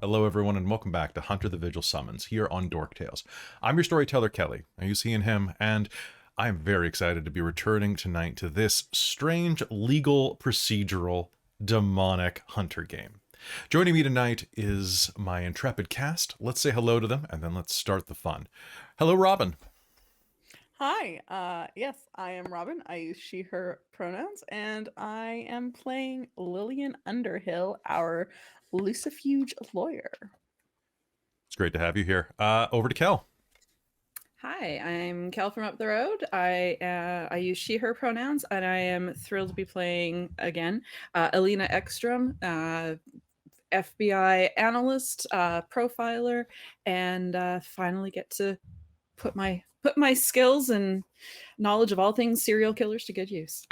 Hello, everyone, and welcome back to Hunter the Vigil Summons here on Dork Tales. I'm your storyteller, Kelle. Are you seeing him? And I'm very excited to be returning tonight to this strange, legal, procedural, demonic hunter game. Joining me tonight is my intrepid cast. Let's say hello to them, and then let's start the fun. Hello, Robin. Hi, yes, I am Robin. I use she, her pronouns, and I am playing Lillian Underhill, our Lucifuge lawyer. It's great to have you here. Over to Kelle. Hi, I'm Kelle from up the road. I use she, her pronouns, and I am thrilled to be playing again Elina Ekstrom, FBI analyst, profiler, and finally get to put my skills and knowledge of all things serial killers to good use.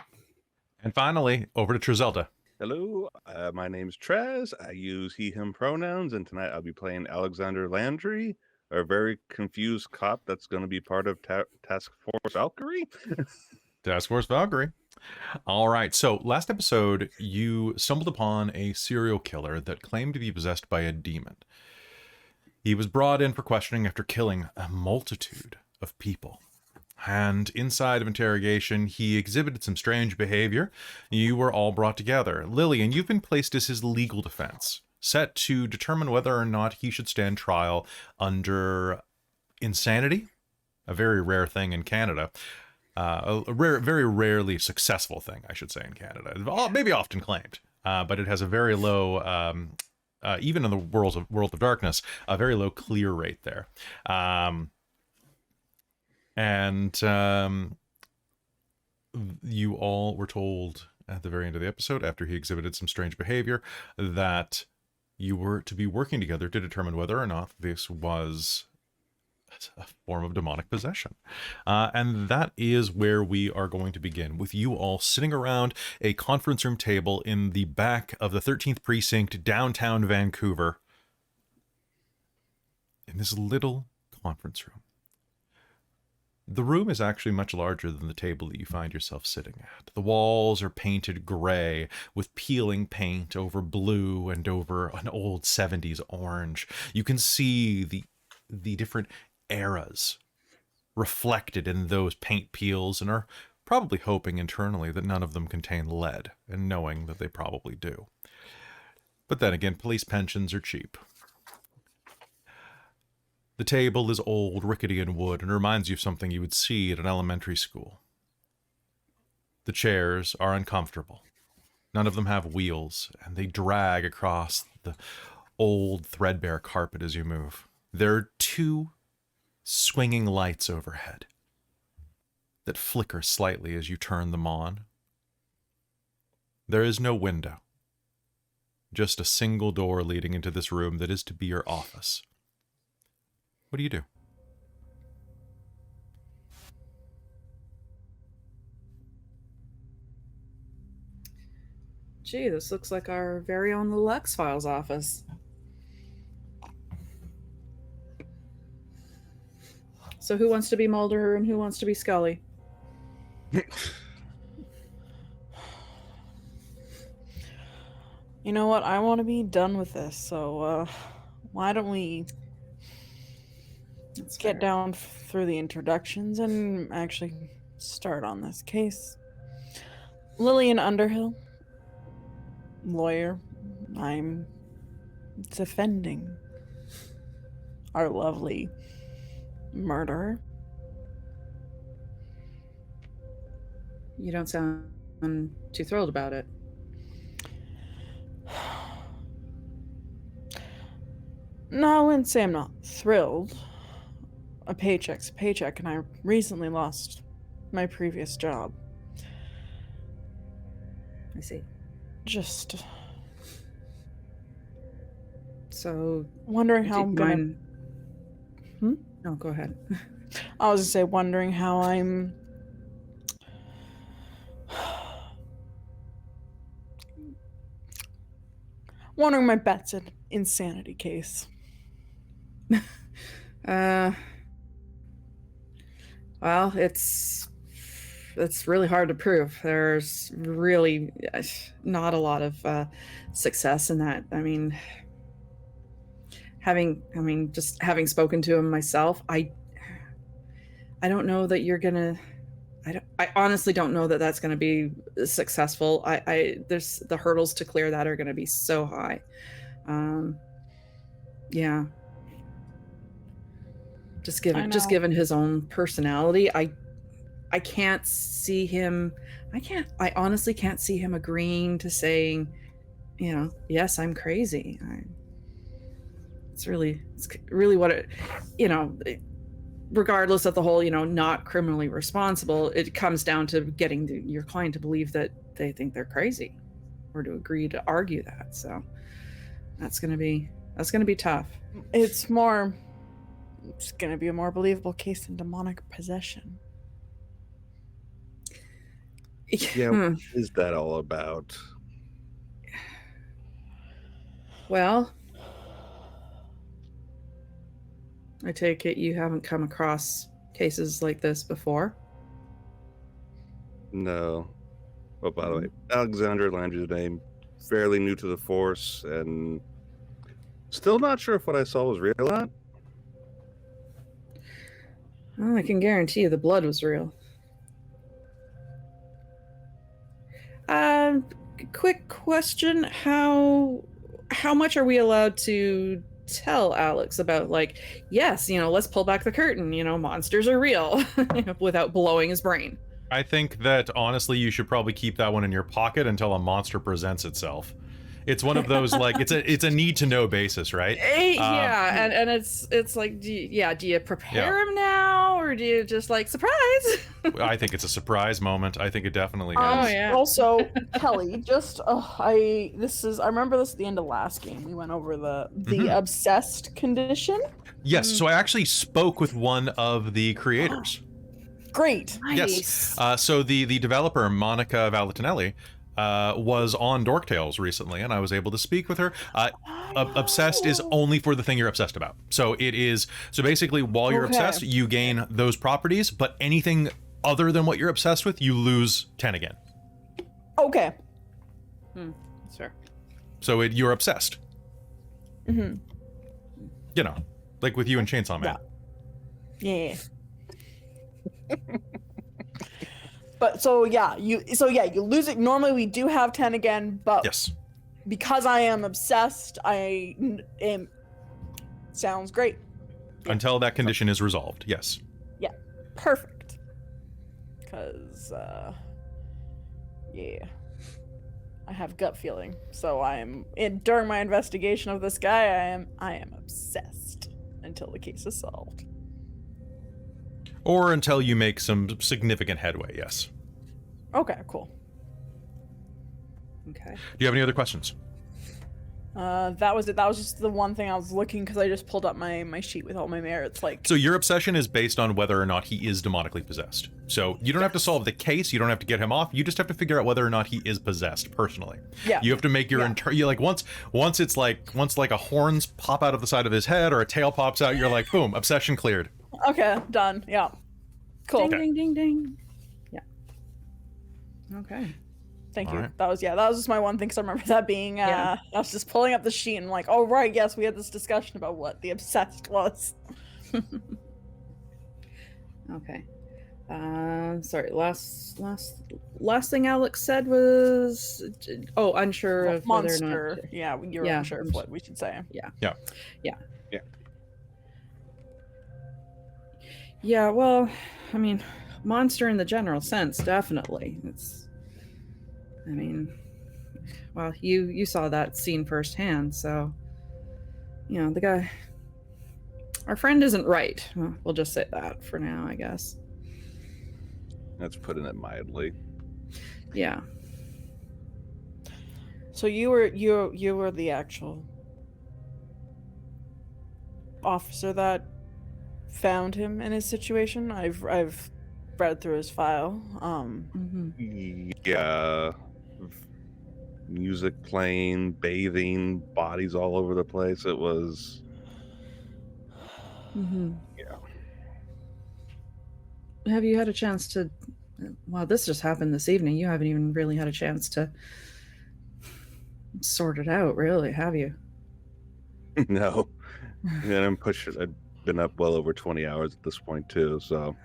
And finally, over to Trazelta. Hello, my name's Trez. I use he, him pronouns, and tonight I'll be playing Alexander Landry, a very confused cop that's going to be part of Task Force Valkyrie. Task Force Valkyrie. All right, so last episode, you stumbled upon a serial killer that claimed to be possessed by a demon. He was brought in for questioning after killing a multitude of people. And inside of interrogation, he exhibited some strange behavior. You were all brought together. Lillian, you've been placed as his legal defense, set to determine whether or not he should stand trial under insanity, a very rare thing in Canada. Very rarely successful thing, I should say, in Canada. Maybe often claimed, but it has a very low, even in the world of darkness, a very low clear rate there. You all were told at the very end of the episode, after he exhibited some strange behavior, that you were to be working together to determine whether or not this was a form of demonic possession. And that is where we are going to begin, with you all sitting around a conference room table in the back of the 13th Precinct, downtown Vancouver, in this little conference room. The room is actually much larger than the table that you find yourself sitting at. The walls are painted gray with peeling paint over blue and over an old 70s orange. You can see the different eras reflected in those paint peels and are probably hoping internally that none of them contain lead, and knowing that they probably do. But then again, police pensions are cheap. The table is old, rickety in wood, and reminds you of something you would see at an elementary school. The chairs are uncomfortable. None of them have wheels, and they drag across the old, threadbare carpet as you move. There are two swinging lights overhead that flicker slightly as you turn them on. There is no window, just a single door leading into this room that is to be your office. What do you do? Gee, this looks like our very own little X-Files office. So who wants to be Mulder and who wants to be Scully? You know what? I want to be done with this, so why don't we get down through the introductions and actually start on this case. Lillian Underhill, lawyer. I'm defending our lovely murderer. You don't sound too thrilled about it. No, I wouldn't say I'm not thrilled. A paycheck's a paycheck, and I recently lost my previous job. I see. Just so wondering how I'm gonna... No, go ahead. I was gonna say, wondering how I'm wondering my bet's an insanity case. Well, it's really hard to prove. There's really not a lot of success in that. I mean, just having spoken to him myself, I don't know that you're gonna. I honestly don't know that that's going to be successful. There's the hurdles to clear that are going to be so high. Yeah. Just given his own personality, I can't see him. I honestly can't see him agreeing to saying, yes, I'm crazy. It's really what it, regardless of the whole, not criminally responsible, it comes down to getting your client to believe that they think they're crazy, or to agree to argue that. So that's gonna be tough. It's going to be a more believable case than demonic possession. Yeah, what is that all about? Well, I take it you haven't come across cases like this before? No. Oh, by the way, Alexander Landry's name, fairly new to the force, and still not sure if what I saw was real or not. Well, I can guarantee you the blood was real. Quick question: How much are we allowed to tell Alex about, like, yes, let's pull back the curtain, monsters are real, without blowing his brain? I think that honestly, you should probably keep that one in your pocket until a monster presents itself. It's one of those, like, it's a need to know basis, right? Yeah, and it's like, do you prepare him now, or do you just like surprise? I think it's a surprise moment. I think it definitely is. Oh yeah. Also, Kelly, I remember this at the end of last game. We went over the obsessed condition. Yes, so I actually spoke with one of the creators. Great. Nice. Yes. So the developer, Monica Valatinelli, was on Dork Tales recently, and I was able to speak with her. Obsessed is only for the thing you're obsessed about. So basically, while you're obsessed, you gain those properties, but anything other than what you're obsessed with, you lose 10 again. Okay. Sure. So you're obsessed. Mm-hmm. Like with you and Chainsaw Man. Yeah. But you lose it. Normally we do have 10 again, but Yes. Because I am obsessed, I am. Sounds great. Until that condition is resolved. Yes. Yeah. Perfect. Because I have gut feeling. So during my investigation of this guy, I am obsessed until the case is solved. Or until you make some significant headway, yes. Okay, cool. Okay. Do you have any other questions? That was it. That was just the one thing I was looking, because I just pulled up my sheet with all my merits. Like, So your obsession is based on whether or not he is demonically possessed. So you don't have to solve the case. You don't have to get him off. You just have to figure out whether or not he is possessed personally. Yeah. You have to make your you like once it's like a horns pop out of the side of his head or a tail pops out, you're like, boom, obsession cleared. okay, done. Yeah. Cool. Ding, ding, ding, ding. Yeah. Okay. Thank All you. right. That was just my one thing, because I remember that being I was just pulling up the sheet and like, oh right, yes, we had this discussion about what the obsessed was. Okay. Sorry. Last thing Alex said was, unsure of monster. whether or not. Yeah, you're unsure of what we should say. Yeah, well, I mean, monster in the general sense, definitely. Well, you saw that scene firsthand, so, the guy, our friend isn't right. Well, we'll just say that for now, I guess. That's putting it mildly. Yeah. So you were the actual officer that found him in his situation. I've read through his file. Yeah. Music playing, bathing, bodies all over the place. It was. Yeah. Have you had a chance to? Well, this just happened this evening. You haven't even really had a chance to sort it out, really, have you? No. Yeah, I'm pushing. I've been up well over 20 hours at this point too. So,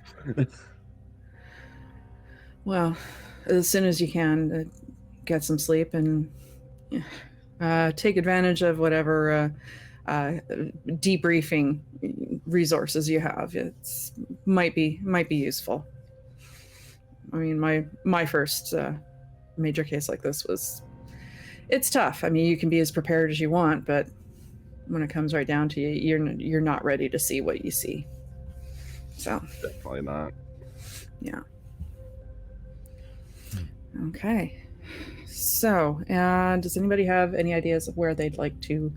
Well, as soon as you can, get some sleep and take advantage of whatever debriefing resources you have. It's might be useful. I mean, my first major case like this it's tough. I mean, you can be as prepared as you want, but when it comes right down to you, you're not ready to see what you see. So definitely not. yeah. Okay. So, does anybody have any ideas of where they'd like to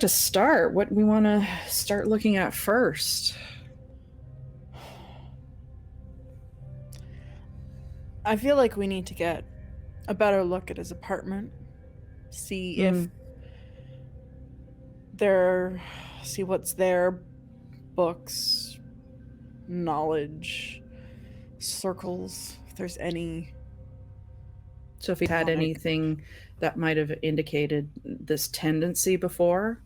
start? What we want to start looking at first? I feel like we need to get a better look at his apartment. See what's there, books, knowledge, circles, if there's any. So if he had anything that might have indicated this tendency before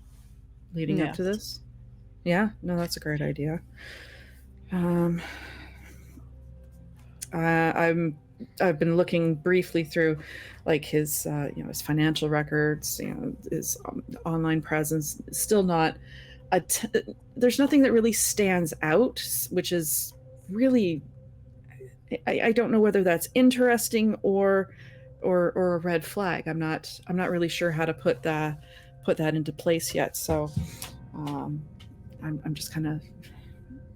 leading up to this. Yeah, no, that's a great idea. I've been looking briefly through like his his financial records, his online presence. Still not there's nothing that really stands out, which is really I don't know whether that's interesting or a red flag. I'm not really sure how to put that into place yet. So I'm just kind of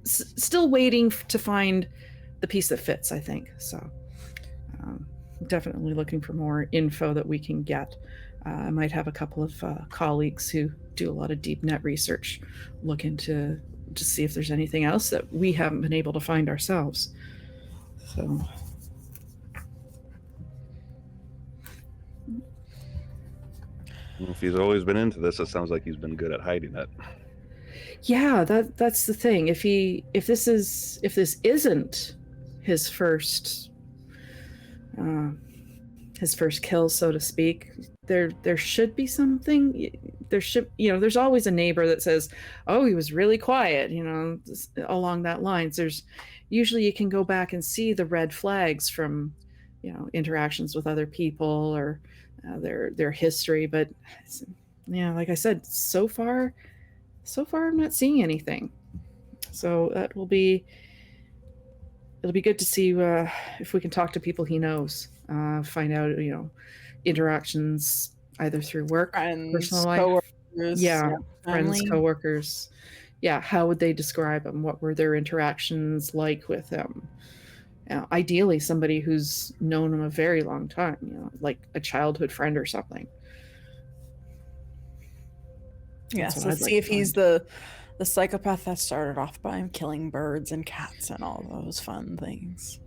still waiting to find the piece that fits, I think. So definitely looking for more info that we can get. I might have a couple of colleagues who do a lot of deep net research look into to see if there's anything else that we haven't been able to find ourselves. So if he's always been into this, it sounds like he's been good at hiding it. Yeah, that's the thing. If this isn't his first kill, so to speak, there should be something. There's always a neighbor that says, "Oh, he was really quiet," along that lines. There's usually you can go back and see the red flags from interactions with other people or their history, but like I said, so far I'm not seeing anything. So it'll be good to see if we can talk to people he knows, find out interactions either through work, Friends, personal life, friends, coworkers. Yeah, how would they describe him? What were their interactions like with him? Ideally, somebody who's known him a very long time, like a childhood friend or something. Yeah, so let's see if he's the psychopath that started off by him killing birds and cats and all those fun things.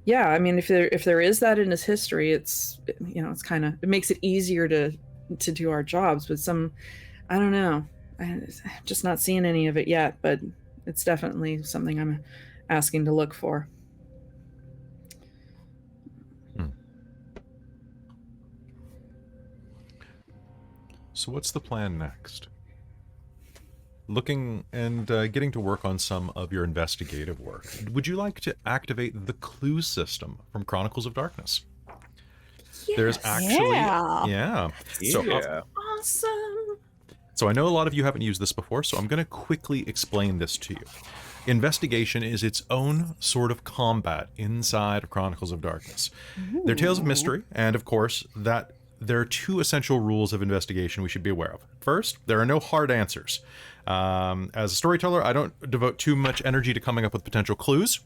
Yeah, I mean, if there is that in his history, it's kind of, it makes it easier to do our jobs. But I don't know, I'm just not seeing any of it yet. But it's definitely something I'm asking to look for. So what's the plan next? Looking and getting to work on some of your investigative work. Would you like to activate the clue system from Chronicles of Darkness? Yes. There's actually... Yeah. Awesome. So I know a lot of you haven't used this before, so I'm going to quickly explain this to you. Investigation is its own sort of combat inside of Chronicles of Darkness. They're tales of mystery, and of course, that there are two essential rules of investigation we should be aware of. First, there are no hard answers. As a storyteller, I don't devote too much energy to coming up with potential clues.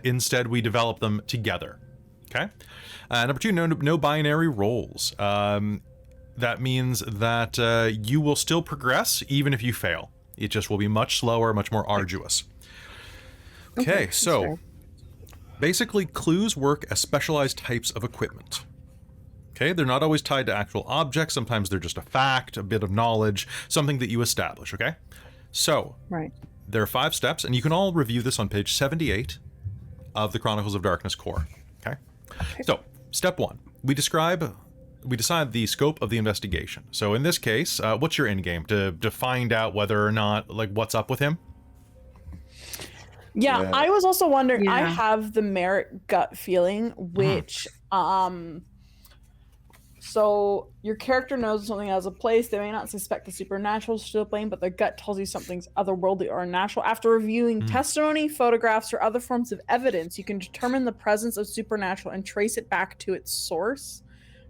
Instead, we develop them together. Okay? Number two, no binary roles. That means that you will still progress even if you fail. It just will be much slower, much more arduous. Okay, so basically clues work as specialized types of equipment. Okay, they're not always tied to actual objects. Sometimes they're just a fact, a bit of knowledge, something that you establish, okay? So, there are 5 steps, and you can all review this on page 78 of the Chronicles of Darkness core, okay? So, step 1. we decide the scope of the investigation. So in this case, what's your end game? To find out whether or not, like, what's up with him? Yeah, I was also wondering, I Yeah. have the merit gut feeling, which so your character knows something has a place. They may not suspect the supernatural is to blame, but their gut tells you something's otherworldly or unnatural. After reviewing testimony, photographs, or other forms of evidence, you can determine the presence of supernatural and trace it back to its source.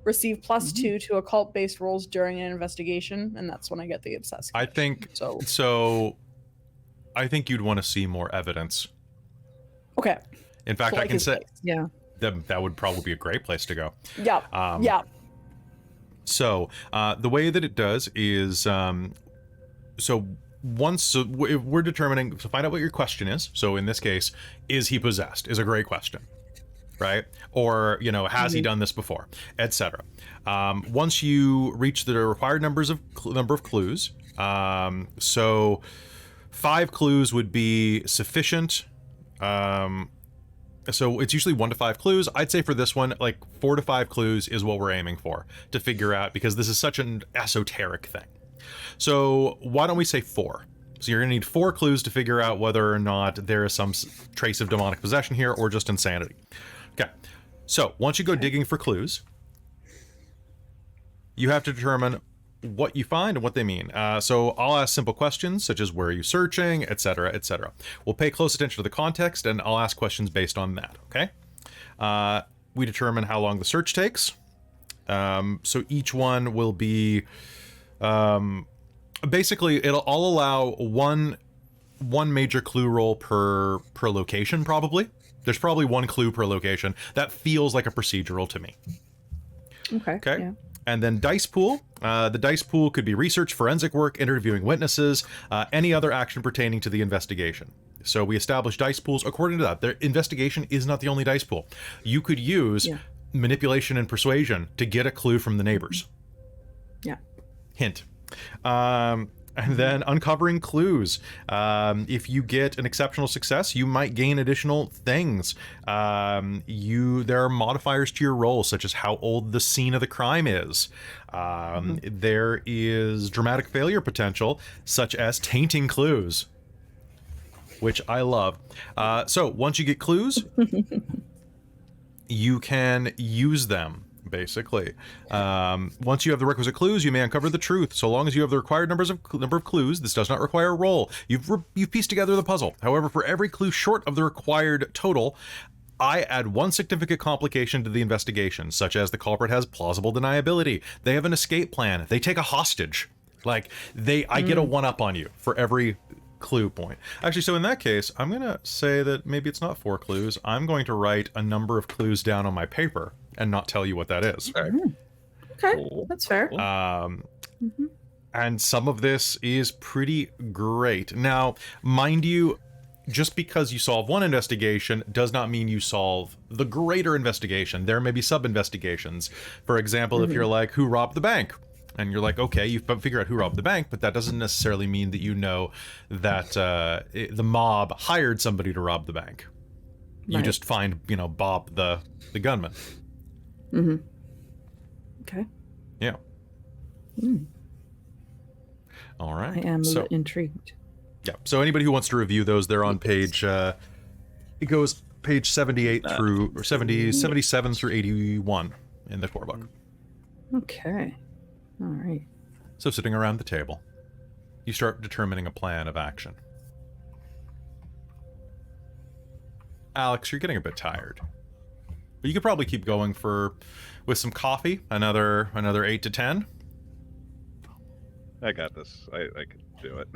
Receive +2 to occult-based rolls during an investigation, and that's when I get the obsessed I connection. think so. I think you'd want to see more evidence. Okay. In fact, So I like can his say face. Yeah. that would probably be a great place to go. Yeah. Yeah. So the way that it does is, so we're determining to find out what your question is. So in this case, is he possessed? Is a great question, right? Or, you know, has he done this before, etc. Once you reach the required number of clues, so 5 clues would be sufficient. So it's usually 1 to 5 clues. I'd say for this one, like 4 to 5 clues is what we're aiming for to figure out, because this is such an esoteric thing. So why don't we say 4? So you're gonna need 4 clues to figure out whether or not there is some trace of demonic possession here or just insanity. Okay. So once you go digging for clues, you have to determine what you find and what they mean. So I'll ask simple questions such as where are you searching, etc., etc. We'll pay close attention to the context, and I'll ask questions based on that. Okay. We determine how long the search takes. So each one will be basically I'll allow one major clue roll per location. Probably there's probably 1 clue per location. That feels like a procedural to me. Okay. Yeah. And then dice pool. The dice pool could be research, forensic work, interviewing witnesses, any other action pertaining to the investigation. So we establish dice pools according to that. The investigation is not the only dice pool. You could use manipulation and persuasion to get a clue from the neighbors. Yeah. Hint. And then uncovering clues. If you get an exceptional success, you might gain additional things. There are modifiers to your roll, such as how old the scene of the crime is. There is dramatic failure potential, such as tainting clues, which I love. So once you get clues, you can use them. Basically, once you have the requisite clues, you may uncover the truth. So long as you have the required number of clues, this does not require a roll. You've pieced together the puzzle. However, for every clue short of the required total, I add 1 significant complication to the investigation, such as the culprit has plausible deniability, they have an escape plan, they take a hostage. Like I get a 1-up on you for every clue point. Actually, so in that case, I'm gonna say that maybe it's not 4 clues. I'm going to write a number of clues down on my paper and not tell you what that is. Okay, that's fair. And some of this is pretty great. Now, mind you, just because you solve one investigation does not mean you solve the greater investigation. There may be sub-investigations. For example, if you're like, who robbed the bank? And you're like, okay, you've figured out who robbed the bank, but that doesn't necessarily mean that you know that the mob hired somebody to rob the bank. You just find, Bob the gunman. Okay. Yeah. All right. I am intrigued. Yeah. So anybody who wants to review those, they're on page. It goes page 78 through or 77 through 81 in the core book. Okay. All right. So sitting around the table, you start determining a plan of action. Alex, you're getting a bit tired. But you could probably keep going with some coffee, another 8 to 10. I got this. I can do it.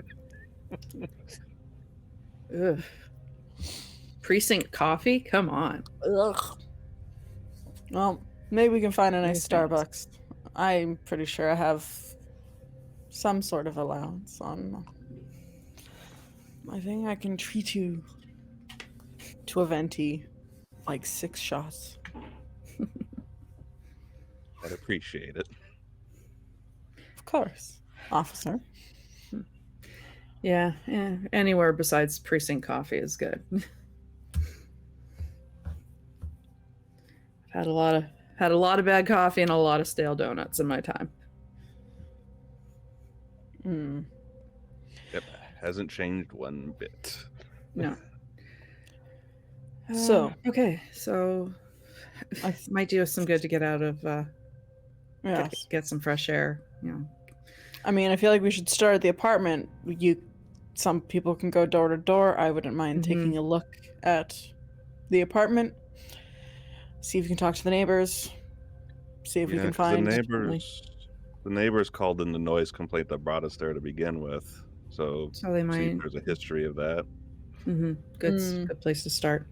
Ugh. Precinct coffee? Come on. Ugh. Well, maybe we can find a nice Starbucks. I'm pretty sure I have some sort of allowance on. I think I can treat you to a venti, like 6 shots. I'd appreciate it. Of course, officer. Yeah, anywhere besides precinct coffee is good. I've had a lot Had a lot of bad coffee and a lot of stale donuts in my time. Hmm. Yep, hasn't changed one bit. No. So- okay, so I- might do us some good to get out of Yes. get some fresh air. You know. I mean, I feel like we should start at the apartment. Some people can go door to door. I wouldn't mind taking a look at the apartment. See if we can talk to the neighbors. See if we can 'Cause find the neighbors called in the noise complaint that brought us there to begin with. So So they see might. if there's a history of that. Good place to start.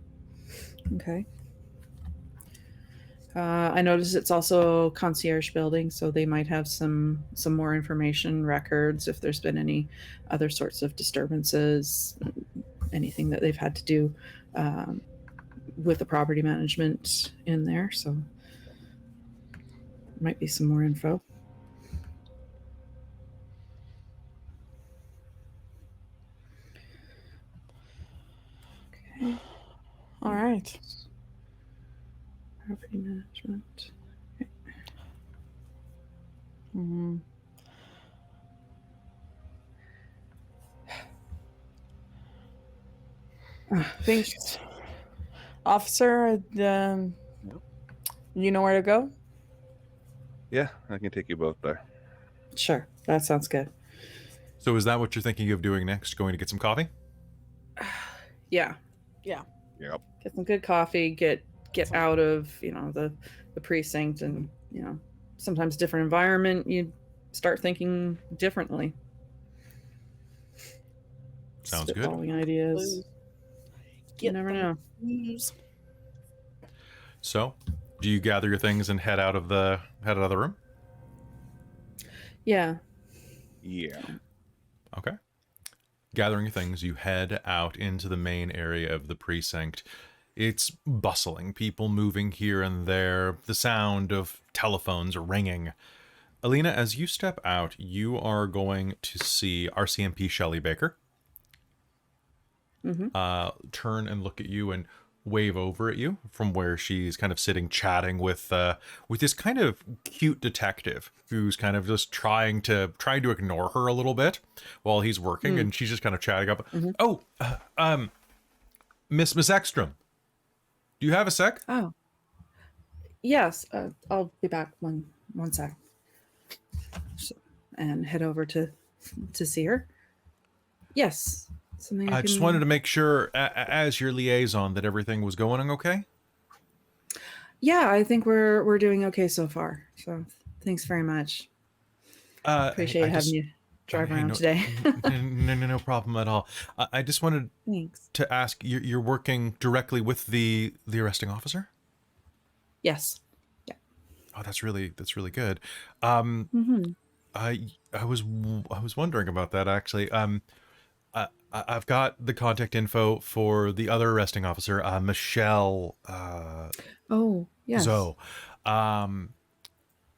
Okay. I noticed it's also a concierge building, so they might have some more information, records, if there's been any other sorts of disturbances, anything that they've had to do with the property management in there. So might be some more info. Okay. All right. Property management. Mm-hmm. Thanks, officer. You know where to go? Yeah, I can take you both there. Sure, that sounds good. So is that what you're thinking of doing next? Going to get some coffee? Yeah. Yep. Get some good coffee, get out of, the precinct, and, sometimes different environment, you start thinking differently. Sounds good. Spitballing ideas. You never know. So, do you gather your things and head out of the room? Yeah. Yeah. Okay. Gathering your things, you head out into the main area of the precinct. It's bustling, people moving here and there, the sound of telephones ringing. Elina, as you step out, you are going to see RCMP Shelley Baker. Turn and look at you and wave over at you from where she's kind of sitting chatting with this kind of cute detective who's kind of just trying to ignore her a little bit while he's working, and she's just kind of chatting up. Oh, Miss Ekstrom, do you have a sec? Oh. Yes, I'll be back one sec. And head over to see her. Yes. Something I just wanted to make sure, as your liaison, that everything was going okay. Yeah, I think we're doing okay so far. So thanks very much. Appreciate having you drive around today. No problem at all. I just wanted Thanks. to ask, you're working directly with the arresting officer? Yes. Yeah. Oh, that's really good. Mm-hmm. I was wondering about that actually. I've got the contact info for the other arresting officer, Michelle. Oh, yes. Zoe.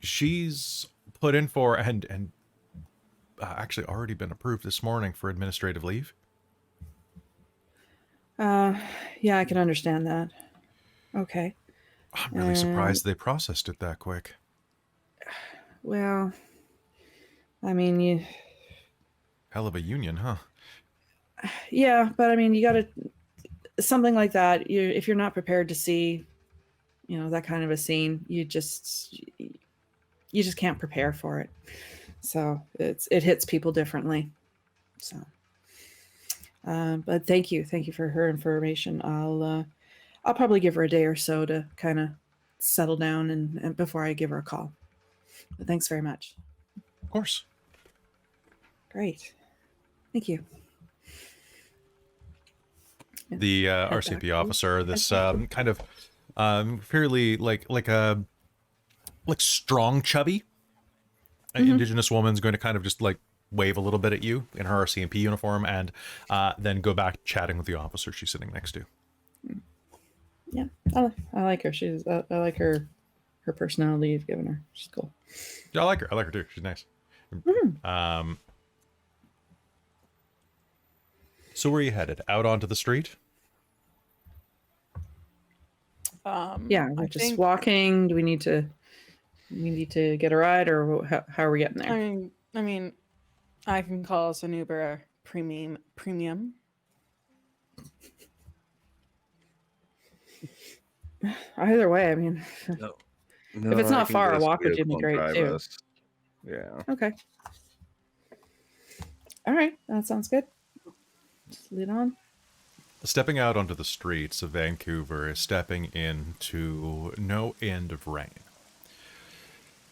She's put in for and actually already been approved this morning for administrative leave. Yeah, I can understand that. Okay. I'm really surprised they processed it that quick. Well, I mean, you. Hell of a union, huh? Yeah, but I mean, you got to something like that. If you're not prepared to see, that kind of a scene, you just can't prepare for it. So it hits people differently. So, but thank you for her information. I'll probably give her a day or so to kind of settle down and before I give her a call. But thanks very much. Of course. Great. Thank you. The RCP officer, this kind of fairly like strong, chubby indigenous woman's going to kind of just like wave a little bit at you in her RCMP uniform, and then go back chatting with the officer she's sitting next to. Yeah, I like her. I like her personality you've given her. She's cool. Yeah, I like her too. She's nice. So where are you headed? Out onto the street? Yeah, we're I just think, walking. Do we need to get a ride, or how are we getting there? I mean, I can call us an Uber premium. Either way, I mean, No, if it's I not can far, get a us a walk would do me vehicle and great drive too. us. Yeah. Okay. All right, that sounds good. Just lead on. Stepping out onto the streets of Vancouver is stepping into no end of rain.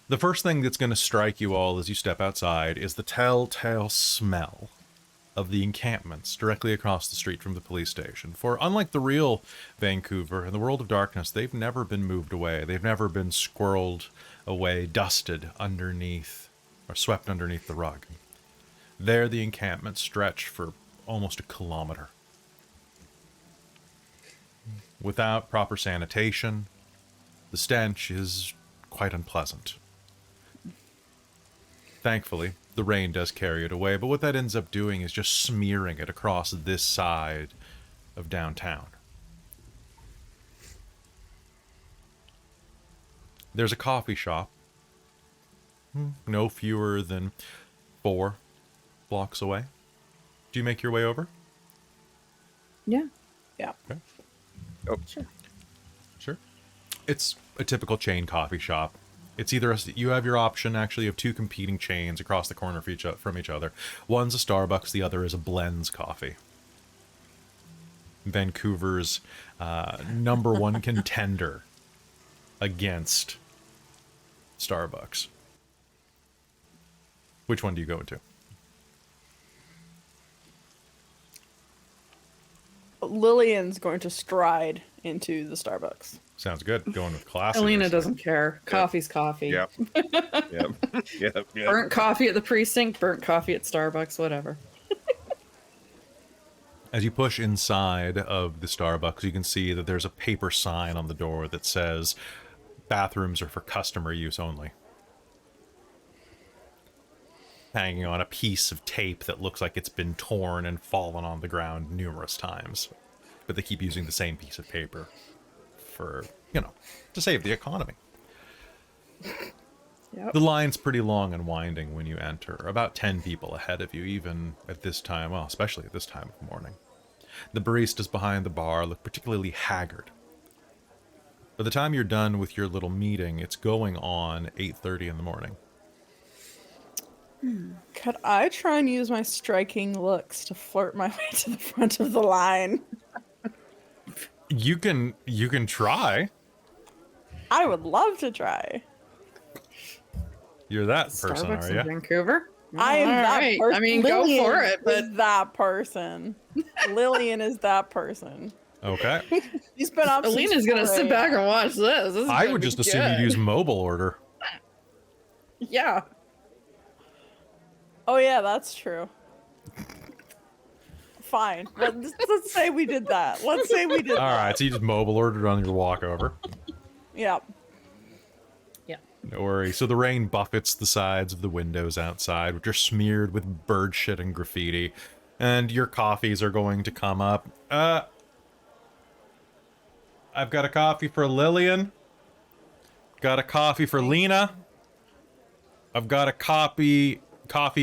The first thing that's going to strike you all as you step outside is the telltale smell of the encampments directly across the street from the police station. For unlike the real Vancouver, in the world of darkness, they've never been moved away. They've never been squirreled away, dusted underneath, or swept underneath the rug. There, the encampments stretch for almost a kilometer. Without proper sanitation, the stench is quite unpleasant. Thankfully, the rain does carry it away, but what that ends up doing is just smearing it across this side of downtown. There's a coffee shop, no fewer than 4 blocks away. Do you make your way over? Yeah. Yeah. Okay. Oh, Sure. It's a typical chain coffee shop. It's either you have your option actually of 2 competing chains across the corner from each other. One's a Starbucks, the other is a Blends coffee. Vancouver's number 1 contender against Starbucks. Which one do you go into? Lillian's going to stride into the Starbucks. Sounds good. Going with classy. Elina doesn't care. Coffee's coffee. yep. Yep. Burnt coffee at the precinct, burnt coffee at Starbucks, whatever. As you push inside of the Starbucks, you can see that there's a paper sign on the door that says bathrooms are for customer use only. Hanging on a piece of tape that looks like it's been torn and fallen on the ground numerous times. But they keep using the same piece of paper for, to save the economy. Yep. The line's pretty long and winding when you enter. About 10 people ahead of you, even at this time, well, especially at this time of morning. The baristas behind the bar look particularly haggard. By the time you're done with your little meeting, it's going on 8:30 in the morning. Could I try and use my striking looks to flirt my way to the front of the line? You can try. I would love to try. You're that person, Starbucks are in you? Vancouver? I am All that right. person. I mean, Lillian go for it, but is that person. Lillian is that person. Okay. She's been up. Alina's since gonna 4 sit back a.m. and watch this. This is I gonna would be just assume you'd good. use mobile order. Yeah. Oh yeah, that's true. Fine. Let's say we did that. Let's say we did All that. right, so you just mobile ordered on your walk over. Yeah. Yeah. No worries. So the rain buffets the sides of the windows outside, which are smeared with bird shit and graffiti. And your coffees are going to come up. I've got a coffee for Lillian. Got a coffee for Lena. I've got a coffee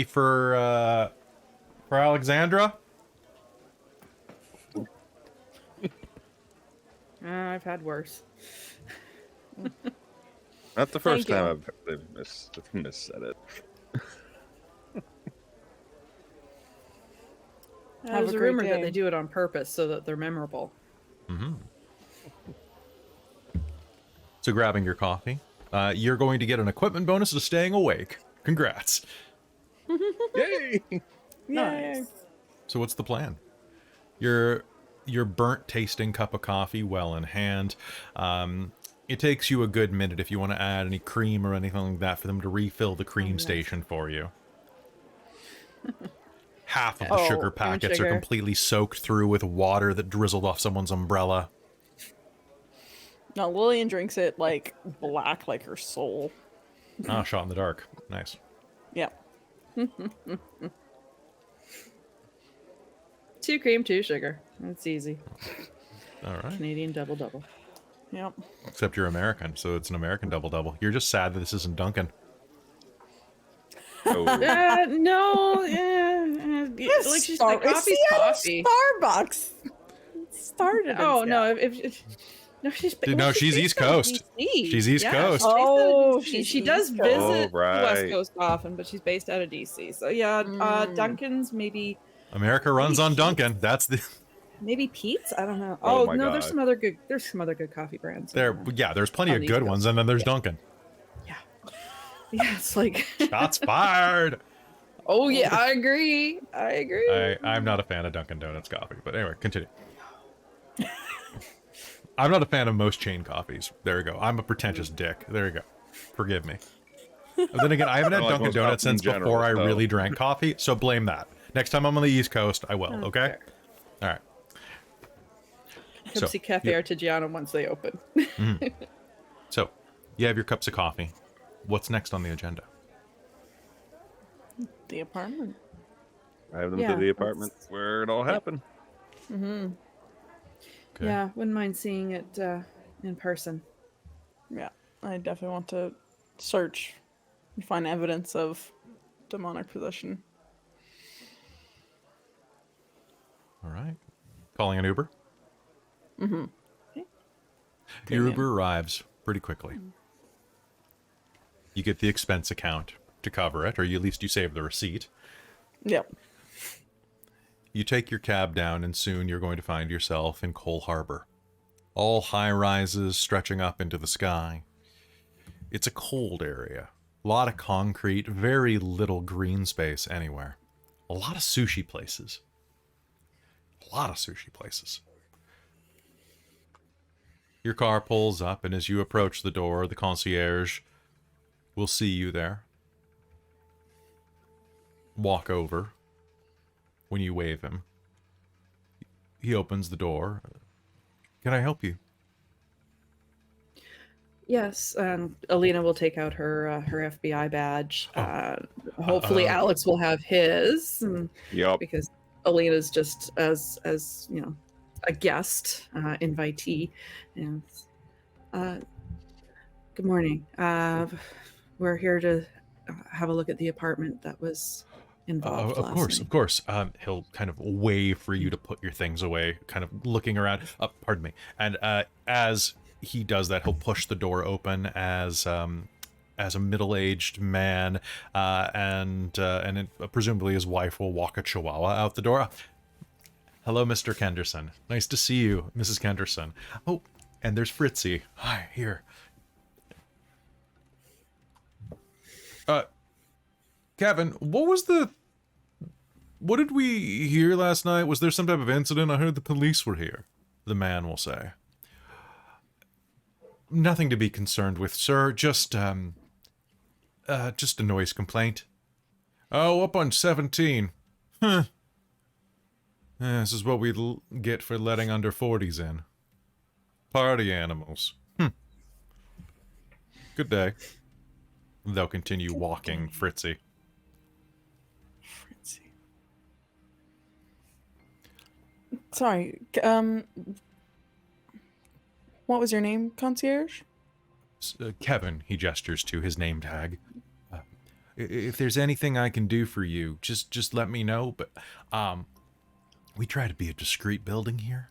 for Alexandra. I've had worse. Not the first Thank time I've missaid it. Have There's a a great rumor that day. they do it on purpose so that they're memorable. So grabbing your coffee, you're going to get an equipment bonus to staying awake. Congrats. Yay! Yay. So what's the plan? Your burnt tasting cup of coffee well in hand. It takes you a good minute if you want to add any cream or anything like that for them to refill the cream station for you. Half of the Oh, sugar cream packets are sugar. completely soaked through with water that drizzled off someone's umbrella. No, Lillian drinks it like black, like her soul. Ah, shot in the dark. Nice. Yeah. 2 cream, 2 sugar. That's easy. All right. Canadian double. Yep. Except you're American, so it's an American double-double. You're just sad that this isn't Dunkin'. Oh, No, like she's like, coffee's coffee. Starbucks. It started. in Oh no, Seattle. no, she's No, she's based East out of Coast. DC. She's East Coast. Oh, she she's does East visit Coast. the West right. Coast often, but she's based out of DC. So yeah, Dunkin's maybe America runs on Dunkin'. That's the Pete's. I don't know. Oh Oh, my no, there's God. some other good. There's some other good coffee brands. there. Yeah, there's plenty on of the good East ones, Coast. and then there's Yeah. Dunkin'. Yeah, it's like. Shots fired. Oh yeah, I agree. I'm not a fan of Dunkin' Donuts coffee, but anyway, continue. I'm not a fan of most chain coffees. There you go. I'm a pretentious dick. There you go. Forgive me. But then again, I haven't had I like Dunkin' most Donuts coffee in since general, before I so- really drank coffee, so blame that. Next time I'm on the East Coast, I will, okay? fair. All right. Come see Cafe Artigiano once they open. So, you have your cups of coffee. What's next on the agenda? The apartment. I have them Yeah, to the apartment where it all happened. Okay. Yeah, wouldn't mind seeing it in person. Yeah, I definitely want to search and find evidence of demonic possession. All right. Calling an Uber? Mm-hmm. Your Uber arrives pretty quickly. You get the expense account to cover it, or at least you save the receipt. Yep. You take your cab down, and soon you're going to find yourself in Cole Harbor. All high-rises stretching up into the sky. It's a cold area. A lot of concrete, very little green space anywhere. A lot of sushi places. Your car pulls up, and as you approach the door, the concierge will see you there. Walk over. When you wave him, he opens the door. Can I help you? Yes, Elina will take out her FBI badge. Hopefully, Alex will have his. Yup. Because Elena's just as you know, a guest invitee. And good morning. We're here to have a look at the apartment that was involved. Of course. He'll kind of wave for you to put your things away, kind of looking around. Pardon me. And as he does that, he'll push the door open as a middle-aged man, and presumably his wife will walk a chihuahua out the door. Hello, Mr. Kenderson. Nice to see you, Mrs. Kenderson. Oh, and there's Fritzy. Hi, here. Kevin, what did we hear last night? Was there some type of incident? I heard the police were here, the man will say. Nothing to be concerned with, sir. Just a noise complaint. Oh, up on 17. Huh. This is what we get for letting under 40s in. Party animals. Good day. They'll continue walking Fritzy. Sorry. What was your name, concierge? Kevin, he gestures to his name tag. If there's anything I can do for you, just let me know. But we try to be a discreet building here.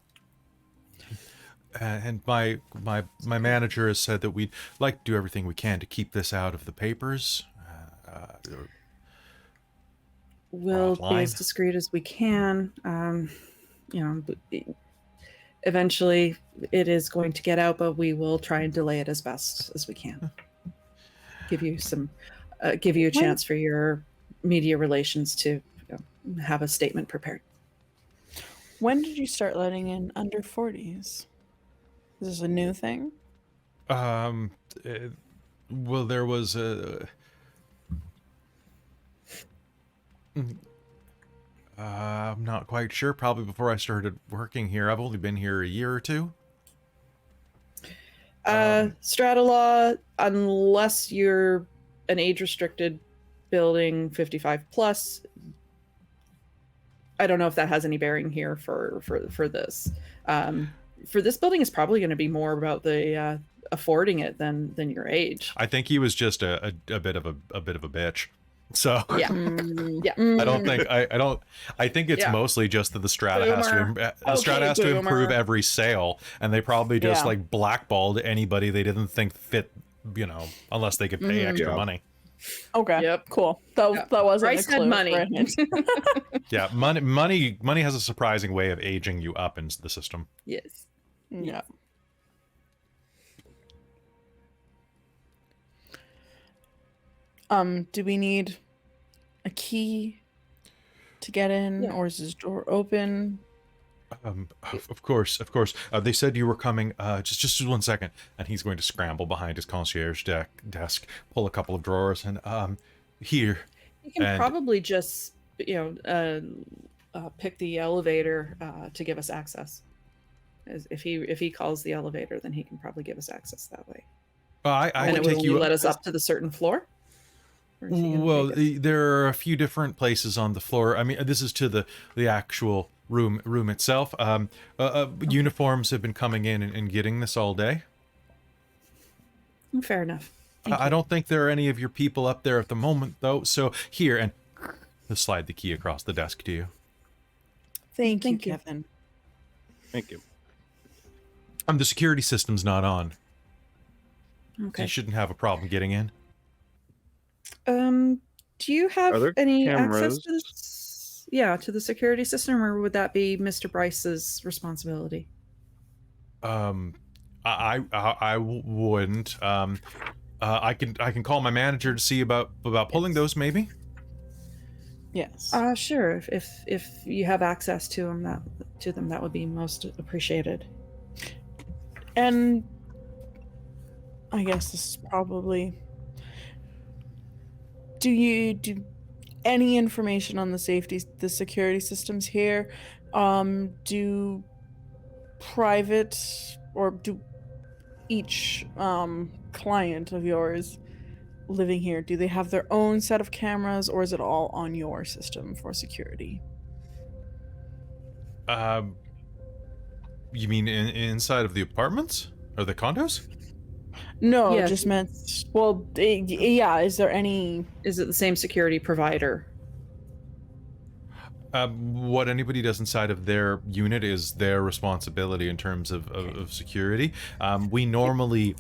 And my manager has said that we'd like to do everything we can to keep this out of the papers. We'll be as discreet as we can. But eventually it is going to get out, but we will try and delay it as best as we can. Give you a chance for your media relations to have a statement prepared. When did you start letting in under 40s? Is this a new thing? Well, there was a... I'm not quite sure. Probably before I started working here. I've only been here a year or two. Strata law, unless you're an age-restricted building 55 plus, I don't know if that has any bearing here for this. for this building is probably going to be more about the affording it than your age. I think he was just a bit of a bitch. So Yeah. Yeah. I don't think I think it's mostly just that the strata has to improve every sale, and they probably just like blackballed anybody they didn't think fit, unless they could pay extra money. Okay. Yep. Cool. That wasn't Bryce a clue. had money. Yeah, money has a surprising way of aging you up into the system. Yes. Yeah. Do we need a key to get in, or is this door open? Of course. They said you were coming. Just 1 second, and he's going to scramble behind his concierge desk, pull a couple of drawers, and here. You can probably just pick the elevator to give us access. If he calls the elevator, then he can probably give us access that way. I would take you. Let us up to the certain floor. Well, there are a few different places on the floor. I mean, this is to the actual room itself. Uniforms have been coming in and getting this all day. Fair enough. I don't think there are any of your people up there at the moment, though. So here, and he'll slide the key across the desk to you. Thank you, Kevin. Thank you. The security system's not on. Okay. So you shouldn't have a problem getting in. Do you have any cameras? access to this? Yeah, to the security system, or would that be Mr. Bryce's responsibility? I wouldn't. I can call my manager to see about pulling those, maybe. Yes. Sure. If you have access to them, that would be most appreciated. And I guess this is probably. Do you any information on the security systems here? Do private or do each client of yours living here, do they have their own set of cameras, or is it all on your system for security? You mean inside of the apartments or the condos? No, Yes. just meant. Well, yeah. Is there any? Is it the same security provider? What anybody does inside of their unit is their responsibility in terms of security. We normally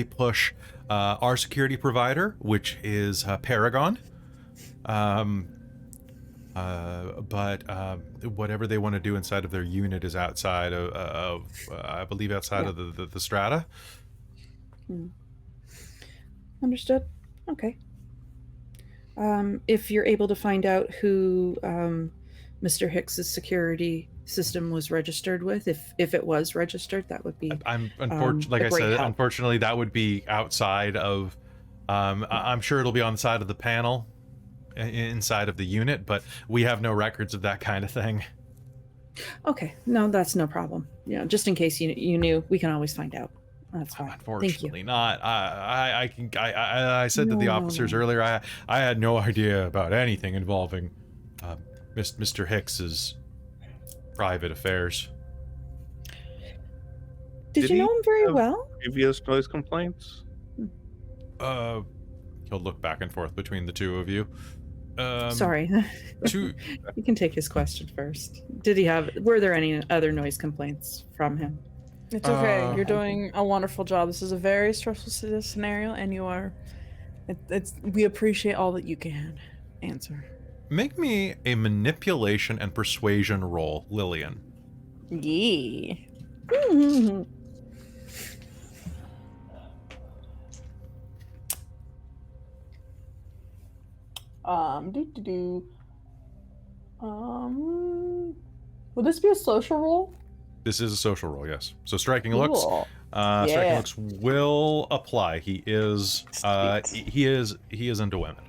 push our security provider, which is Paragon. But whatever they want to do inside of their unit is outside of I believe outside of the strata. Understood. Okay. If you're able to find out who Mr. Hicks's security system was registered with, if it was registered, that would be. Unfortunately, that would be outside of. I'm sure it'll be on the side of the panel, inside of the unit, but we have no records of that kind of thing. Okay, no, that's no problem. Yeah, just in case you knew, we can always find out. That's fine. Unfortunately, not. I said to the officers earlier, I had no idea about anything involving Mr. Hicks's private affairs. Did you know him very well? Previous noise complaints? He'll look back and forth between the two of you. Sorry. You can take his question first. Were there any other noise complaints from him? It's okay. You're doing a wonderful job. This is a very stressful scenario, and you are. We appreciate all that you can answer. Make me a manipulation and persuasion roll, Lillian. Yeah. Would this be a social roll? This is a social roll, yes. So striking looks, Cool. striking looks will apply. He is into women.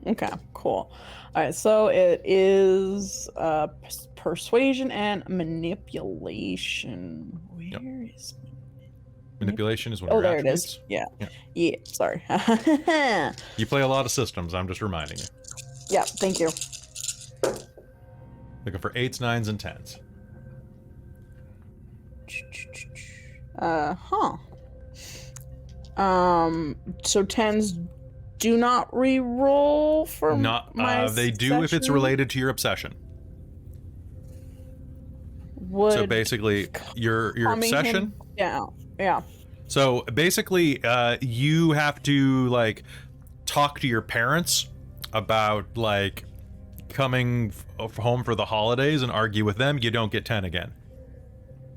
Okay, cool. All right, so it is persuasion and manipulation. Where is manipulation? Is one of your there attributes. it is. Yeah. Sorry. You play a lot of systems. I'm just reminding you. Yeah. Thank you. Looking for 8s, 9s, and 10s. Huh. So tens do not re-roll for Not my they do if it's succession? related to your obsession. Would So basically, your calming him obsession. down. Yeah. So basically, you have to like talk to your parents about like coming home for the holidays and argue with them. You don't get 10 again.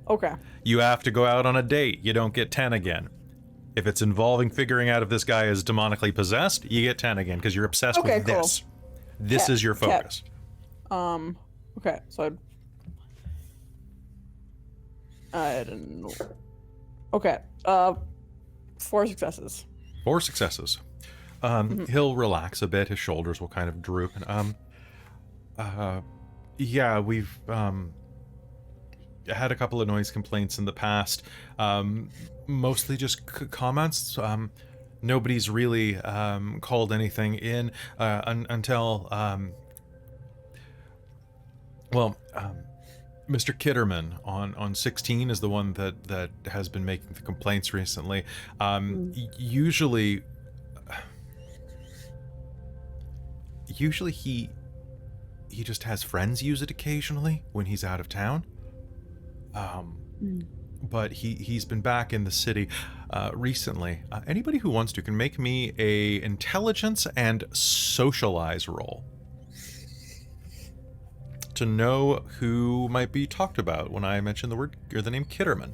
Okay. You have to go out on a date. You don't get 10 again. If it's involving figuring out if this guy is demonically possessed, you get 10 again because you're obsessed Okay, with cool. this. This Okay, is your okay. focus. Okay, so I don't know. Okay, 4 successes. 4 successes. He'll relax a bit. His shoulders will kind of droop. And yeah, we've had a couple of noise complaints in the past. Mostly just comments. Nobody's really called anything in until Mr. Kitterman on 16 is the one that has been making the complaints recently. Usually he just has friends use it occasionally when he's out of town. But he's been back in the city recently. Anybody who wants to can make me a intelligence and socialize roll to know who might be talked about when I mention the word or the name Kitterman.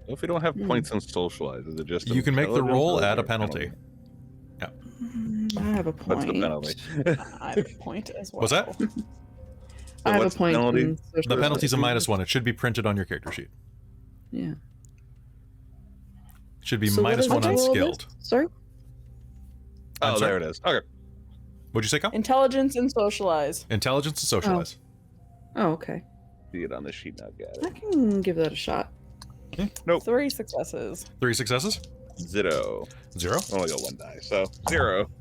Well, if we don't have points on socialize, is it just You can make the intelligence roll or is at there a penalty. Yeah. I have a point. What's the penalty? I have a point as well. What's that? I have a what's the point. penalty? in The social penalty's a studies. -1. It should be printed on your character sheet. Yeah. It should be So what -1 is on the roll of skilled. this? Sorry. I'm Oh, sorry? there it is. Okay. What'd you say, Kelle? Intelligence and socialize. Intelligence and socialize. Oh, okay. See it on the sheet now, guys. I can give that a shot. Nope. 3 successes. 3 successes. 0. 0. Only got 1 die, so 0.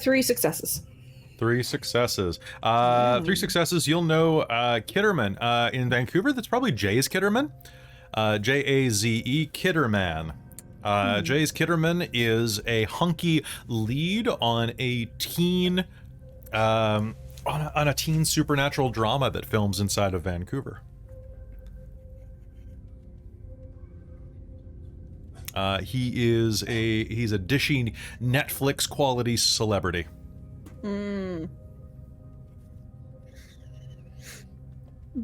3 successes. 3 successes. 3 successes. You'll know Kitterman in Vancouver. That's probably Jay's Kitterman. Jaze Kitterman. Jay's Kitterman is a hunky lead on a teen on a teen supernatural drama that films inside of Vancouver. He's a dishy Netflix quality celebrity.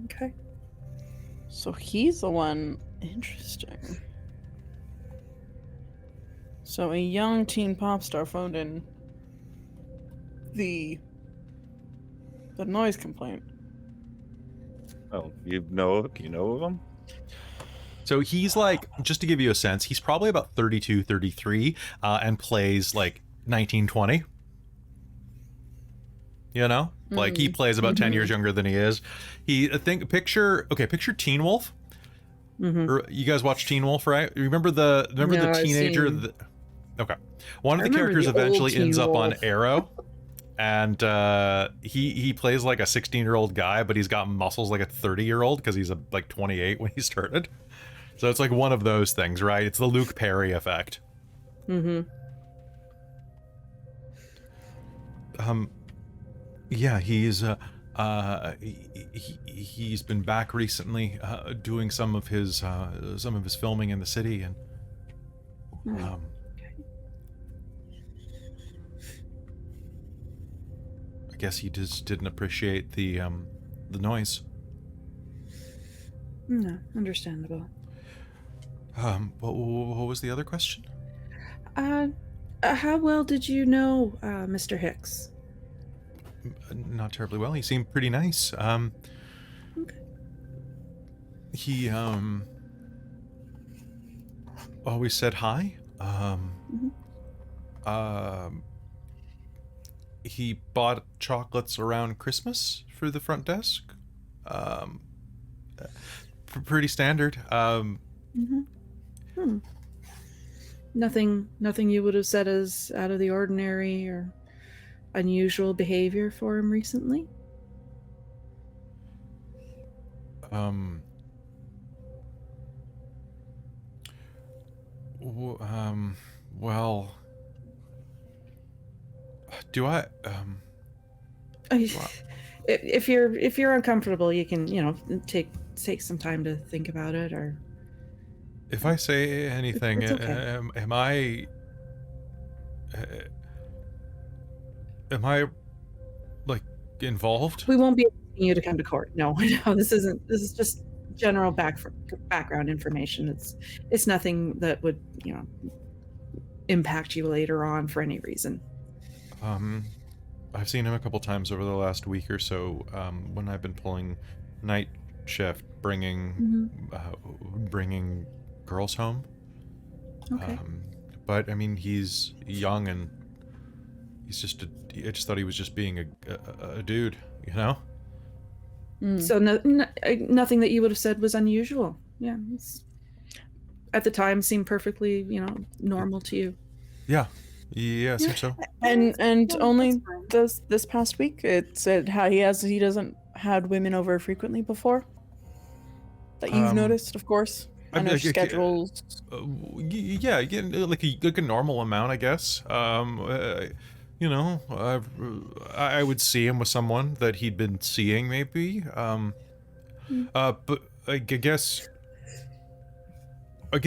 Okay. So he's the one. Interesting. So a young teen pop star phoned in the noise complaint. Oh, you know of him? So he's like, just to give you a sense, he's probably about 32, 33, and plays like 19, 20. You know? Like he plays about 10 years younger than he is. Picture Teen Wolf. Or, you guys watch Teen Wolf, right? Remember the No, teenager? I've seen- Okay. One of I the remember characters the old eventually Teen ends up on Wolf. Arrow. And he plays like a 16-year-old guy, but he's got muscles like a 30-year-old because he's like 28 when he started. So it's like one of those things, right? It's the Luke Perry effect. Yeah, he's he's been back recently doing some of his filming in the city, and I guess he just didn't appreciate the noise. No, understandable. What was the other question? How well did you know Mr. Hicks? Not terribly well. He seemed pretty nice. Okay. He always said hi. He bought chocolates around Christmas for the front desk. Pretty standard. Nothing you would have said as out of the ordinary or unusual behavior for him recently? Well, do I, if you're uncomfortable, you can, take some time to think about it, or if I say anything, it's okay. am I, like, involved? We won't be asking you to come to court. No, no, this is just general background information. It's nothing that would, impact you later on for any reason. I've seen him a couple times over the last week or so, when I've been pulling night shift, bringing girls home. Okay. But I mean, he's young and he's I just thought he was just being a dude, you know? So nothing that you would have said was unusual. Yeah, at the time seemed perfectly, normal to you. Yeah, I think so. And only that's fine. this past week, it said how he doesn't had women over frequently before. That you've noticed, of course. I know schedules. Yeah, like a normal amount, I guess. I would see him with someone that he'd been seeing, maybe. But I guess it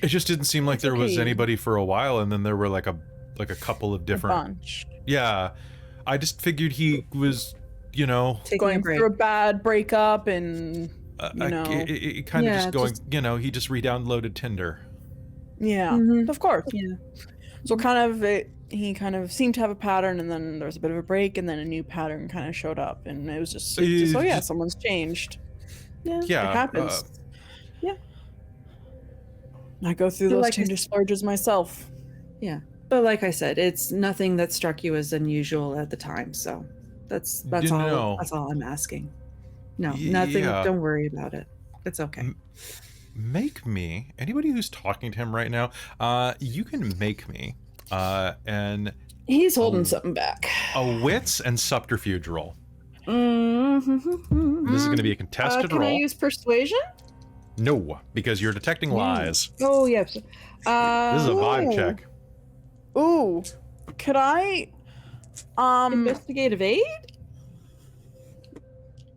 just didn't seem like there was anybody for a while, and then there were like a couple of different. A bunch. Yeah, I just figured he was, going through a bad breakup, and it kind of just going. He just re-downloaded Tinder. Yeah, of course. Yeah. So he kind of seemed to have a pattern, and then there was a bit of a break, and then a new pattern kind of showed up, and it was just someone's changed. Yeah, it happens. I go through those Tinder splurges myself. Yeah, but like I said, it's nothing that struck you as unusual at the time. So that's all. That's all I'm asking. No, nothing. Don't worry about it. It's okay. Make me, anybody who's talking to him right now, you can make me, and he's holding something back. A wits and subterfuge roll. Mm-hmm. This is going to be a contested roll. Can I use persuasion? No, because you're detecting lies. Oh, yes. This is a vibe check. Ooh. Could I... Investigative aid?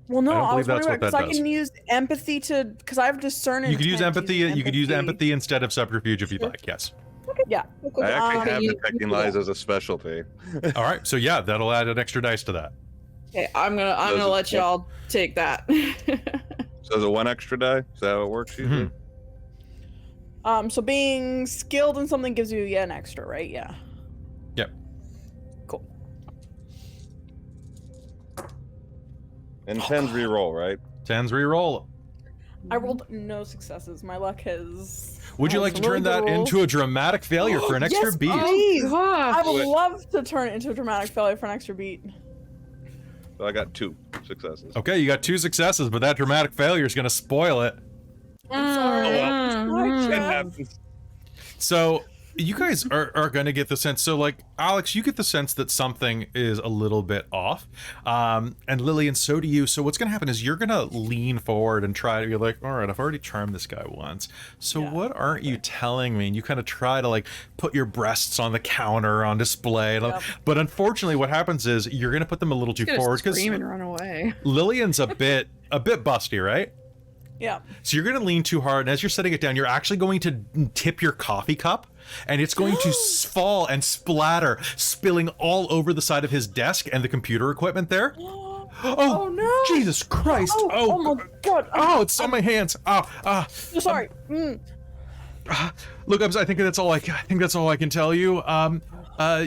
Well, no, I was that's wondering, what that because I does. can use empathy because I have discern. You could use empathy. You could use empathy instead of subterfuge if you'd like. Yes. Okay. Yeah. I actually have detecting lies as a specialty. All right. So yeah, that'll add an extra dice to that. Okay, I'm gonna let y'all take that. So is it one extra die? Is that how it works usually? So being skilled in something gives you an extra, right? Yeah. Yep. Cool. And 10's reroll, right? 10's reroll. I rolled no successes. My luck has... Would you like to turn that into a dramatic failure for an extra beat? Please. I would love to turn it into a dramatic failure for an extra beat. So I got 2 successes. Okay, you got 2 successes, but that dramatic failure is going to spoil it. I'm sorry. It happens. So you guys are going to get the sense. So like, Alex, you get the sense that something is a little bit off. And Lillian, so do you. So what's going to happen is you're going to lean forward and try to be like, all right, I've already charmed this guy once. So what aren't you telling me? And you kind of try to like put your breasts on the counter on display. Yep. But unfortunately what happens is you're going to put them a little too forward. Scream and run away. Lillian's a bit busty, right? Yeah. So you're going to lean too hard, and as you're setting it down, you're actually going to tip your coffee cup, and it's going to fall and splatter, spilling all over the side of his desk and the computer equipment there. Oh no! Jesus Christ! Oh my God! Oh, it's on my hands! Sorry. Look, I think that's all I can tell you.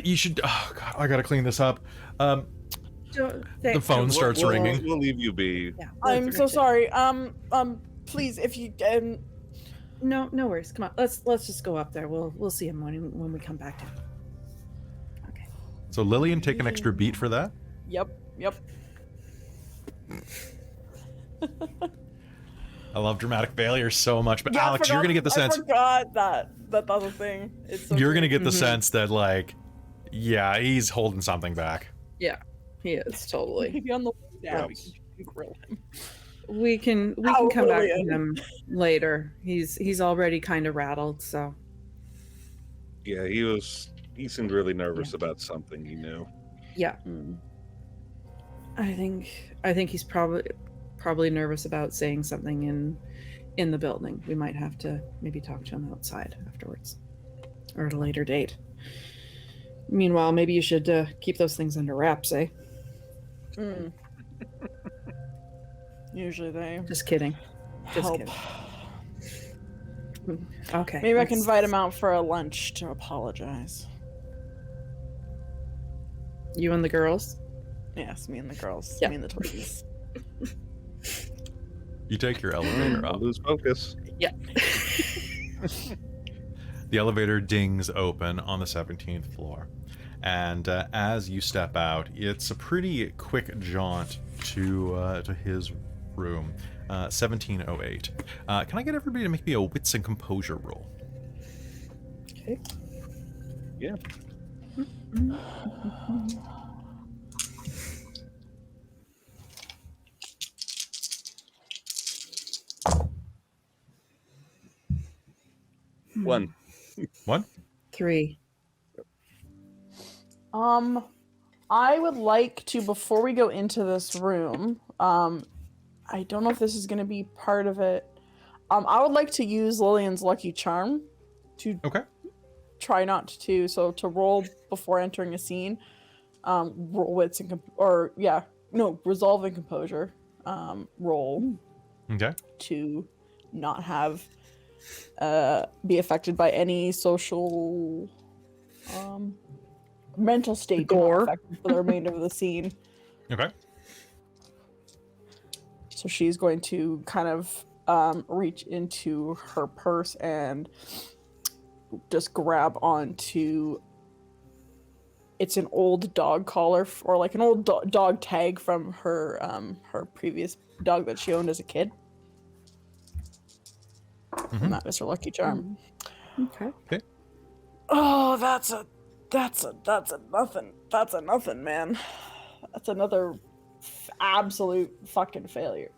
You should. Oh God, I gotta clean this up. The phone starts ringing. We'll leave you be. Yeah, I'm so sorry. Please, if you No worries. Come on, let's just go up there. We'll see him when we come back to him. Okay. So Lillian, take an extra beat for that. Yep. I love dramatic failures so much, but Yeah, Alex, you're gonna get the sense. I forgot that was a thing. It's so You're great. gonna get the sense that like, yeah, he's holding something back. Yeah. He is totally. Maybe on the way down we Yes. can grill him. We can Oh, come back to Lillian. him later. He's already kind of rattled, so Yeah, he seemed really nervous about something he knew. yeah. I think he's probably nervous about saying something in the building. We might have to maybe talk to him outside afterwards or at a later date. Meanwhile, maybe you should keep those things under wraps, eh? Usually they Just kidding. Just help. kidding. Okay. Maybe I can invite him out for a lunch to apologize. You and the girls? Yes, me and the girls. Yeah. Me and the twins. You take your elevator I'll up. lose focus. Yeah. The elevator dings open on the 17th floor. And as you step out, it's a pretty quick jaunt to his room, 1708. Can I get everybody to make me a wits and composure roll? Okay. Yeah. One. 3. I would like to, before we go into this room, I don't know if this is going to be part of it. I would like to use Lillian's lucky charm to Okay. try not to, so to roll before entering a scene, roll wits and resolve and composure, roll Okay. to not have be affected by any social mental state Gore. affected for the remainder of the scene. Okay. So she's going to kind of reach into her purse and just grab onto, it's an old dog collar or like an old dog tag from her her previous dog that she owned as a kid. Mm-hmm. And that is her lucky charm. Okay. Oh, that's a nothing. That's a nothing, man. That's another absolute fucking failure.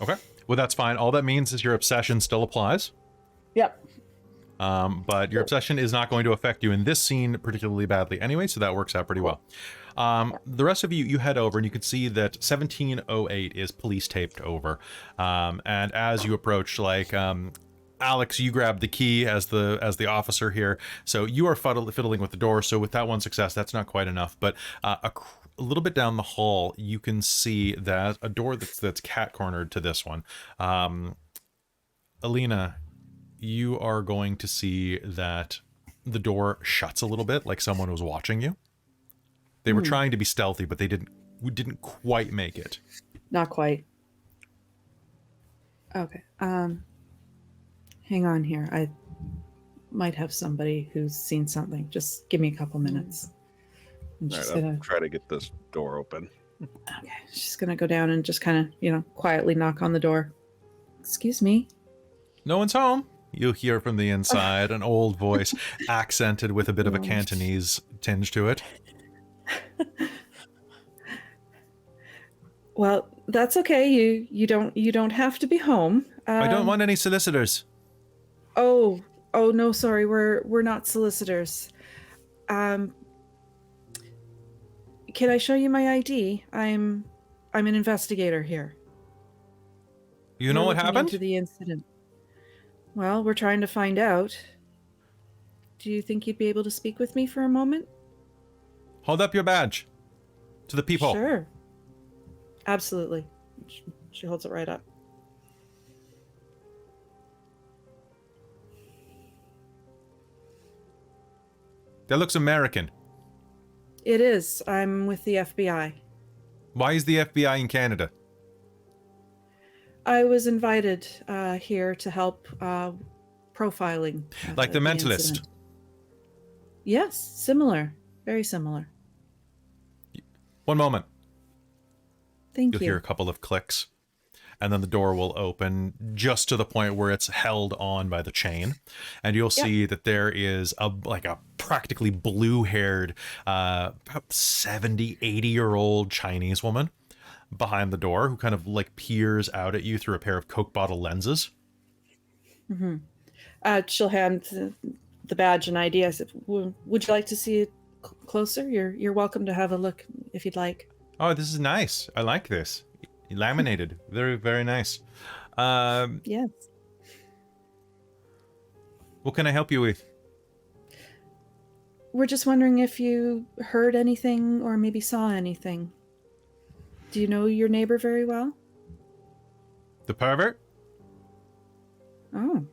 Okay. Well, that's fine. All that means is your obsession still applies. Yep. But your obsession is not going to affect you in this scene particularly badly anyway, so that works out pretty well. The rest of you head over and you can see that 1708 is police taped over. And as you approach, like, Alex, you grab the key as the officer here, so you are fiddling with the door. So with that one success, that's not quite enough. But a little bit down the hall, you can see that a door that's cat-cornered to this one. Elina, you are going to see that the door shuts a little bit, like someone was watching you. They were trying to be stealthy, but they didn't quite make it. Not quite. Okay. Hang on here. I might have somebody who's seen something. Just give me a couple minutes. I'm All just right, gonna. I'll try to get this door open. Okay. She's gonna go down and just kind of, quietly knock on the door. Excuse me. No one's home. You hear from the inside an old voice, accented with a bit of a Cantonese tinge to it. Well, that's okay. You don't have to be home. I don't want any solicitors. Oh no, sorry. We're not solicitors. Can I show you my ID? I'm an investigator here. You know We're what looking happened? into the incident. Well, we're trying to find out. Do you think you'd be able to speak with me for a moment? Hold up your badge. To the people. Sure. Absolutely. She holds it right up. That looks American. It is. I'm with the FBI. Why is the FBI in Canada? I was invited here to help profiling. Like the mentalist. incident. Yes, similar. Very similar. One moment. Thank You'll you. hear a couple of clicks. and then the door will open just to the point where it's held on by the chain, and you'll see that there is a practically blue-haired, about 70, 80-year-old Chinese woman behind the door who kind of like peers out at you through a pair of Coke bottle lenses. Mm-hmm. She'll hand the badge and ID. I said, would you like to see it closer? You're welcome to have a look if you'd like. Oh, this is nice. I like this. Laminated. Very, very nice. Yes. What can I help you with? We're just wondering if you heard anything or maybe saw anything. Do you know your neighbor very well? The pervert? Oh.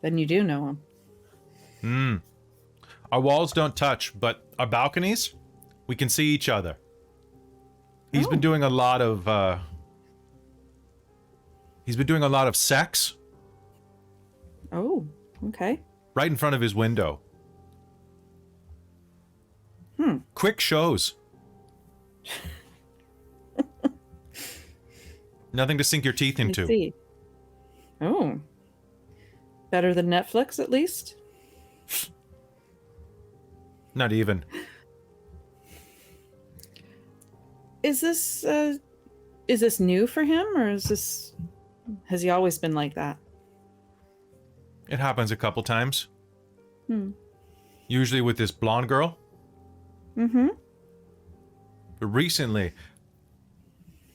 Then you do know him. Our walls don't touch, but our balconies, we can see each other. He's been doing a lot of sex. Oh, okay. Right in front of his window. Quick shows. Nothing to sink your teeth I into. see. Oh. Better than Netflix, at least? Not even. Is this new for him, or has he always been like that? It happens a couple times. Usually with this blonde girl. Mm-hmm. But recently...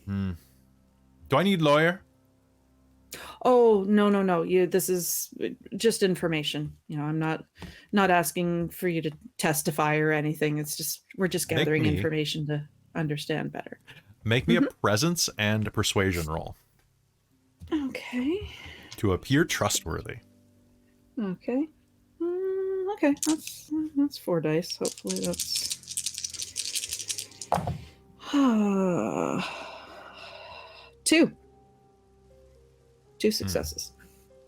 Do I need lawyer? Oh, no. This is just information. I'm not asking for you to testify or anything. It's just, we're just gathering information to understand better. Make me a presence and a persuasion roll. Okay. To appear trustworthy. Okay. Okay, that's 4 dice. Hopefully that's... 2. 2 successes.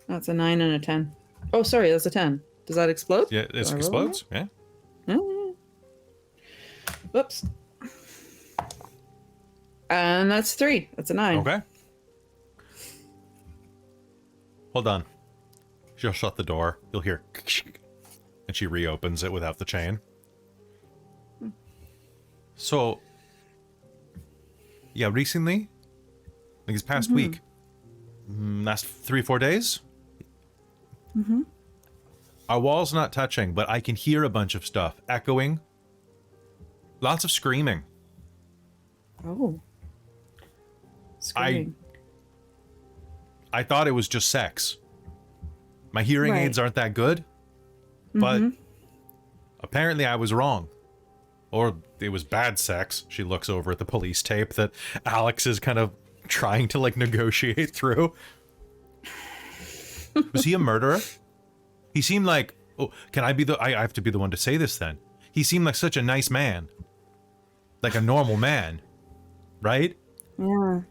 That's a 9 and a 10. Oh, sorry, that's a 10. Does that explode? Yeah, it explodes. Yeah. Whoops. And that's 3. That's a 9. Okay. Hold on. She'll shut the door. You'll hear... And she reopens it without the chain. So... Yeah, recently... Like this past week... last 3-4 days... Our wall's not touching, but I can hear a bunch of stuff. Echoing. Lots of screaming. Oh. Screaming. I thought it was just sex. My hearing aids aren't that good. But apparently I was wrong. Or it was bad sex. She looks over at the police tape that Alex is kind of trying to like negotiate through. Was he a murderer? He seemed like, oh, I have to be the one to say this then. He seemed like such a nice man. Like a normal man. Right? Yeah.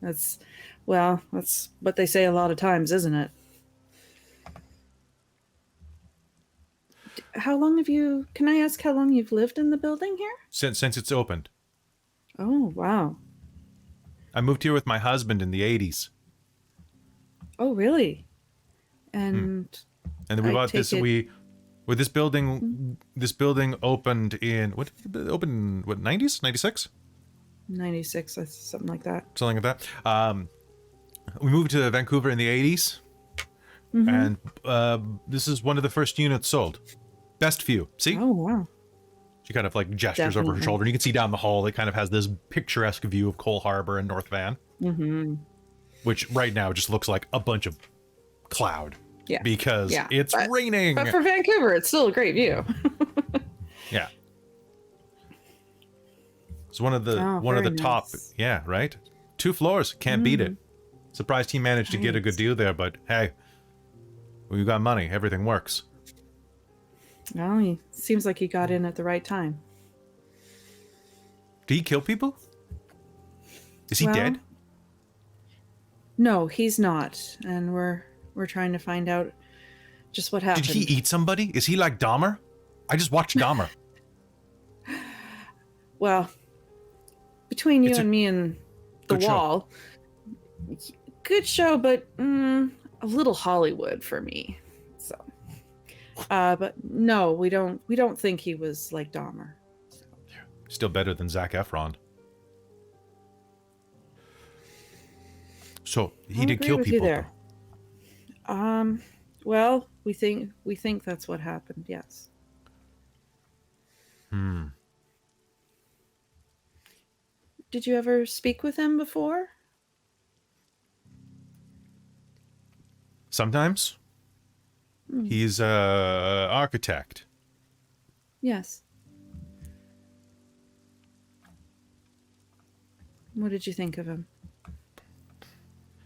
That's what they say a lot of times, isn't it? Can I ask how long you've lived in the building here? Since it's opened. Oh, wow. I moved here with my husband in the 80s. Oh, really? And then we bought this. This building opened in what 90s? 96? 96, something like that. Something like that. We moved to Vancouver in the 80s. And this is one of the first units sold. Best view. See? Oh, wow. She kind of like gestures over her shoulder. And you can see down the hall, it kind of has this picturesque view of Cole Harbor and North Van. Which right now just looks like a bunch of cloud. Yeah. Because it's raining. But for Vancouver, it's still a great view. Yeah. It's one of the top. Yeah, right? 2 floors. Can't beat it. Surprised he managed to get a good deal there, but hey, we got money. Everything works. Well, he seems like he got in at the right time. Did he kill people? Is he dead? No, he's not. And we're trying to find out just what happened. Did he eat somebody? Is he like Dahmer? I just watched Dahmer. Well, between you and me and the wall, Good show, but a little Hollywood for me. So, but no, we don't think he was like Dahmer. So. Still better than Zac Efron. So he did kill people. There. Well, we think that's what happened. Yes. Did you ever speak with him before? Sometimes. He's a architect. Yes. What did you think of him?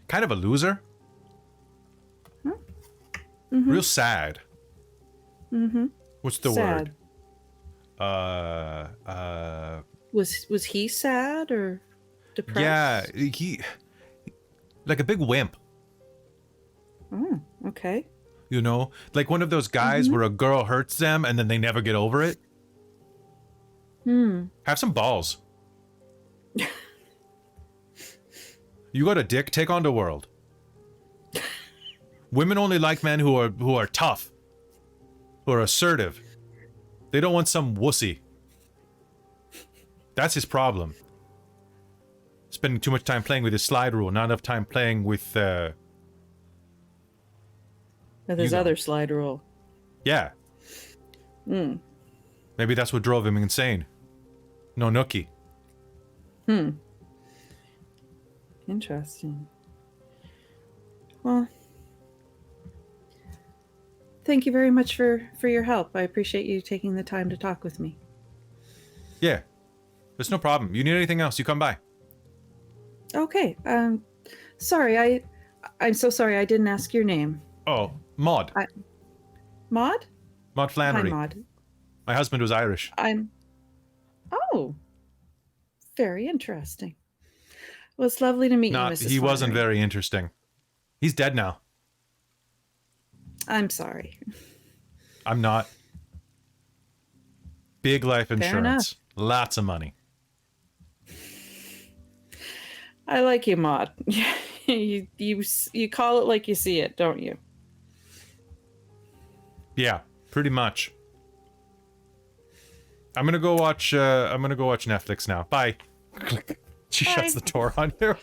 Kind of a loser. Real sad. What's the Sad. word? Was he sad or depressed? Yeah, he like a big wimp. Oh, okay. You know, like one of those guys where a girl hurts them and then they never get over it. Have some balls. You got a dick, take on the world. Women only like men who are tough, who are assertive. They don't want some wussy. That's his problem. Spending too much time playing with his slide rule, not enough time playing with His other slide rule. Yeah. Maybe that's what drove him insane. No nookie. Interesting. Well, thank you very much for your help. I appreciate you taking the time to talk with me. Yeah. There's no problem. You need anything else, you come by. Okay. Sorry, I'm so sorry I didn't ask your name. Oh, Maud. Maud? Maud Flannery. Hi, Maud. My husband was Irish. Oh. Very interesting. Well, it's lovely to meet you, Mrs. He wasn't Flannery. very interesting. He's dead now. I'm sorry. I'm not. Big life enough. insurance. Lots of money. I like you, Maud. you call it like you see it, don't you? Yeah, pretty much. I'm gonna go watch Netflix now. Bye. She shuts the door on you.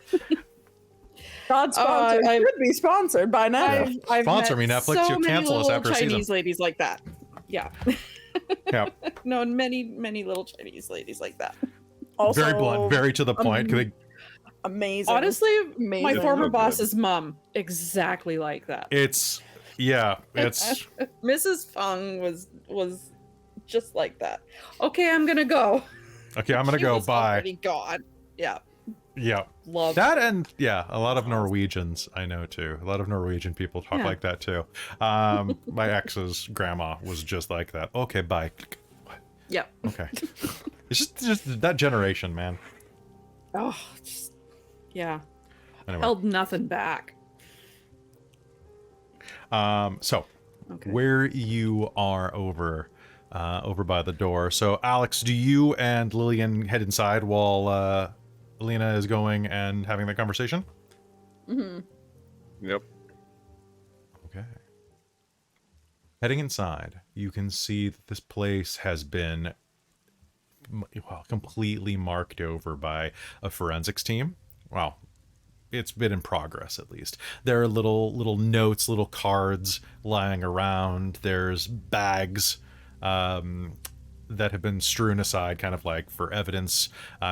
Not sponsored. I Could be sponsored by now. I've Sponsor met me, Netflix. So You'll many cancel us little after a Chinese season. ladies like that. Yeah. Yeah. No, many little Chinese ladies like that. Also, Very blunt, very to the point. amazing. Honestly, amazing. my former So good. boss's mom, exactly like that. It's Mrs. Fung was just like that. Okay, I'm gonna go. okay. I'm gonna She go. was Bye. already gone. Yeah, Yeah. love That and a lot of Norwegians I know too. A lot of Norwegian people talk Yeah. like that too. My ex's grandma was just like that. Okay, bye. Yeah. Okay. It's just that generation, man. Oh, just yeah. Anyway. Held nothing back. So Okay. where you are over by the door. So Alex, do you and Lillian head inside while Elina is going and having that conversation? Yep. Okay. Heading inside, you can see that this place has been completely marked over by a forensics team. Well, it's been in progress at least. There are little notes, little cards lying around. There's bags that have been strewn aside, kind of like for evidence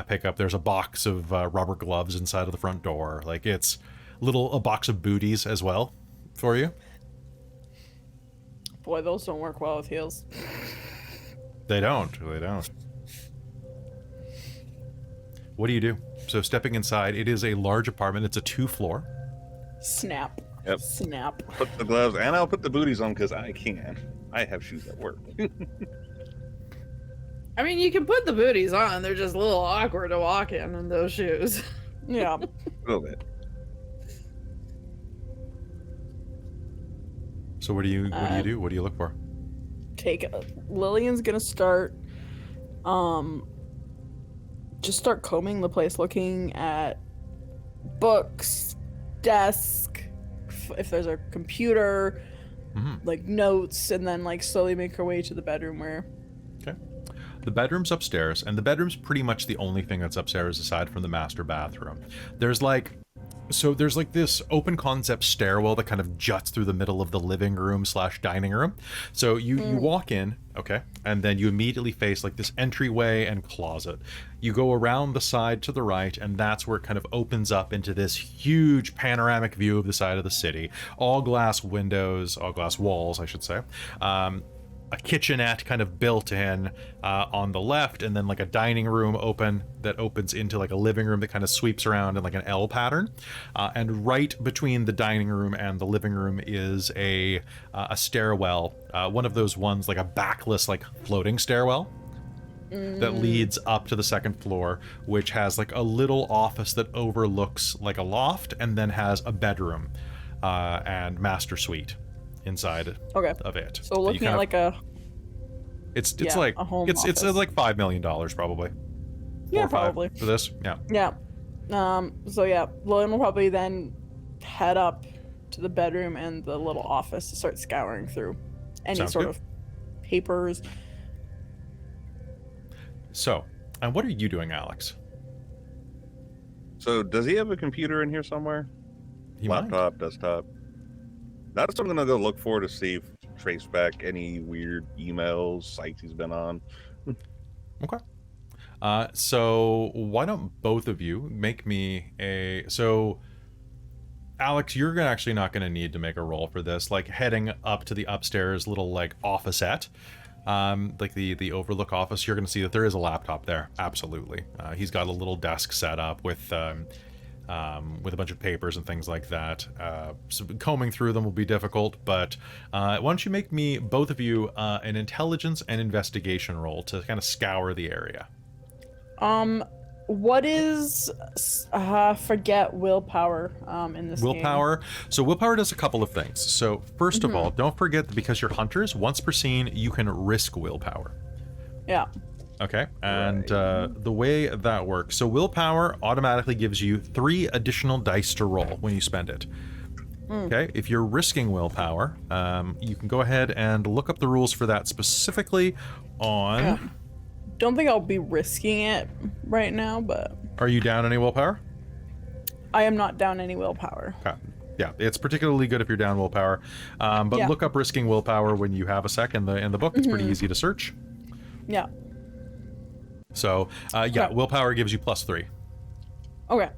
pickup. There's a box of rubber gloves inside of the front door. Like it's a box of booties as well for you. Boy, those don't work well with heels. They don't. What do you do? So stepping inside, it is a large apartment. It's a 2-floor. Snap. Yep. Snap. Put the gloves, and I'll put the booties on because I can. I have shoes that work. I mean, you can put the booties on. They're just a little awkward to walk in those shoes. Yeah. A little bit. So what do you do? What do you look for? Lillian's gonna start just start combing the place, looking at books, desk, if there's a computer, like notes, and then like slowly make her way to the bedroom where. Okay. The bedroom's upstairs, and the bedroom's pretty much the only thing that's upstairs aside from the master bathroom. There's like this open concept stairwell that kind of juts through the middle of the living room / dining room. So you walk in, okay, and then you immediately face like this entryway and closet. You go around the side to the right, and that's where it kind of opens up into this huge panoramic view of the side of the city. All glass windows, all glass walls, I should say. A kitchenette kind of built in on the left, and then like a dining room that opens into like a living room that kind of sweeps around in like an L pattern. And right between the dining room and the living room is a stairwell, one of those ones like a backless like floating stairwell that leads up to the second floor, which has like a little office that overlooks like a loft, and then has a bedroom and master suite inside of it. So looking at like it's like a home it's office. like $5 million probably. Yeah, 4 or 5 probably. for this. Yeah. So yeah, Lillian will probably then head up to the bedroom and the little office to start scouring through any Sounds sort good. of papers. So, and what are you doing, Alex? So does he have a computer in here somewhere? He might. Laptop, desktop. That's what I'm gonna go look for to see if trace back any weird emails, sites he's been on. Okay. So why don't both of you make me so Alex, you're actually not going to need to make a roll for this. Like heading up to the upstairs little like officeette, like the overlook office, you're going to see that there is a laptop there. Absolutely. He's got a little desk set up with a bunch of papers and things like that. So combing through them will be difficult, but why don't you make me, both of you, an intelligence and investigation roll to kind of scour the area. What is forget willpower in this Willpower. game? So willpower does a couple of things. So first of all, don't forget that because you're hunters, once per scene, you can risk willpower. Yeah. Okay, and the way that works, so willpower automatically gives you 3 additional dice to roll when you spend it. Okay, if you're risking willpower, you can go ahead and look up the rules for that specifically on... Yeah. Don't think I'll be risking it right now, but... Are you down any willpower? I am not down any willpower. Okay. Yeah, it's particularly good if you're down willpower, but Yeah. look up risking willpower when you have a sec in the book. It's pretty easy to search. Yeah. So, willpower gives you +3. Okay.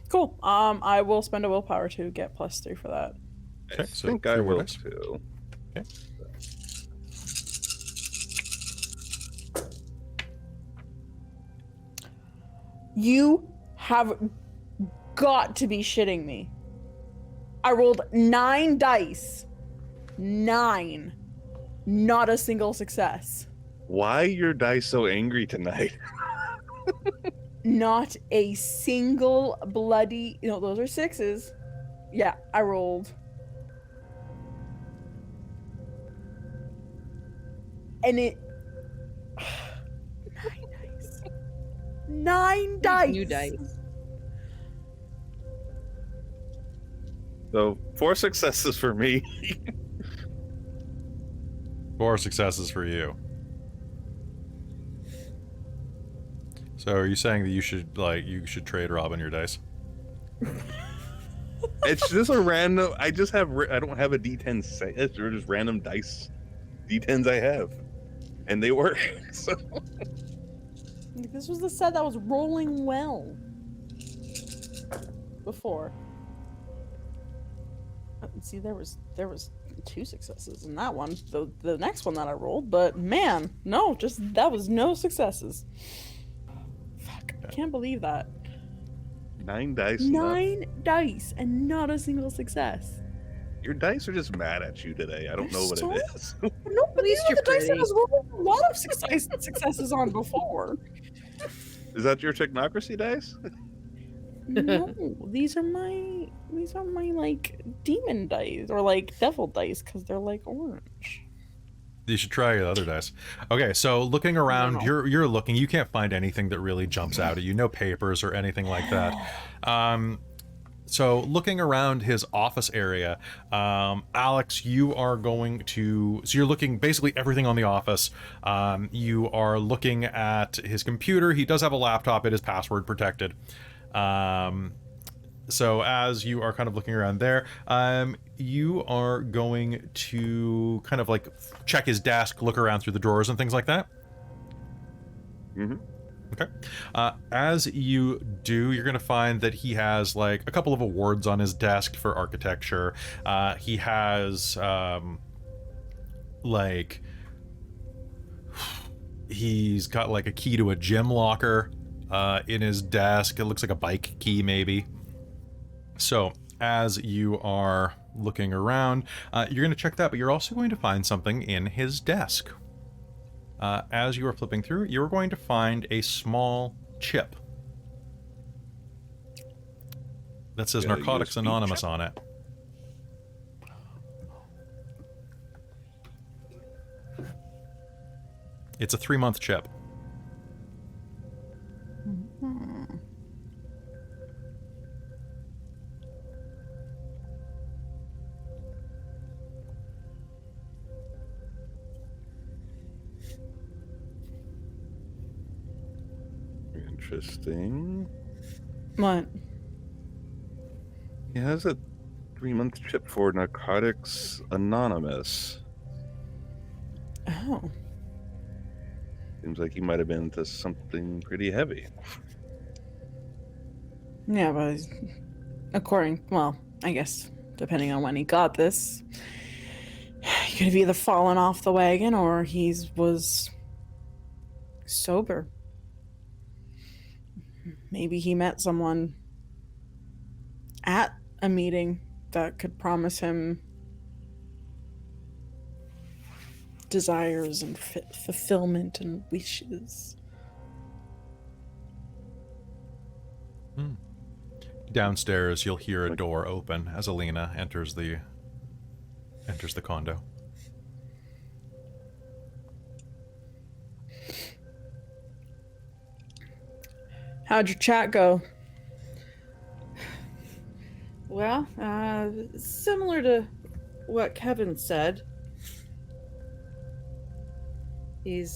Cool. I will spend a willpower to get +3 for that. Okay, I so think I 3 more will dice. too. Okay. You have got to be shitting me. I rolled 9 dice. 9. Not a single success. Why are your dice so angry tonight? Not a single bloody... those are 6s. Yeah, I rolled. And it... 9 dice. 9 dice. New dice. So 4 successes for me. 4 successes for you. So are you saying that you should trade Robin your dice? It's just a random. I don't have a D10 set. They're just random dice D10s I have, and they work. So This was the set that was rolling well before. See, there was 2 successes in that one. The next one that I rolled, but man, no, that was no successes. Fuck, I can't believe that. 9 dice. 9 dice and not a single success. Your dice are just mad at you today. I don't know what So- it is. No, but these least are the you're dice that I pretty. was rolling a lot of successes on before. Is that your technocracy dice? No, these are my like demon dice or like devil dice because they're like orange. You should try your other dice. Okay, so looking around, No. you're looking. You can't find anything that really jumps out at you. No papers or anything like that. So looking around his office area, Alex, you are going to, so you're looking basically everything on the office. You are looking at his computer. He does have a laptop. It is password protected. So as you are kind of looking around there, you are going to kind of like check his desk, look around through the drawers and things like that. Mm-hmm. Okay. As you do, you're going to find that he has like a couple of awards on his desk for architecture. He has like he's got like a key to a gym locker in his desk. It looks like a bike key maybe. So as you are looking around, you're going to check that, but you're also going to find something in his desk. As you are flipping through, you're going to find a small chip that says Yeah, Narcotics USB Anonymous chip. on it. It's a 3-month chip. Interesting. What? He has a 3-month chip for Narcotics Anonymous. Oh. Seems like he might have been into something pretty heavy. Yeah, but well, I guess depending on when he got this, he could have either fallen off the wagon or he was sober. Maybe he met someone at a meeting that could promise him desires and fulfillment and wishes. Downstairs, you'll hear a door open as Elina enters the condo. How'd your chat go? Well, similar to what Kevin said. He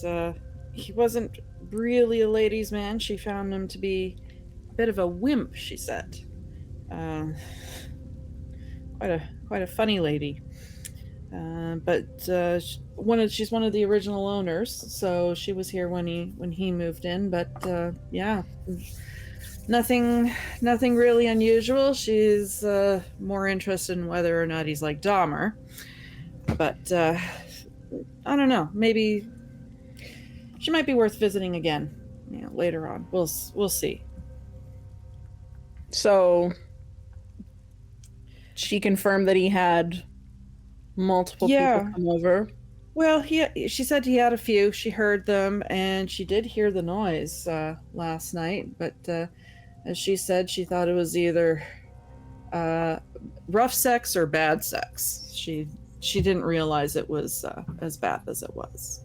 wasn't really a ladies' man. She found him to be a bit of a wimp, she said. Quite a funny lady. But she's one of the original owners, so she was here when he moved in. But yeah, nothing really unusual. She's more interested in whether or not he's like Dahmer. But I don't know. Maybe she might be worth visiting again. Later on. We'll see. So she confirmed that he had multiple people come over. Well, she said he had a few. She heard them, and she did hear the noise last night. But as she said, she thought it was either rough sex or bad sex. She didn't realize it was as bad as it was.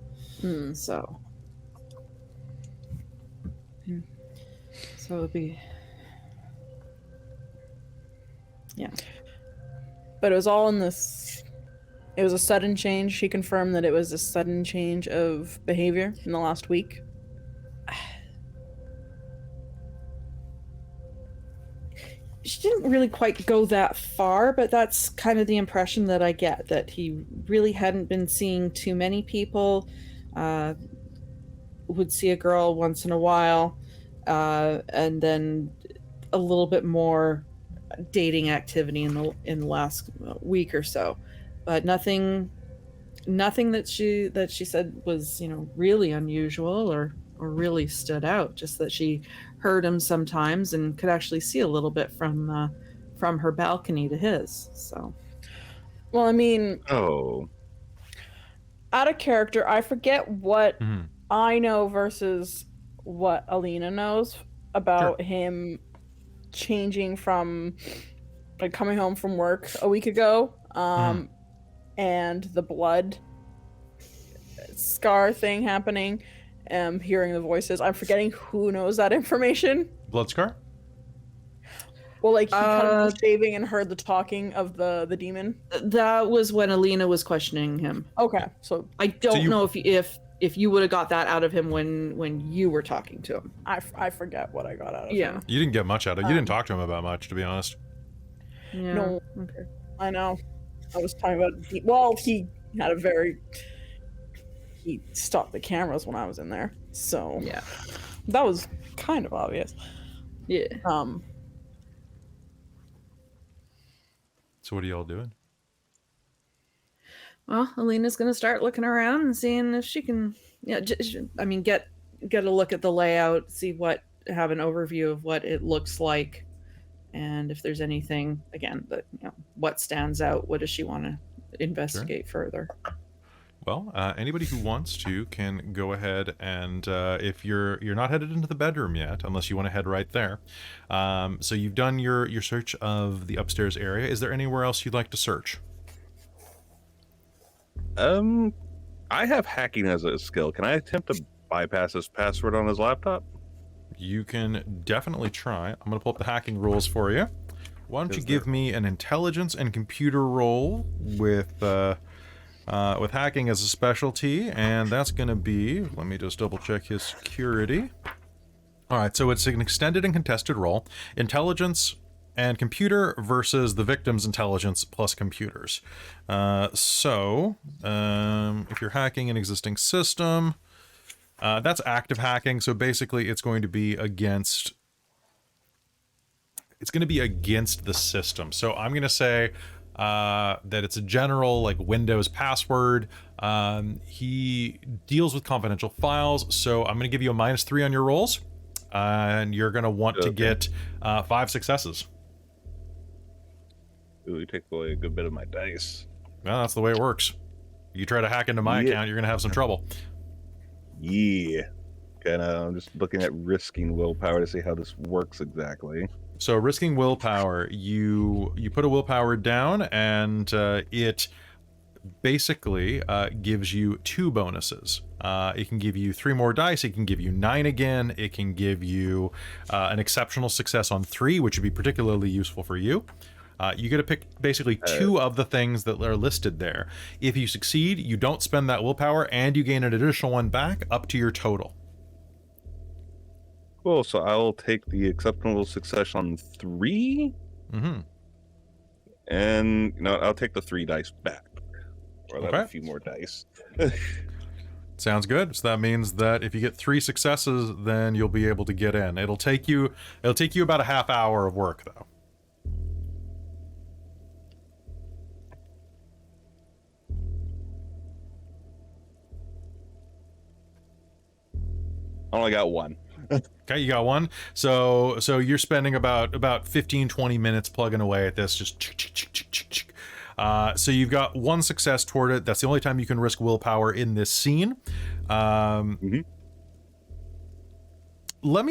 So it'd be, yeah. But it was all in this. It was a sudden change. She confirmed that it was a sudden change of behavior in the last week. She didn't really quite go that far, but that's kind of the impression that I get, that he really hadn't been seeing too many people, would see a girl once in a while, and then a little bit more dating activity in the last week or so. But nothing that she said was, really unusual or really stood out. Just that she heard him sometimes and could actually see a little bit from her balcony to his. So, well, I mean, Oh, out of character, I forget what I know versus what Elina knows about him changing from like coming home from work a week ago, and the blood scar thing happening, hearing the voices. I'm forgetting who knows that information. Blood scar? Well, like he cut the shaving and heard the talking of the demon. That was when Elina was questioning him. Okay, so I don't know if you would have got that out of him when you were talking to him. I forget what I got out of Yeah. him. You didn't get much out of it. You didn't talk to him about much, to be honest. Yeah. No. Okay. I know. I was talking about. Well, he had a very. He stopped the cameras when I was in there, so Yeah. that was kind of obvious. Yeah. So what are y'all doing? Well, Alina's gonna start looking around and seeing if she can, get a look at the layout, have an overview of what it looks like, and if there's anything again that what stands out. What does she want to investigate further? Well, anybody who wants to can go ahead and if you're not headed into the bedroom yet, unless you want to head right there. So you've done your search of the upstairs area. Is there anywhere else you'd like to search? I have hacking as a skill. Can I attempt to bypass his password on his laptop? You can definitely try. I'm going to pull up the hacking rules for you. Why don't you give me an intelligence and computer roll with hacking as a specialty, and that's going to be, let me just double check his security. All right, so it's an extended and contested roll. Intelligence and computer versus the victim's intelligence plus computers. So if you're hacking an existing system, that's active hacking, so basically it's going to be against the system. So I'm going to say that it's a general like Windows password. He deals with confidential files, so I'm going to give you a -3 on your rolls, and you're going to want to get 5 successes. Ooh, you take away a good bit of my dice. Well, that's the way it works. You try to hack into my account, you're going to have some trouble. Yeah. Okay, I'm just looking at risking willpower to see how this works exactly. So risking willpower, you put a willpower down, and it basically gives you 2 bonuses. It can give you 3 more dice, it can give you 9 again, it can give you an exceptional success on 3, which would be particularly useful for you. You get to pick basically 2 of the things that are listed there. If you succeed, you don't spend that willpower, and you gain an additional 1 back up to your total. Cool, so I'll take the acceptable success on 3. Mm-hmm. And I'll take the 3 dice back. Or I'll have a few more dice. Sounds good. So that means that if you get 3 successes, then you'll be able to get in. It'll take you about a half hour of work, though. I only got 1. Okay, you got 1. So you're spending about 15-20 minutes plugging away at this, just so you've got 1 success toward it. That's the only time you can risk willpower in this scene. Let me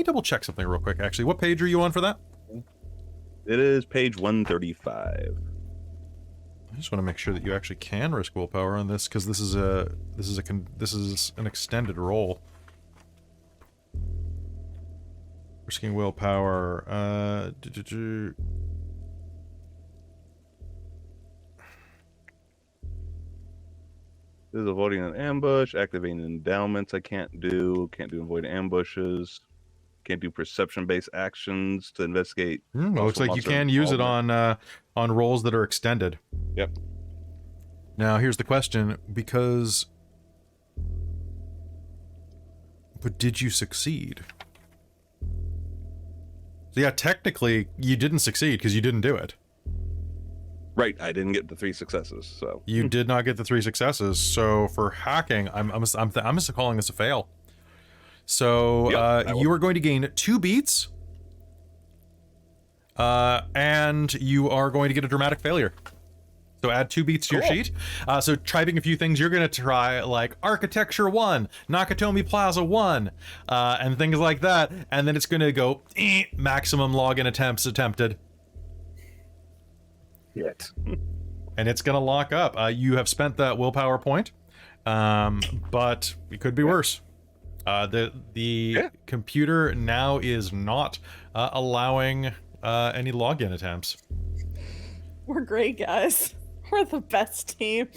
double check something real quick, actually. What page are you on for that? It is page 135. I just want to make sure that you actually can risk willpower on this, because this is an extended roll. Risking willpower. This is avoiding an ambush, activating endowments I can't do avoiding ambushes, can't do perception-based actions to investigate. Well, looks like you can use it on rolls that are extended. Yep. Now, here's the question, but did you succeed? So yeah, technically, you didn't succeed because you didn't do it. Right, I didn't get the 3 successes, so... You did not get the 3 successes, so for hacking, I'm just calling this a fail. So, you are going to gain 2 beats, and you are going to get a dramatic failure. So add 2 beats to your sheet. So typing a few things, you're going to try like Architecture 1, Nakatomi Plaza 1, and things like that. And then it's going to go maximum login attempts attempted. Yet. And it's going to lock up. You have spent that willpower point, but it could be worse. The computer now is not allowing any login attempts? We're great, guys. We're the best team.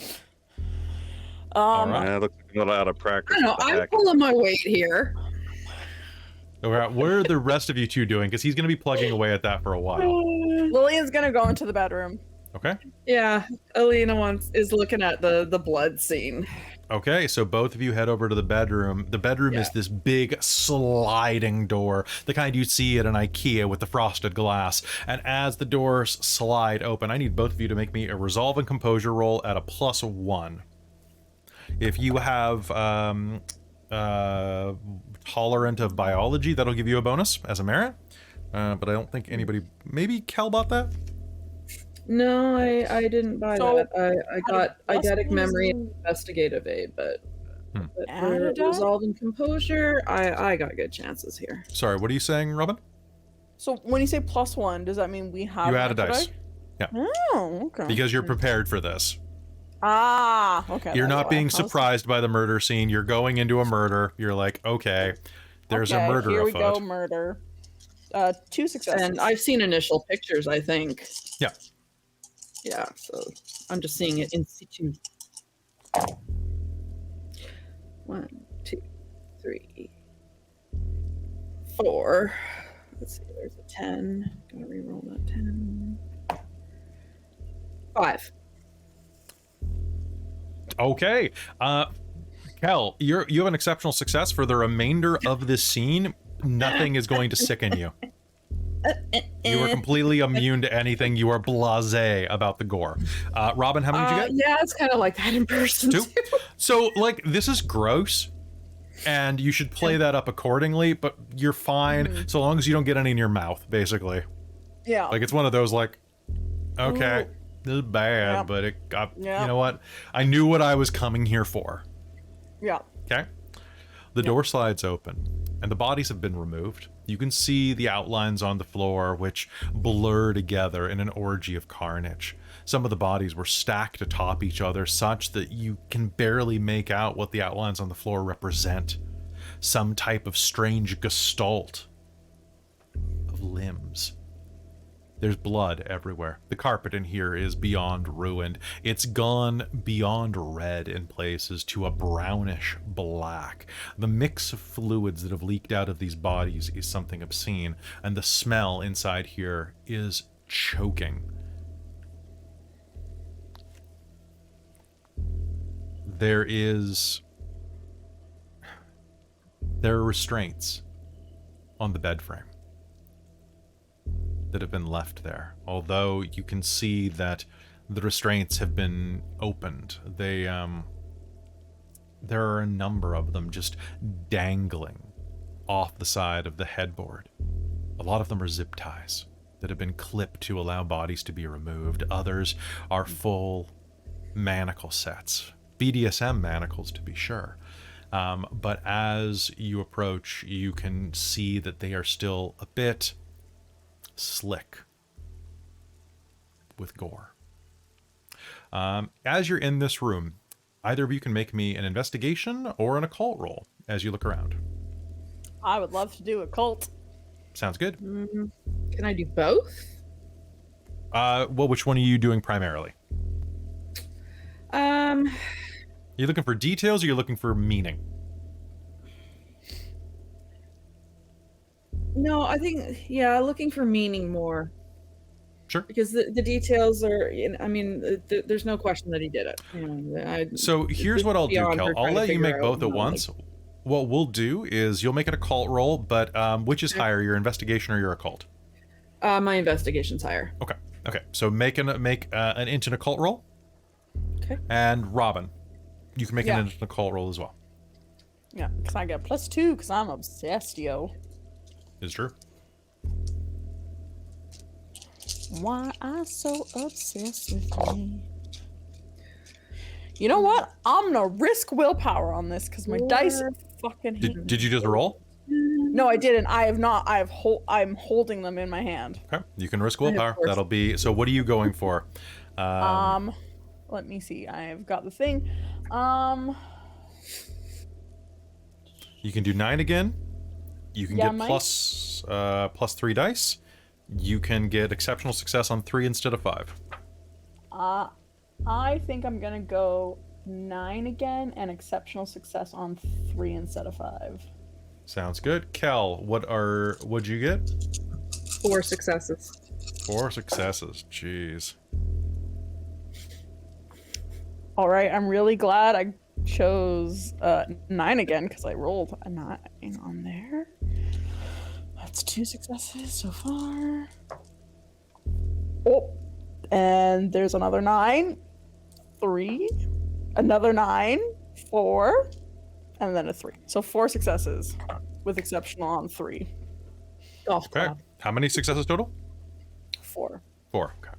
All right. Yeah, looks like a lot of practice. I don't know. with the I'm hack. pulling my weight here. All right. What are the rest of you two doing? Because he's going to be plugging away at that for a while. Lillian's gonna go into the bedroom. Okay. Yeah, Elina is looking at the blood scene. Okay, so both of you head over to the bedroom. The bedroom is this big sliding door, the kind you see at an IKEA with the frosted glass. And as the doors slide open, I need both of you to make me a resolve and composure roll at a +1. If you have tolerant of biology, that'll give you a bonus as a merit. But I don't think anybody... Maybe Kelle bought that? No, I didn't buy So, that. I got plus eidetic one memory is- and investigative aid, but for Added up? resolve and composure, I got good chances here. Sorry, what are you saying, Robin? So when you say +1, does that mean we have You add a an extra dice. die? Yeah. Oh, okay. Because you're prepared for this. Ah, okay. You're that's not why. being I was- surprised by the murder scene. You're going into a murder. You're like, okay, there's a Okay, murder here we afoot. go, murder. 2 successes. And I've seen initial pictures, I think. Yeah. Yeah, so I'm just seeing it in situ. 1, 2, 3, 4. Let's see, there's a 10. Gotta reroll that 10. 5. Okay. Kelle, you have an exceptional success. For the remainder of this scene, nothing is going to sicken you. You are completely immune to anything. You are blasé about the gore. Robin, how many did you get? Yeah, it's kind of like that in person. 2? too. So, like, this is gross, and you should play that up accordingly, but you're fine so long as you don't get any in your mouth, basically. yeah. Like, it's one of those, like, okay, Ooh. this is bad, Yep. but it got, Yep. you know what? I knew what I was coming here for. Yeah. Okay? The door slides open, and the bodies have been removed. You can see the outlines on the floor, which blur together in an orgy of carnage. Some of the bodies were stacked atop each other, such that you can barely make out what the outlines on the floor represent. Some type of strange gestalt of limbs. There's blood everywhere. The carpet in here is beyond ruined. It's gone beyond red in places to a brownish black. The mix of fluids that have leaked out of these bodies is something obscene, and the smell inside here is choking. There are restraints on the bed frame that have been left there. Although you can see that the restraints have been opened. There are a number of them just dangling off the side of the headboard. A lot of them are zip ties that have been clipped to allow bodies to be removed. Others are full manacle sets. BDSM manacles, to be sure. But as you approach, you can see that they are still a bit slick with gore. As you're in this room, either of you can make me an investigation or an occult roll as you look around. I would love to do a cult. Sounds good. Can I do both? Well, which one are you doing primarily? Um, Are you looking for details or are you looking for meaning? no, I think, yeah, looking for meaning more. Sure. Because the details are, I mean, there's no question that he did it. You know, So here's what I'll do, beyond Kelle. her I'll trying to let you figure make out both at how, once. What we'll do is you'll make an occult roll, but which is higher, your investigation or your occult? my investigation's higher. Okay. Okay. So make an int and occult roll. Okay. And Robin, you can make Yeah. an int and occult roll as well. Yeah, because I get +2 because I'm obsessed, yo. Is true. Why I so obsessed with me? You know what? I'm gonna risk willpower on this because my dice fucking hate Did you just roll? No, I didn't. I have not. I'm holding them in my hand. Okay. You can risk willpower. course. That'll be. So what are you going for? Let me see. I've got the thing. You can do 9 again. You can Yeah, get Mike? plus 3 dice. You can get exceptional success on 3 instead of 5. I think I'm gonna go 9 again and exceptional success on 3 instead of 5. Sounds good. Kelle, what'd you get? 4 successes. 4 successes. Jeez. All right, I'm really glad I chose 9 again because I rolled a 9 on there. That's 2 successes so far. Oh, and there's another 9, 3, another 9, 4, and then a 3. So 4 successes with exceptional on 3. Golf Okay. clap. How many successes total? 4. 4. Okay.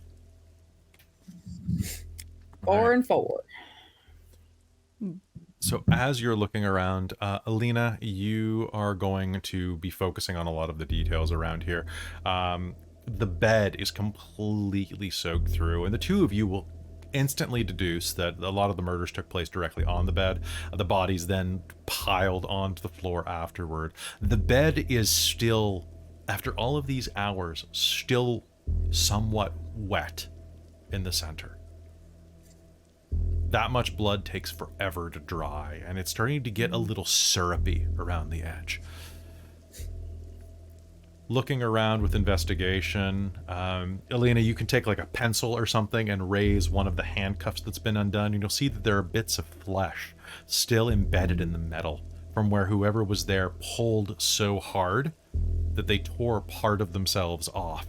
4 and 4. So as you're looking around, Elina, you are going to be focusing on a lot of the details around here. The bed is completely soaked through, and the two of you will instantly deduce that a lot of the murders took place directly on the bed. The bodies then piled onto the floor afterward. The bed is still, after all of these hours, still somewhat wet in the center. That much blood takes forever to dry, and it's starting to get a little syrupy around the edge. Looking around with investigation, Elina, you can take like a pencil or something and raise one of the handcuffs that's been undone, and you'll see that there are bits of flesh still embedded in the metal from where whoever was there pulled so hard that they tore part of themselves off.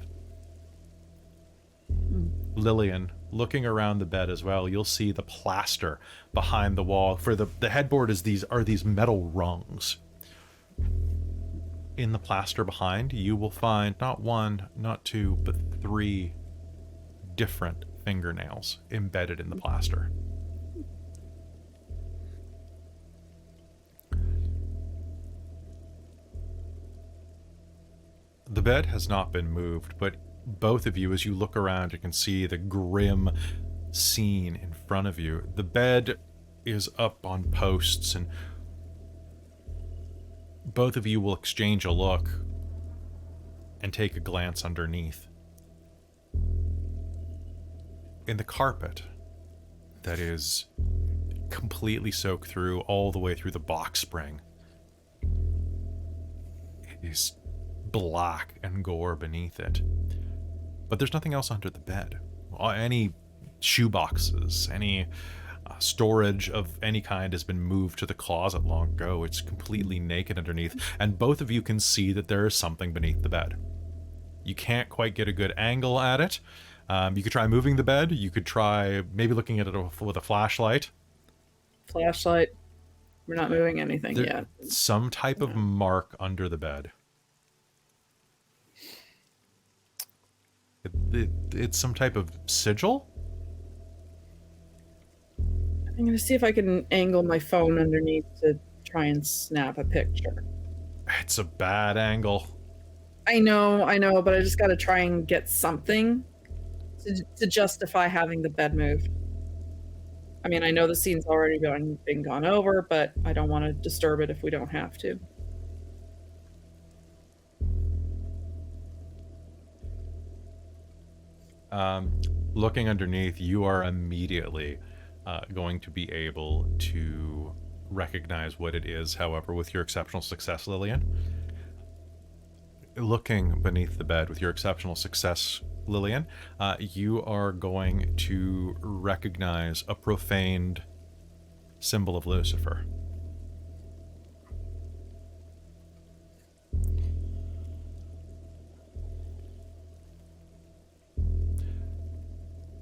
Lillian, looking around the bed as well, you'll see the plaster behind the wall. For the headboard are these metal rungs. In the plaster behind, you will find not 1, not 2, but 3 different fingernails embedded in the plaster. The bed has not been moved, but both of you, as you look around, you can see the grim scene in front of you. The bed is up on posts, and both of you will exchange a look and take a glance underneath. In the carpet that is completely soaked through all the way through the box spring, it is black and gore beneath it. But there's nothing else under the bed. Any shoeboxes, any storage of any kind has been moved to the closet long ago. It's completely naked underneath, and both of you can see that there is something beneath the bed. You can't quite get a good angle at it. You could try moving the bed. You could try maybe looking at it with a flashlight. Flashlight. We're not moving anything yet. Some type of mark under the bed. It's some type of sigil? I'm going to see if I can angle my phone underneath to try and snap a picture. It's a bad angle. I know, but I just got to try and get something to justify having the bed moved. I mean, I know the scene's already been gone over, but I don't want to disturb it if we don't have to. Looking underneath, you are immediately going to be able to recognize what it is, however, with your exceptional success, Lillian. Looking beneath the bed with your exceptional success, Lillian, you are going to recognize a profaned symbol of Lucifer.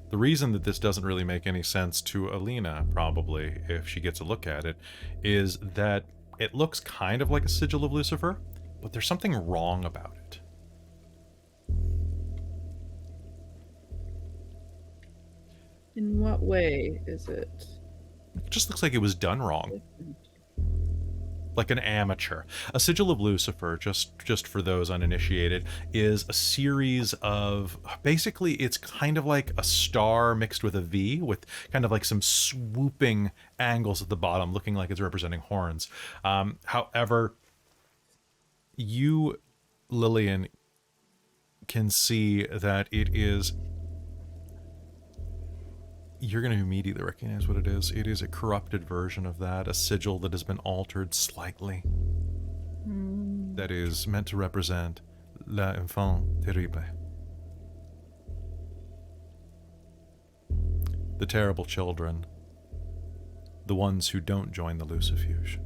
The reason that this doesn't really make any sense to Elina, probably, if she gets a look at it, is that it looks kind of like a sigil of Lucifer, but there's something wrong about it. In what way is it? It just looks like it was done wrong. Like an amateur. A sigil of Lucifer, just for those uninitiated, is a series of, basically it's kind of like a star mixed with a V, with kind of like some swooping angles at the bottom, looking like it's representing horns. However, you, Lillian, can see that it is... You're going to immediately recognize what it is. It is a corrupted version of that, a sigil that has been altered slightly. That is meant to represent l'enfant terrible. The terrible children. The ones who don't join the Lucifuge.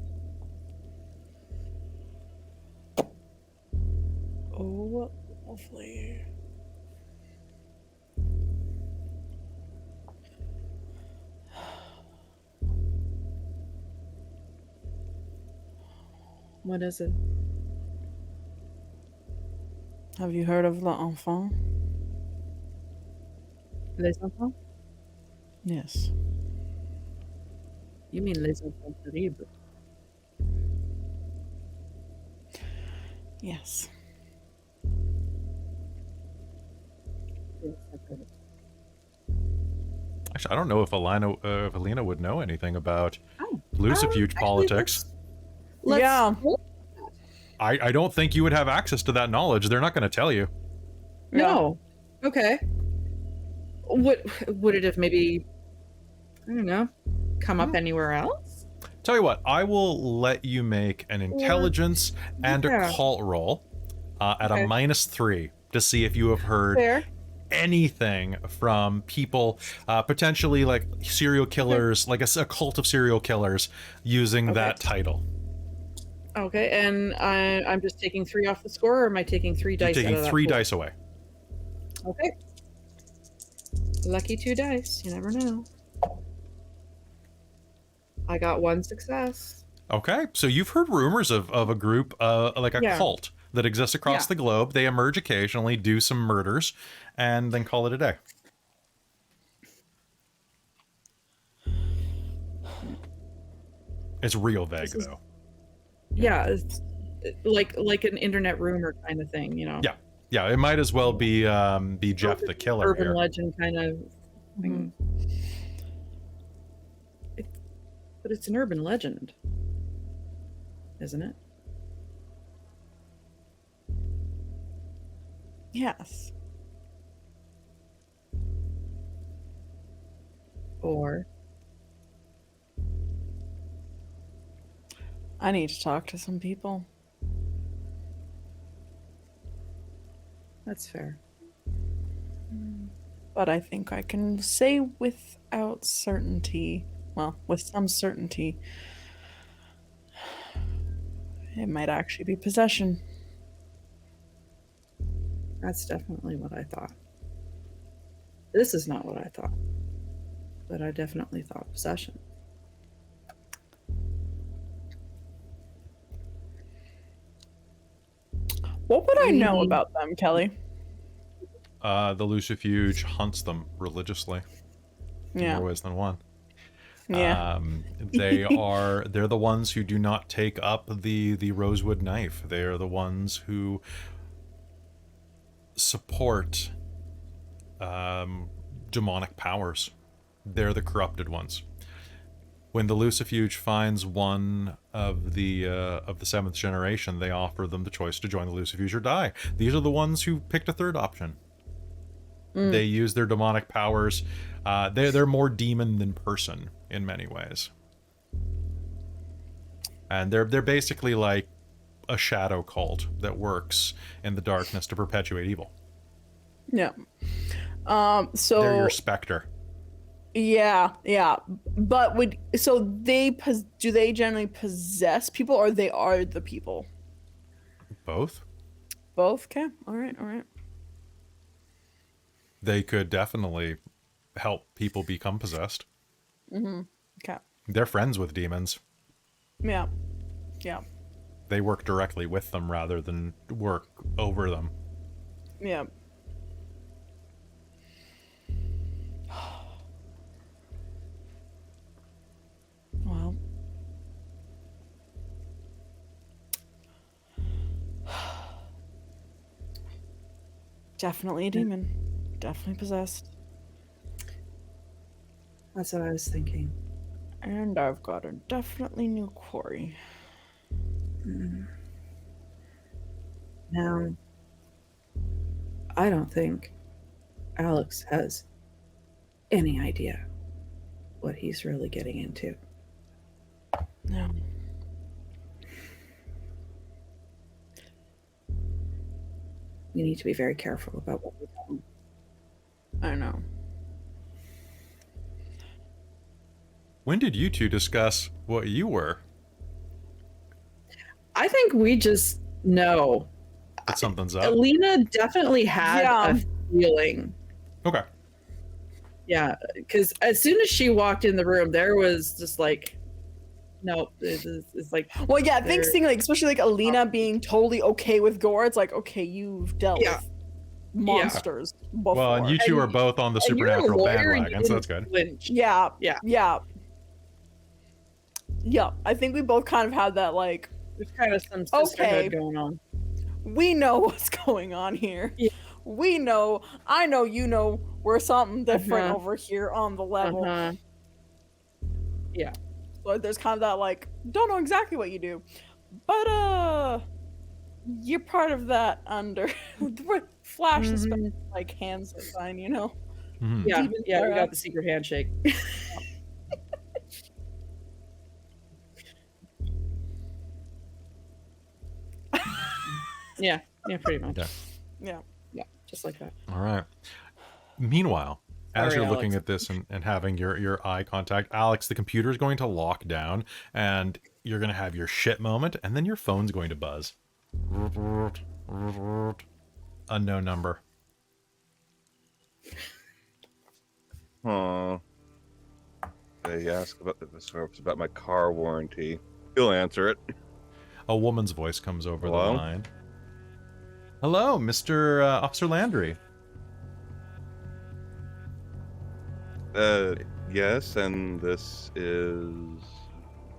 Oh, lovely. What is it? Have you heard of l'enfant? Les enfants? Yes. You mean les enfants terribles? Yes. Yes, I've heard it. Actually, I don't know if Elina would know anything about Oh, Lucifuge actually, politics. Let's Yeah. I don't think you would have access to that knowledge. They're not going to tell you. No. Okay. Would it have maybe, I don't know, come up anywhere else? Tell you what, I will let you make an intelligence and yeah. occult roll at Okay. a -3 to see if you have heard Fair. anything from people, potentially like serial killers, like a cult of serial killers using that title. Okay, and I'm just taking 3 off the score, or am I taking 3 You're dice? taking out of that 3 pool? dice away. Okay. Lucky 2 dice. You never know. I got 1 success. Okay, so you've heard rumors of a group, like a Yeah. cult that exists across Yeah. the globe. They emerge occasionally, do some murders, and then call it a day. It's real vague, This is- though. Yeah, it's like an internet rumor kind of thing, you know. Yeah. Yeah, it might as well be Jeff the Killer Urban here. legend kind of thing. But it's an urban legend, isn't it? Yes. Or I need to talk to some people. that's fair. But I think I can say without certainty, well, with some certainty, it might actually be possession. That's definitely what I thought. This is not what I thought, but I definitely thought possession. What would I know about them, Kelly? The Lucifuge hunts them religiously. In Yeah. more ways than one. Yeah. They're the ones who do not take up the rosewood knife. They are the ones who support demonic powers. They're the corrupted ones. When the Lucifuge finds one of the 7th generation, they offer them the choice to join the Lucifuge or die. These are the ones who picked a third option. They use their demonic powers. They're more demon than person in many ways, and they're basically like a shadow cult that works in the darkness to perpetuate evil. Yeah. So They're your specter. yeah. But do they generally possess people, or they are the people? Both. Both. Okay. All right. They could definitely help people become possessed. Okay. They're friends with demons. Yeah. They work directly with them rather than work over them. Yeah. Well. Definitely a demon. Definitely possessed. That's what I was thinking. And I've got a definitely new quarry. Now, I don't think Alex has any idea what he's really getting into. No. We need to be very careful about what we tell him. I know. When did you two discuss what you were? I think we just know. That something's up. Elina definitely had Yeah. a feeling. Okay. Yeah, because as soon as she walked in the room, there was just like, no, it's like, Well, yeah, I think They're- seeing like especially like Elina being totally okay with gore, it's like, okay, you've dealt Yeah. with monsters before. Well, and you two are both on the and you're a supernatural lawyer and you bandwagon, so that's didn't good. flinch. Yeah. Yeah. Yeah. Yeah. I think we both kind of had that like, There's kind of some sisterhood Okay. going on. we know what's going on here. Yeah. We know, I know, you know, we're something different Uh-huh. over here on the level. Uh-huh. So there's kind of that like, don't know exactly what you do, but you're part of that under flash Mhm. suspect like hand sign, you know. Mhm. Yeah, Demon yeah, we Sarah. got the secret handshake. yeah, pretty much. Yeah. Yeah. Just like that. All right. Meanwhile, as Sorry, you're looking Alex. at this and having your eye contact, Alex, the computer is going to lock down and you're going to have your shit moment and then your phone's going to buzz. Unknown number. Aw. They ask about about my car warranty. He'll answer it. A woman's voice comes over Hello? the line. Hello, Mr. Officer Landry. Yes, and this is...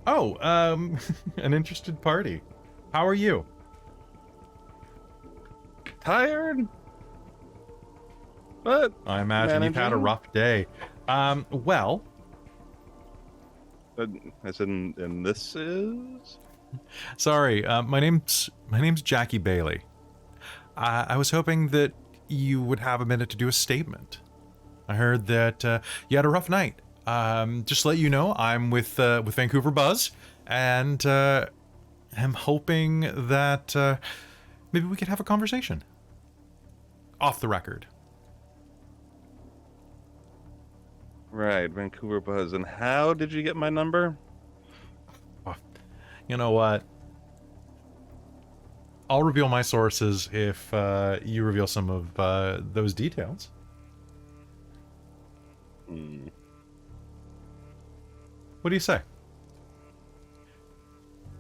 Oh, an interested party. How are you? Tired? But I imagine you've had a Managing? rough day. Well, as in, and this is... sorry. My name's Jackie Bailey. I was hoping that you would have a minute to do a statement. I heard that you had a rough night. Just to let you know, I'm with Vancouver Buzz, and I'm hoping that maybe we could have a conversation off the record. Right, Vancouver Buzz. And how did you get my number? You know what? I'll reveal my sources if you reveal some of those details. Hmm. What do you say?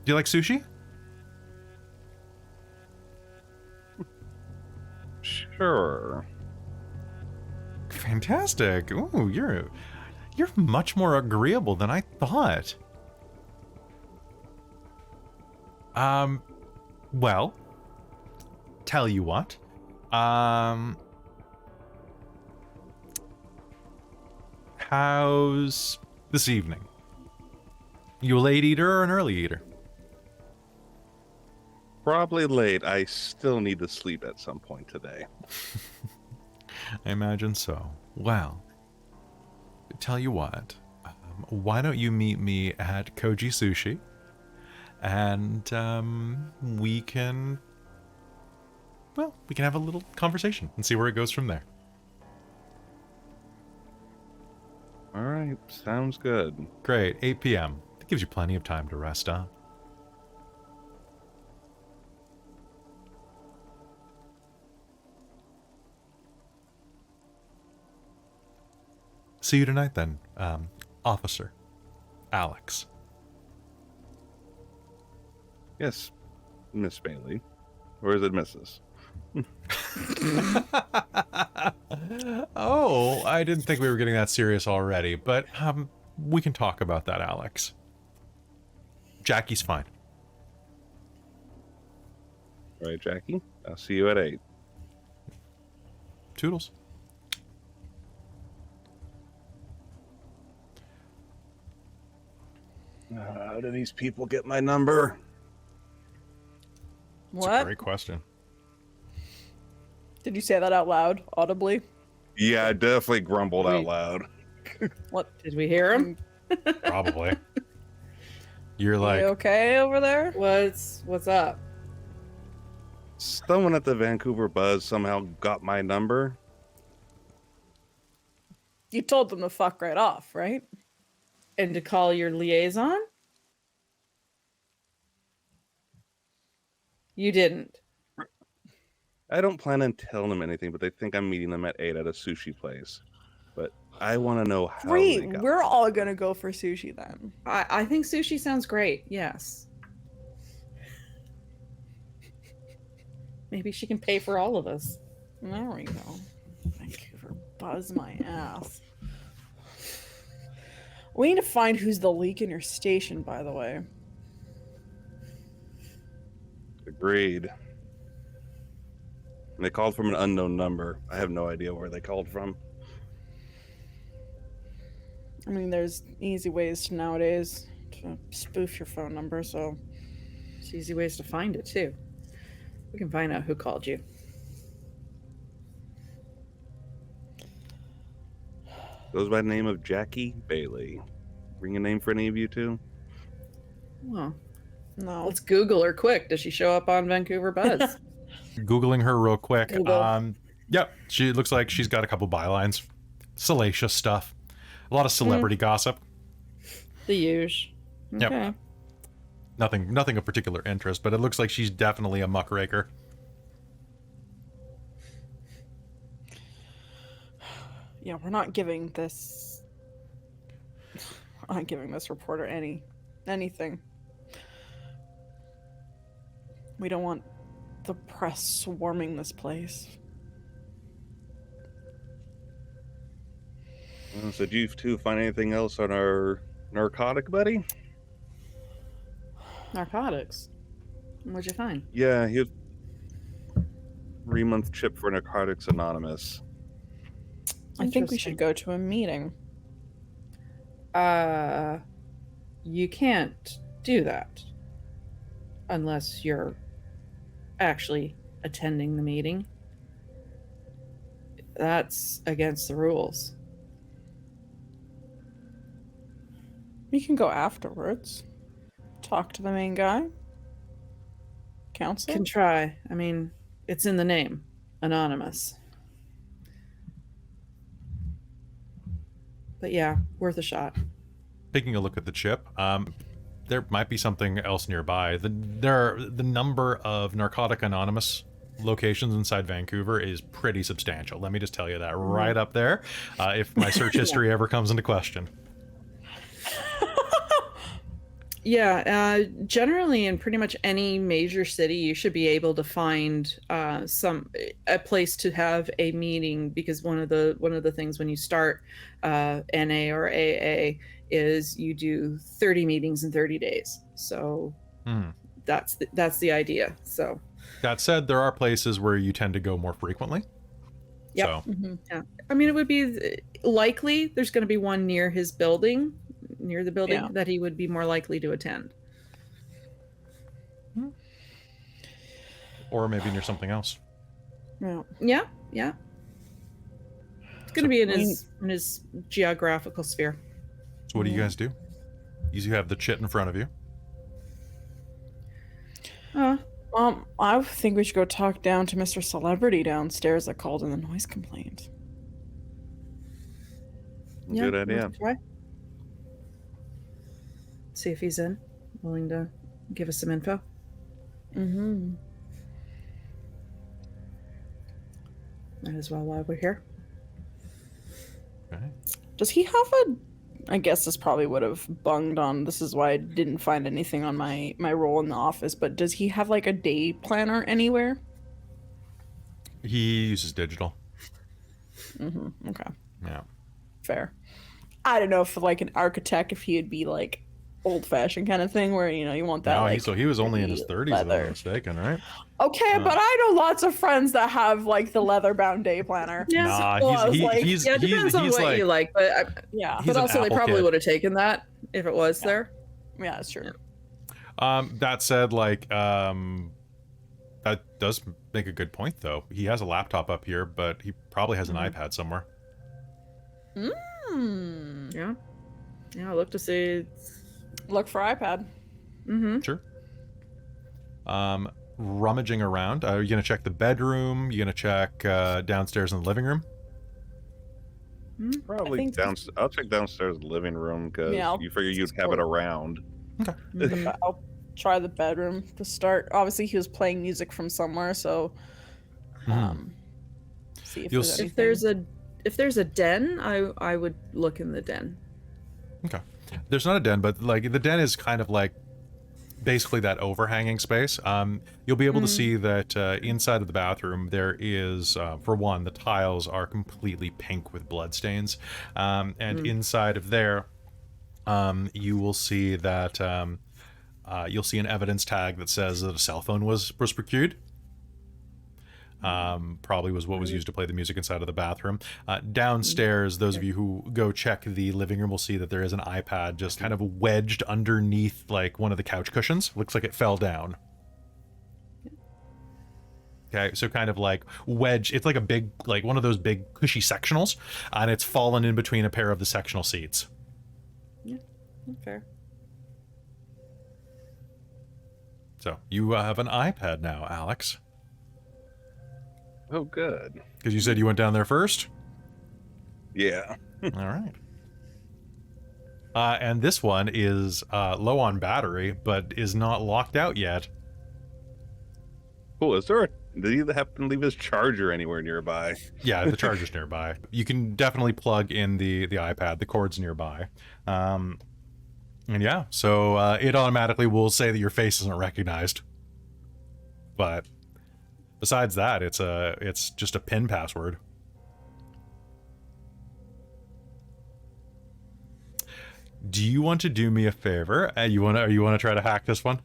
Do you like sushi? Sure. Fantastic. Ooh, you're much more agreeable than I thought. Well, tell you what. How's this evening? You a late eater or an early eater? Probably late. I still need to sleep at some point today. I imagine so. Well, tell you what. Why don't you meet me at Koji Sushi? And we can have a little conversation and see where it goes from there. All right, sounds good. Great, 8 p.m. That gives you plenty of time to rest up. See you tonight then, Officer Alex. Yes, Miss Bailey. Or is it Mrs.? Oh, I didn't think we were getting that serious already, but we can talk about that, Alex. Jackie's fine. All right, Jackie. I'll see you at 8. Toodles. How do these people get my number? That's a What? great question. Did you say that out loud, audibly? Yeah, I definitely grumbled out loud. What? Did we hear him? Probably. You're like, You okay over there? What's up? Someone at the Vancouver Buzz somehow got my number. You told them to fuck right off, right? And to call your liaison? You didn't. I don't plan on telling them anything, but they think I'm meeting them at 8 at a sushi place. But I want to know how they Great. got We're me. all gonna go for sushi then. I think sushi sounds great. Yes. Maybe she can pay for all of us. There we go. Vancouver Buzz my ass. We need to find who's the leak in your station, by the way. Agreed. And they called from an unknown number. I have no idea where they called from. I mean, there's easy ways to nowadays to spoof your phone number, so... It's easy ways to find it, too. We can find out who called you. Goes by the name of Jackie Bailey. Ring a name for any of you two? Well, No. let's Google her quick. Does she show up on Vancouver Buzz? Googling her real quick. Google. Yep, she looks like she's got a couple bylines. Salacious stuff. A lot of celebrity gossip. The huge. Yep. Okay. Nothing of particular interest, but it looks like she's definitely a muckraker. Yeah, we're not giving this... I'm not giving this reporter anything. We don't want the press swarming this place. So did you two find anything else on our narcotic buddy? Narcotics. What'd you find? Yeah, he was 3-month chip for Narcotics Anonymous. I think we should go to a meeting. You can't do that unless you're actually attending the meeting. That's against the rules. We can go afterwards. Talk to the main guy. Counsel? Can try. I mean, it's in the name. Anonymous. But yeah, worth a shot. Taking a look at the chip, there might be something else nearby. The number of Narcotic Anonymous locations inside Vancouver is pretty substantial. Let me just tell you that right up there. If my search history ever comes into question. Yeah, generally in pretty much any major city, you should be able to find a place to have a meeting, because one of the things when you start NA or AA is you do 30 meetings in 30 days. So that's the idea. So that said, there are places where you tend to go more frequently. Yep. So. Yeah, I mean, it would be likely there's going to be one near his building. Near the building that he would be more likely to attend. Or maybe near something else. Yeah. It's going to be in his geographical sphere. So what do you guys do? You have the chit in front of you. I think we should go talk down to Mr. Celebrity downstairs that called in the noise complaint. Good idea. Try. See if he's willing to give us some info. Mm-hmm. Might as well while we're here. Okay. Does he have I guess this probably would have bunged on. This is why I didn't find anything on my role in the office. But does he have like a day planner anywhere? He uses digital. Mm-hmm. Okay. Yeah. Fair. I don't know if like an architect, if he'd be like old-fashioned kind of thing where you want that. No, like, so he was only in his 30s, if I'm leather. not mistaken, right? Okay, but I know lots of friends that have like the leather-bound day planner. Yeah, Nah, well, he's it depends on what like, you like, but Yeah. He's but an also they Apple probably kid. would have taken that if it was there. Yeah, that's true. That said, like, I That does make a good point, though. He has a laptop up here, but he probably has an iPad somewhere. Yeah. Yeah, look to see. Look for iPad. Mm-hmm. Sure. Rummaging around. Are you going to check the bedroom? You going to check downstairs in the living room? Probably think- downstairs. I'll check downstairs living room because Yeah, I'll you figure you'd have it around. Okay. Mm-hmm. I'll try the bedroom to start. Obviously, he was playing music from somewhere, so see if You'll there's see- anything. If there's a den, I would look in the den. Okay. There's not a den, but like the den is kind of like basically that overhanging space. You'll be able to see that inside of the bathroom there is, for one, the tiles are completely pink with bloodstains, and inside of there, you will see that you'll see an evidence tag that says that a cell phone was procured. Probably was what was used to play the music inside of the bathroom. Downstairs, those of you who go check the living room will see that there is an iPad just kind of wedged underneath like one of the couch cushions. Looks like it fell down. Okay, so kind of like wedge. It's like a big, like one of those big cushy sectionals, and it's fallen in between a pair of the sectional seats. Yeah, fair. So you have an iPad now, Alex. Oh, good. Because you said you went down there first? Yeah. All right. And this one is low on battery, but is not locked out yet. Cool. Did he happen to leave his charger anywhere nearby? Yeah, the charger's nearby. You can definitely plug in the iPad. The cord's nearby. And yeah, so it automatically will say that your face isn't recognized. But besides that, it's just a PIN password. Do you want to do me a favor? You want to try to hack this one?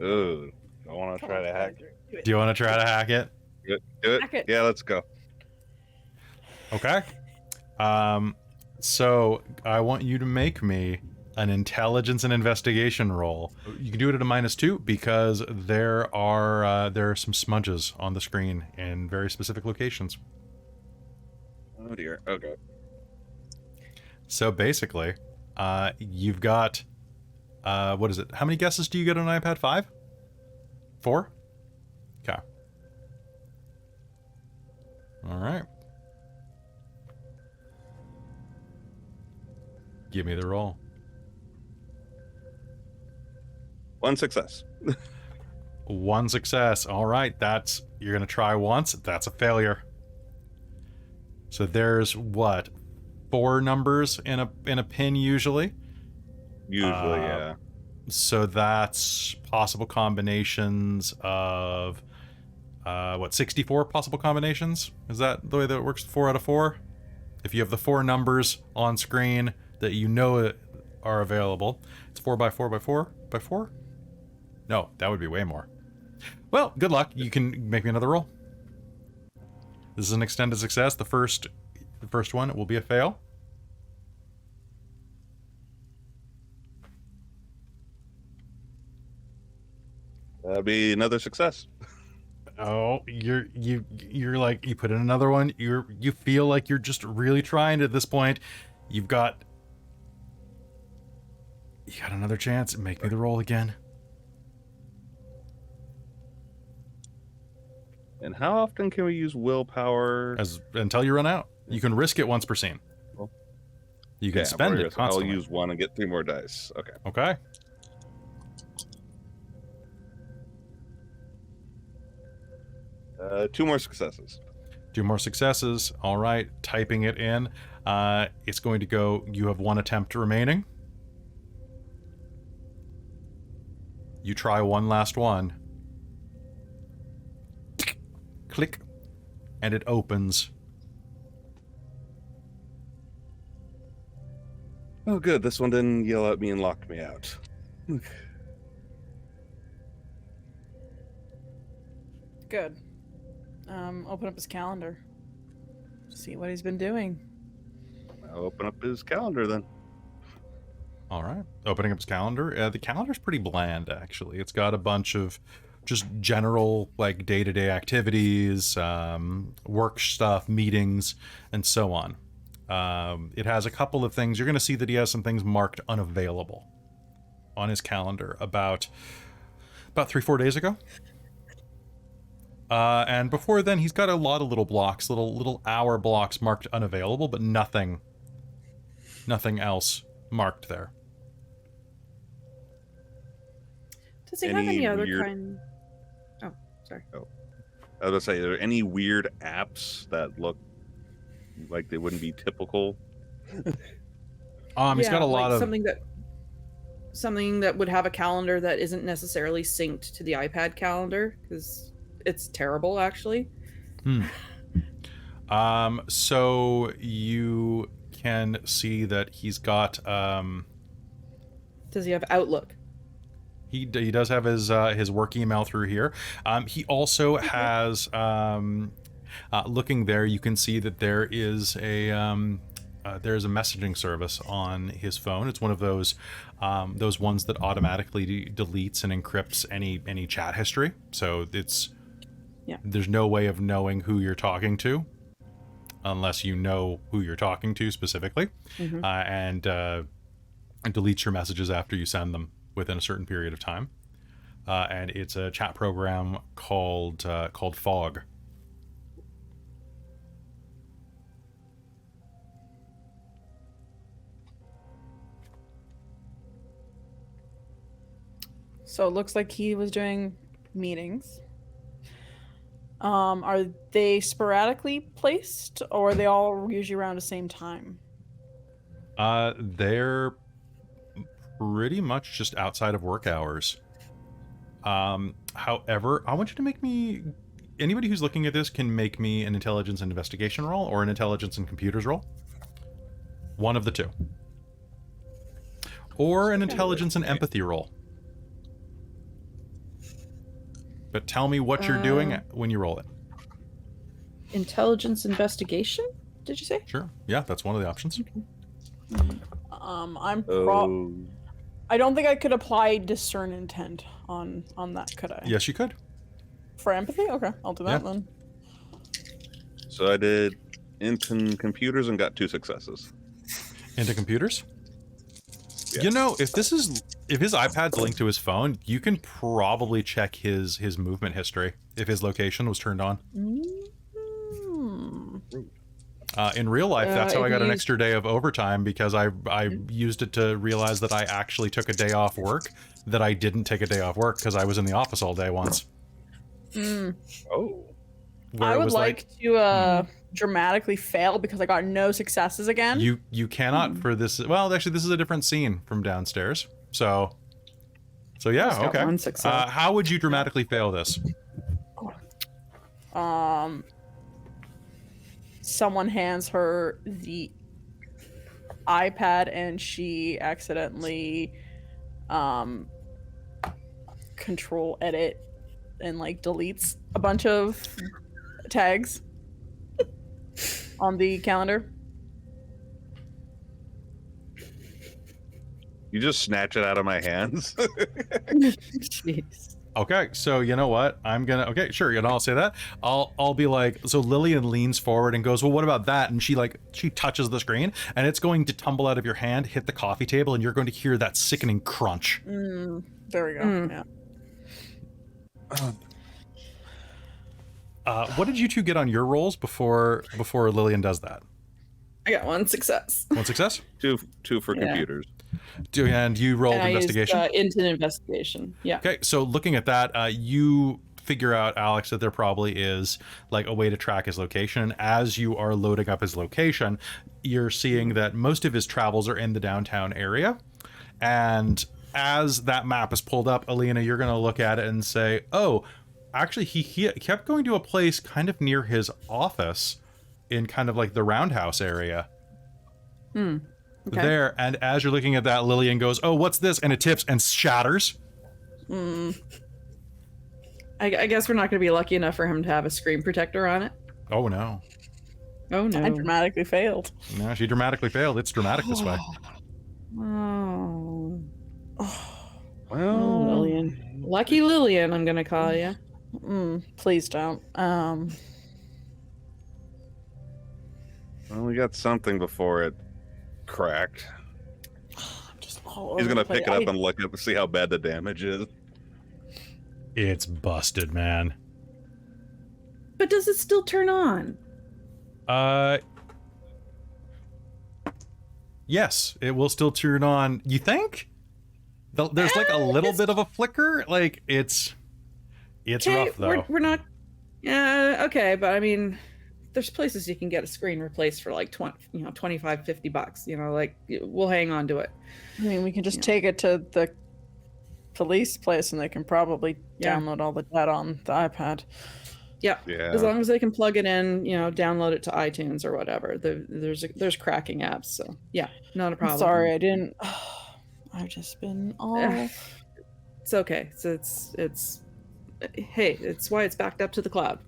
Ooh, I want to try to hack. Do you want to try to hack it? Do it. Hack it. Yeah, let's go. Okay. So I want you to make me an intelligence and investigation roll. You can do it at a -2 because there are some smudges on the screen in very specific locations. Oh dear. Okay. So basically, you've got what is it? How many guesses do you get on an iPad? 5? 4? Okay. All right. Give me the roll. 1 success. 1 success. All right, you're gonna try once. That's a failure. So there's what, 4 numbers in a pin usually. Usually, yeah. So that's possible combinations of 64 possible combinations. Is that the way that it works? 4 out of 4. If you have the 4 numbers on screen that you know are available, it's 4 by 4 by 4 by 4. No, that would be way more. Well, good luck. You can make me another roll. This is an extended success. The first one will be a fail. That'd be another success. Oh, you're like, you put in another one. You feel like you're just really trying at this point. You got another chance. Make me the roll again. And how often can we use willpower? Until you run out. You can risk it once per scene. Well, You can spend it constantly. I'll use 1 and get 3 more dice. Okay. Okay. Two more successes. 2 more successes. All right. Typing it in. It's going to go. You have 1 attempt remaining. You try one last one. Click. And it opens. Oh, good. This one didn't yell at me and lock me out. Good. Open up his calendar. See what he's been doing. I'll open up his calendar then. All right. Opening up his calendar. The calendar's pretty bland, actually. It's got a bunch of just general like day-to-day activities, work stuff, meetings, and so on. It has a couple of things. You're going to see that he has some things marked unavailable on his calendar about 3-4 days ago. And before then, he's got a lot of little blocks, little hour blocks marked unavailable, but nothing else marked there. Does he have any other weird- kind? Oh, sorry. I was gonna say, are there any weird apps that look like they wouldn't be typical? He's got a lot of something that would have a calendar that isn't necessarily synced to the iPad calendar, because it's terrible, actually. So you can see that he's got Does he have Outlook? He does have his work email through here. He also has looking there, you can see that there is a messaging service on his phone. It's one of those ones that automatically deletes and encrypts any chat history. So there's no way of knowing who you're talking to unless you know who you're talking to specifically, and deletes your messages after you send them within a certain period of time. And it's a chat program called Fog. So it looks like he was doing meetings. Are they sporadically placed, or are they all usually around the same time? They're pretty much just outside of work hours. However, I want you to make me... Anybody who's looking at this can make me an intelligence and investigation roll or an intelligence and computers roll. One of the two. Or an intelligence and empathy roll. But tell me what you're doing when you roll it. Intelligence investigation, did you say? Sure. Yeah, that's one of the options. I don't think I could apply discern intent on that, could I? Yes, you could. For empathy? Okay, I'll do that then. So I did into computers and got 2 successes. Into computers? Yes. You know, if his iPad's linked to his phone, you can probably check his movement history if his location was turned on. In real life, that's how I got an extra day of overtime, because I used it to realize that I actually took a day off work, that I didn't take a day off work because I was in the office all day once. Oh. I would like to dramatically fail because I got no successes again. You cannot for this. Well, actually, this is a different scene from downstairs. So yeah, okay. One success. How would you dramatically fail this? Someone hands her the iPad and she accidentally control edit and like deletes a bunch of tags on the calendar. You just snatch it out of my hands. Jeez. Okay, so you know what? Okay, sure, you know, I'll say that. I'll be like, so Lillian leans forward and goes, well, what about that? And she touches the screen, and it's going to tumble out of your hand, hit the coffee table, and you're going to hear that sickening crunch. There we go. Yeah. What did you two get on your rolls before Lillian does that? I got 1 success. 1 success? Two for computers. And you rolled And investigation? I used, into investigation. Yeah. Okay, so looking at that, you figure out, Alex, that there probably is like a way to track his location. As you are loading up his location, you're seeing that most of his travels are in the downtown area. And as that map is pulled up, Elina, you're going to look at it and say, oh, actually, he kept going to a place kind of near his office in kind of like the roundhouse area. Okay. There, and as you're looking at that, Lillian goes, oh, what's this? And it tips and shatters. I guess we're not going to be lucky enough for him to have a screen protector on it. Oh, no. Oh, no. I dramatically failed. No, she dramatically failed. It's dramatic this way. Oh. Well, Lillian. Lucky Lillian, I'm gonna call you. Please don't. Well, we got something before it cracked. I'm just all He's over gonna the place. pick it up and look up and see how bad the damage is. It's busted, man. But does it still turn on? Yes, it will still turn on. You think? There's like a little bit of a flicker. Like it's rough though. We're not. Yeah, okay, but I mean, there's places you can get a screen replaced for like 25, $50. You know, like we'll hang on to it. I mean, we can just take it to the police place, and they can probably download all the data on the iPad. Yeah. As long as they can plug it in, download it to iTunes or whatever. There's cracking apps, so yeah, not a problem. I'm sorry, I didn't. I've just been all. It's okay. So it's hey, it's why it's backed up to the cloud.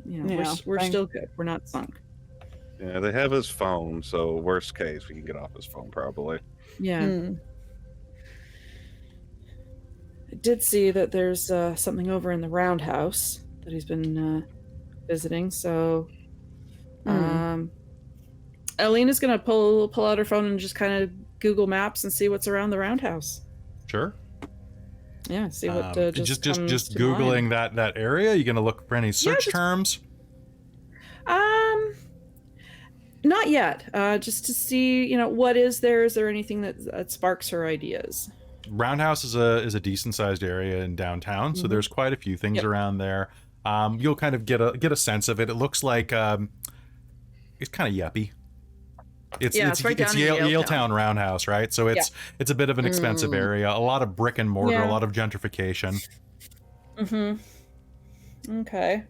We're still good. We're not sunk. Yeah, they have his phone, so worst case, we can get off his phone probably. Yeah. I did see that there's something over in the roundhouse that he's been visiting. So, Elina's gonna pull out her phone and just kind of Google Maps and see what's around the roundhouse. Sure. Yeah, see what just comes to googling mind. that area. You gonna look for any search terms? Not yet. Just to see, what is there? Is there anything that sparks her ideas? Roundhouse is a decent sized area in downtown, so there's quite a few things around there. You'll kind of get a sense of it. It looks like it's kind of yuppie. It's right down in Yaletown Roundhouse, right? So it's a bit of an expensive area. A lot of brick and mortar, a lot of gentrification. Okay.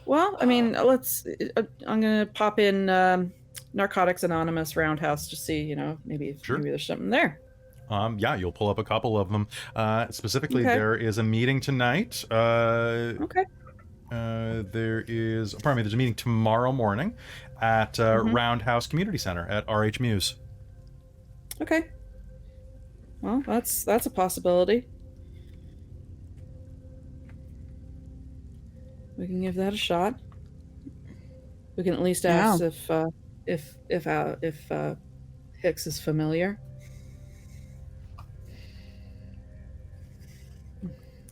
Well, I mean, I'm gonna pop in Narcotics Anonymous Roundhouse to see, maybe there's something there. You'll pull up a couple of them. Specifically, there is a meeting tonight. There's a meeting tomorrow morning at Roundhouse Community Center at RH Muse. Okay. Well, that's a possibility. We can give that a shot. We can at least ask if Hicks is familiar.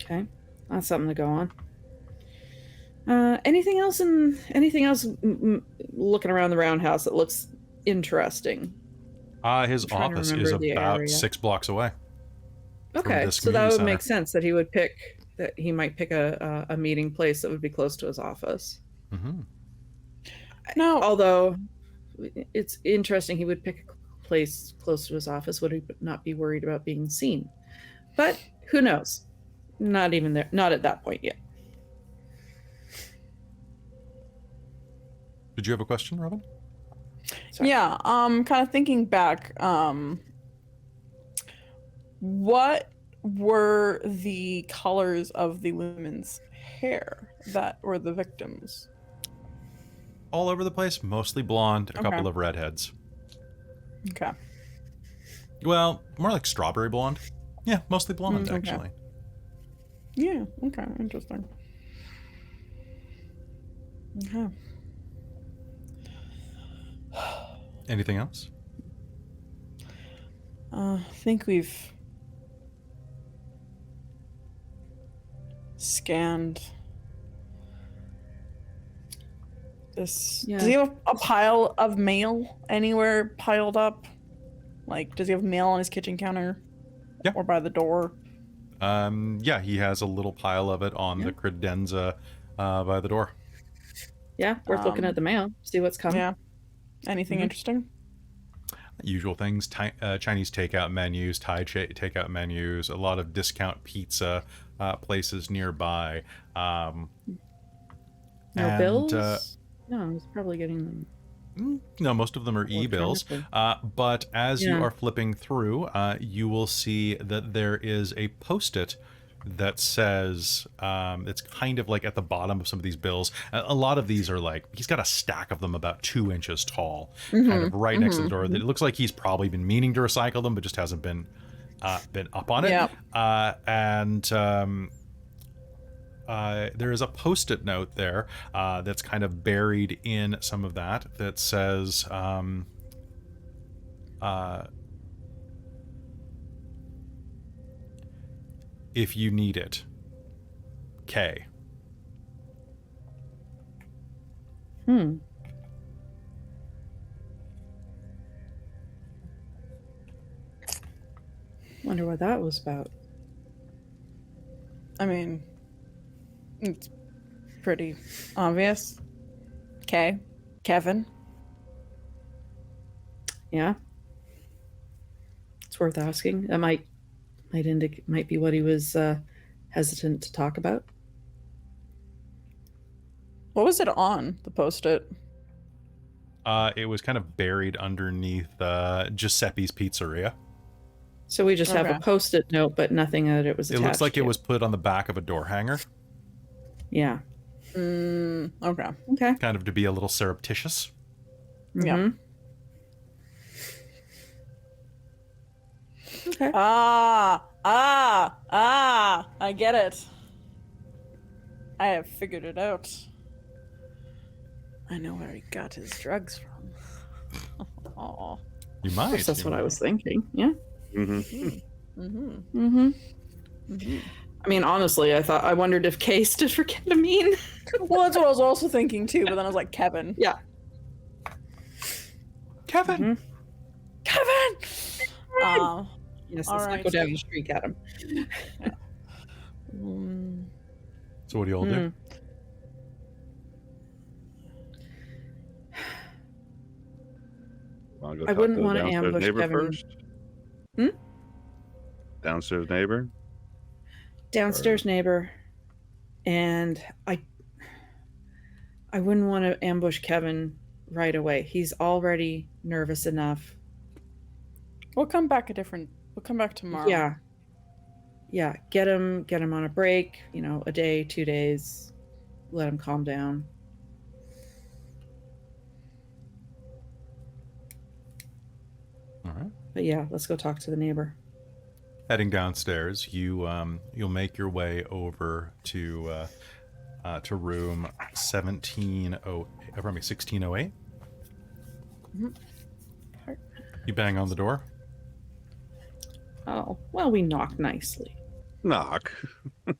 Okay, that's something to go on. Anything else looking around the roundhouse that looks interesting? His office is about 6 blocks away. Okay, so that would make sense that he might pick a meeting place that would be close to his office. No, although it's interesting he would pick a place close to his office. Would he not be worried about being seen? But who knows? Not even there. Not at that point yet. Did you have a question, Robin? Sorry. Yeah, kind of thinking back, what were the colors of the women's hair that were the victims? All over the place, mostly blonde, a couple of redheads. Okay. Well, more like strawberry blonde. Yeah, mostly blonde, actually. Yeah, okay, interesting. Okay. Anything else? I think we've scanned this. Yeah. Does he have a pile of mail anywhere piled up? Like, does he have mail on his kitchen counter? Yeah. Or by the door? Yeah, he has a little pile of it on the credenza by the door. Yeah, worth looking at the mail, see what's coming. Yeah. Anything interesting? Usual things, Chinese takeout menus, Thai takeout menus, a lot of discount pizza places nearby. No bills? No, he's probably getting them. No, most of them are e-bills. But as you are flipping through, you will see that there is a post-it that says, it's kind of like at the bottom of some of these bills. A lot of these are like, he's got a stack of them about 2 inches tall, kind of right next to the door. It looks like he's probably been meaning to recycle them, but just hasn't been up on it. Yep. There is a post-it note there that's kind of buried in some of that says, if you need it, K. Wonder what that was about. I mean, it's pretty obvious. Okay. Kevin. Yeah. It's worth asking. That might be what he was hesitant to talk about. What was it on, the post-it? It was kind of buried underneath Giuseppe's Pizzeria. So we just have a Okay. post-it note, but nothing that it was It attached looks like to. it was put on the back of a door hanger, Yeah. Okay. Okay. kind of to be a little surreptitious. Yeah. Mhm. Okay. I get it. I have figured it out. I know where he got his drugs from. Oh. You Of might. course, that's you what I might. was thinking. Yeah. Mm-hmm. I mean, honestly, I wondered if K stood for ketamine. Well, that's what I was also thinking too, but then I was like, Kevin. Yeah. Kevin! Kevin! Yes, All let's right. not go down the street at him. So what do you all do? Wanna go I talk wouldn't to the wanna downstairs ambush neighbor Kevin. first? Downstairs neighbor? Downstairs neighbor, and I wouldn't want to ambush Kevin right away. He's already nervous enough. We'll come back tomorrow. Yeah. Get him on a break. A day, 2 days. Let him calm down. All right. But yeah, let's go talk to the neighbor. Heading downstairs, you'll make your way over to room 1608. You bang on the door. Oh, well, we knock nicely. Knock. All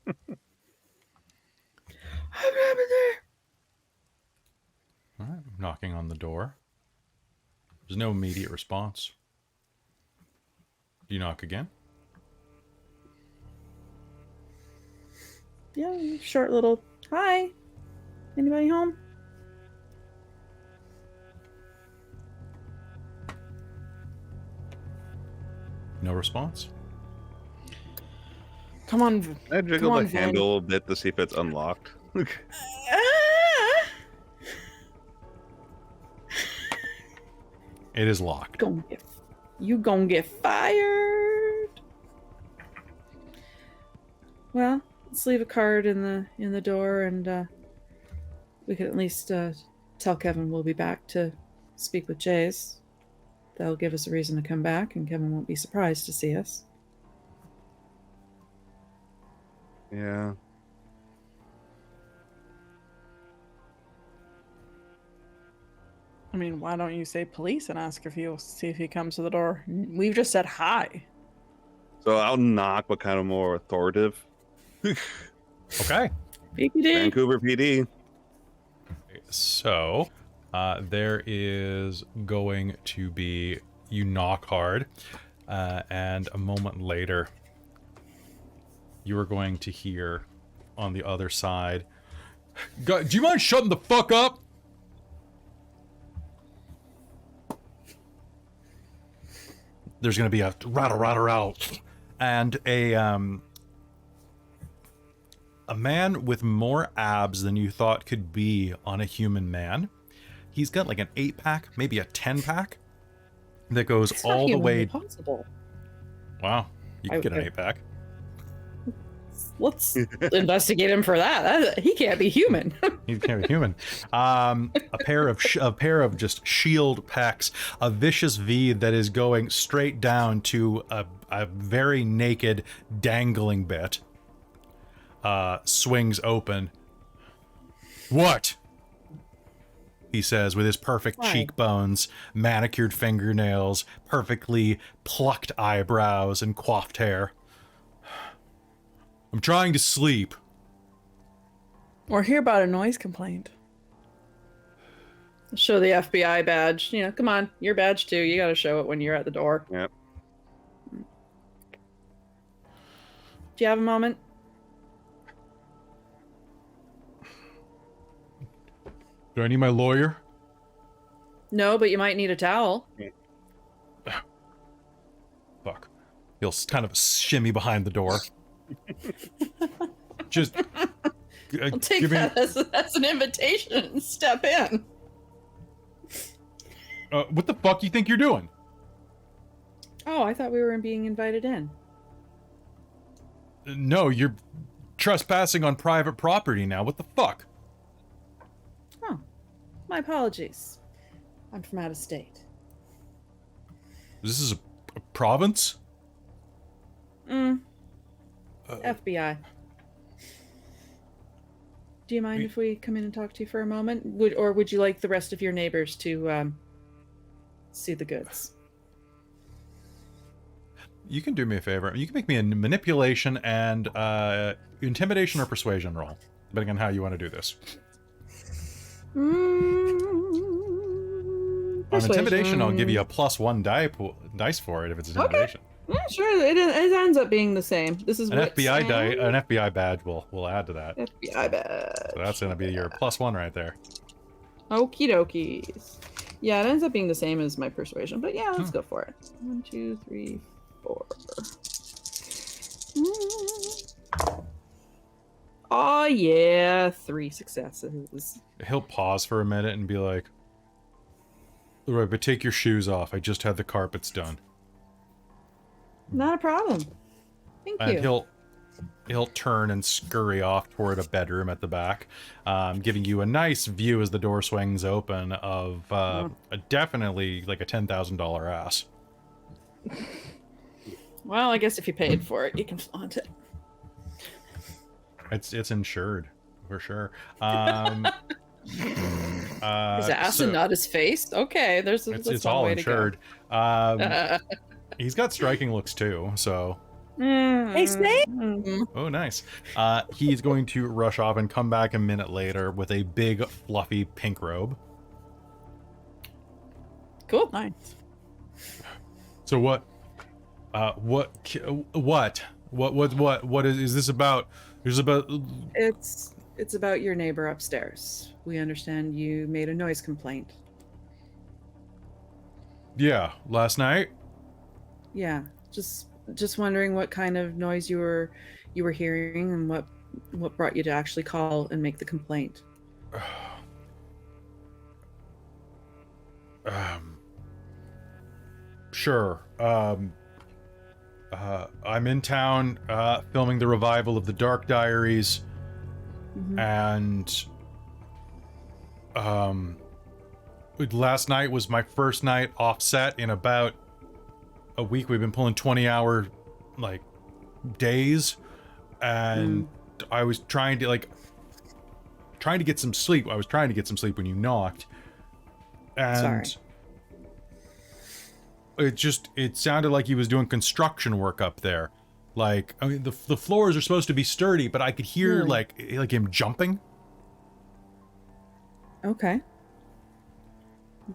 right, knocking on the door. There's no immediate response. Do you knock again? Yeah, short little hi. Anybody home? No response. Come on. I jiggled Come on, the Vin. handle a bit to see if it's unlocked. It is locked. You gonna get fired. Well, let's leave a card in the door, and we could at least tell Kevin we'll be back to speak with Jace. That'll give us a reason to come back, and Kevin won't be surprised to see us. Yeah. I mean, why don't you say police and ask if he'll see if he comes to the door? We've just said hi. So I'll knock, but kind of more authoritative. Okay. BPD. Vancouver PD. So, there is going to be, you knock hard, and a moment later, you are going to hear on the other side, do you mind shutting the fuck up? There's going to be a rattle, and a man with more abs than you thought could be on a human man. He's got like an 8-pack, maybe a 10-pack, that goes It's not all the humanly way. possible. Wow, you can get an Okay. 8-pack. let's investigate him for that. He can't be human. He can't be human. A pair of just shield pecs, a vicious V that is going straight down to a very naked dangling bit. Swings open. What? He says with his perfect cheekbones, manicured fingernails, perfectly plucked eyebrows, and coiffed hair. I'm trying to sleep. Or hear about a noise complaint. Show the FBI badge. You know, come on, your badge too. You got to show it when you're at the door. Yep. Do you have a moment? Do I need my lawyer? No, but you might need a towel. Fuck. He'll kind of shimmy behind the door. Just I'll take that as an invitation and step in. What the fuck you think you're doing? Oh, I thought we were being invited in. No, you're trespassing on private property now. What the fuck? Oh, my apologies. I'm from out of state. This is a province? FBI. Do you mind if we come in and talk to you for a moment? Would you like the rest of your neighbors to see the goods? You can do me a favor. You can make me a manipulation and intimidation or persuasion roll, depending on how you want to do this. On intimidation, I'll give you a +1 dice for it if it's intimidation. Okay. Yeah, sure. It ends up being the same. This is an FBI badge will add to that. FBI badge. So that's gonna be your +1 right there. Okie dokies. Yeah, it ends up being the same as my persuasion, but yeah, let's go for it. 1, 2, 3, 4. Oh yeah, 3 successes. He'll pause for a minute and be like, "Right, but take your shoes off. I just had the carpets done." Not a problem. Thank you. And he'll turn and scurry off toward a bedroom at the back, giving you a nice view as the door swings open of a definitely like a $10,000 ass. Well, I guess if you paid for it, you can flaunt it. It's insured for sure. His ass and not his face. Okay, it's all insured. He's got striking looks too, so. Hey, Snake! Oh, nice. He's going to rush off and come back a minute later with a big, fluffy pink robe. Cool. Nice. So what is this about? There's about. It's about your neighbor upstairs. We understand you made a noise complaint. Yeah, last night. Yeah, just wondering what kind of noise you were hearing and what brought you to actually call and make the complaint. Sure. I'm in town filming the revival of the Dark Diaries, and last night was my first night off set in about a week. We've been pulling 20-hour like days, and I was trying to get some sleep. I was trying to get some sleep when you knocked, and Sorry. it sounded like he was doing construction work up there. Like, I mean, the floors are supposed to be sturdy, but I could hear like him jumping. Okay.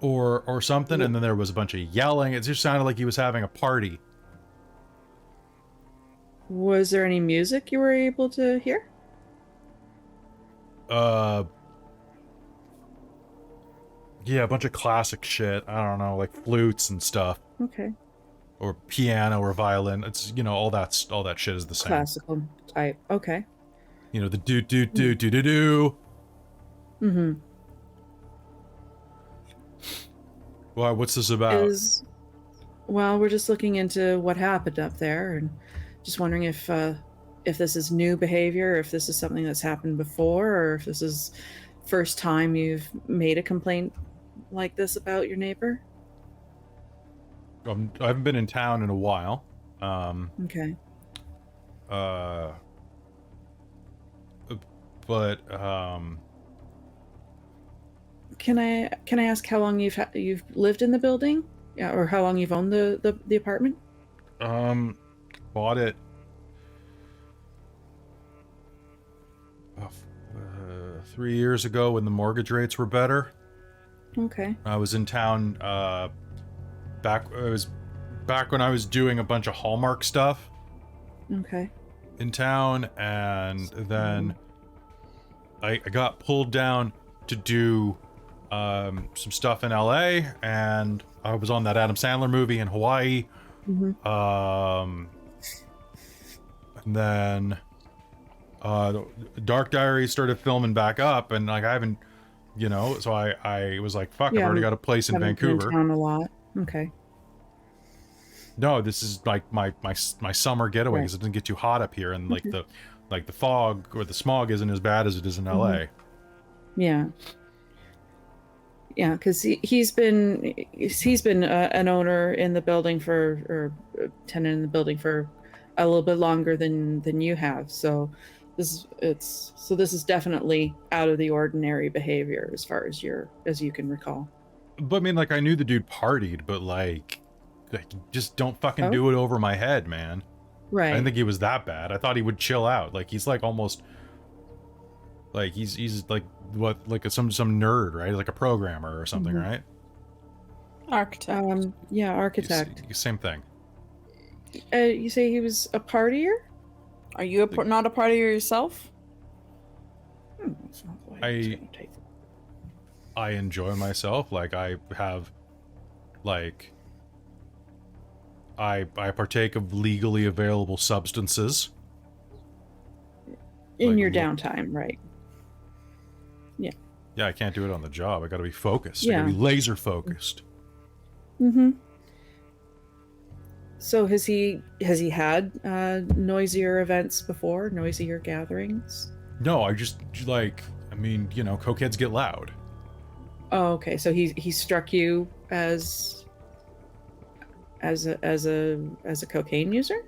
Or something, and then there was a bunch of yelling. It just sounded like he was having a party. Was there any music you were able to hear? Yeah, a bunch of classic shit. I don't know, like flutes and stuff. Okay. Or piano or violin. It's, all that shit is the same. Classical type. Okay. The do do do do do do. Mm-hmm. Why? What's this about? Well, we're just looking into what happened up there, and just wondering if if this is new behavior, if this is something that's happened before, or if this is first time you've made a complaint like this about your neighbor. I haven't been in town in a while. Okay. But Can I ask how long you've lived in the building? Yeah, or how long you've owned the apartment? Bought it 3 years ago when the mortgage rates were better. Okay. I was in town back when I was doing a bunch of Hallmark stuff Okay. in town, and then I got pulled down to do some stuff in LA, and I was on that Adam Sandler movie in Hawaii. Mm-hmm. And then Dark Diary started filming back up, and like I haven't, you know, so I was like, fuck, I've already got a place in Haven't been in Vancouver. town a lot. Okay. No, this is like my summer getaway because Right. it doesn't get too hot up here, and like the fog or the smog isn't as bad as it is in LA. Yeah. Yeah, because he's been an owner in the building or a tenant in the building for a little bit longer than you have. So this is definitely out of the ordinary behavior as far as you can recall. But I mean, like I knew the dude partied, but like just don't fucking do it over my head, man. Right. I didn't think he was that bad. I thought he would chill out. Like he's like almost like he's like what, like some nerd, right? Like a programmer or something, Mm-hmm. right? Architect. Yeah, architect. Same thing. You say he was a partier? Are you not a partier yourself? That's not the way it's gonna take. I enjoy myself. Like I have, like, I partake of legally available substances. In Like, your downtime, right? Yeah, I can't do it on the job. I got to be focused. I Yeah. got to be laser focused. Mm-hmm. So has he had noisier events before, noisier gatherings? No, I just like, I mean, you know, cokeheads get loud. Oh, okay. So he struck you as a cocaine user?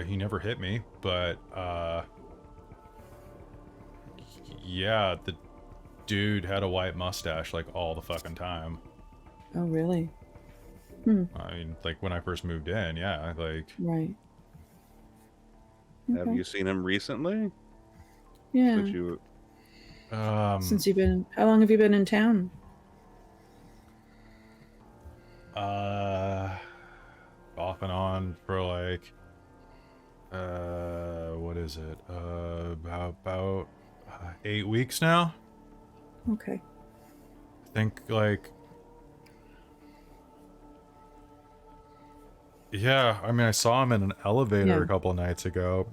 He never hit me, but yeah, the dude had a white mustache like all the fucking time. Oh, really? I mean, like when I first moved in, yeah, like Right. Have you seen him recently? Yeah. That you... Since how long have you been in town? Off and on for like what is it? About 8 weeks now. Okay. I think like, yeah, I mean, I saw him in an elevator Yeah. a couple of nights ago.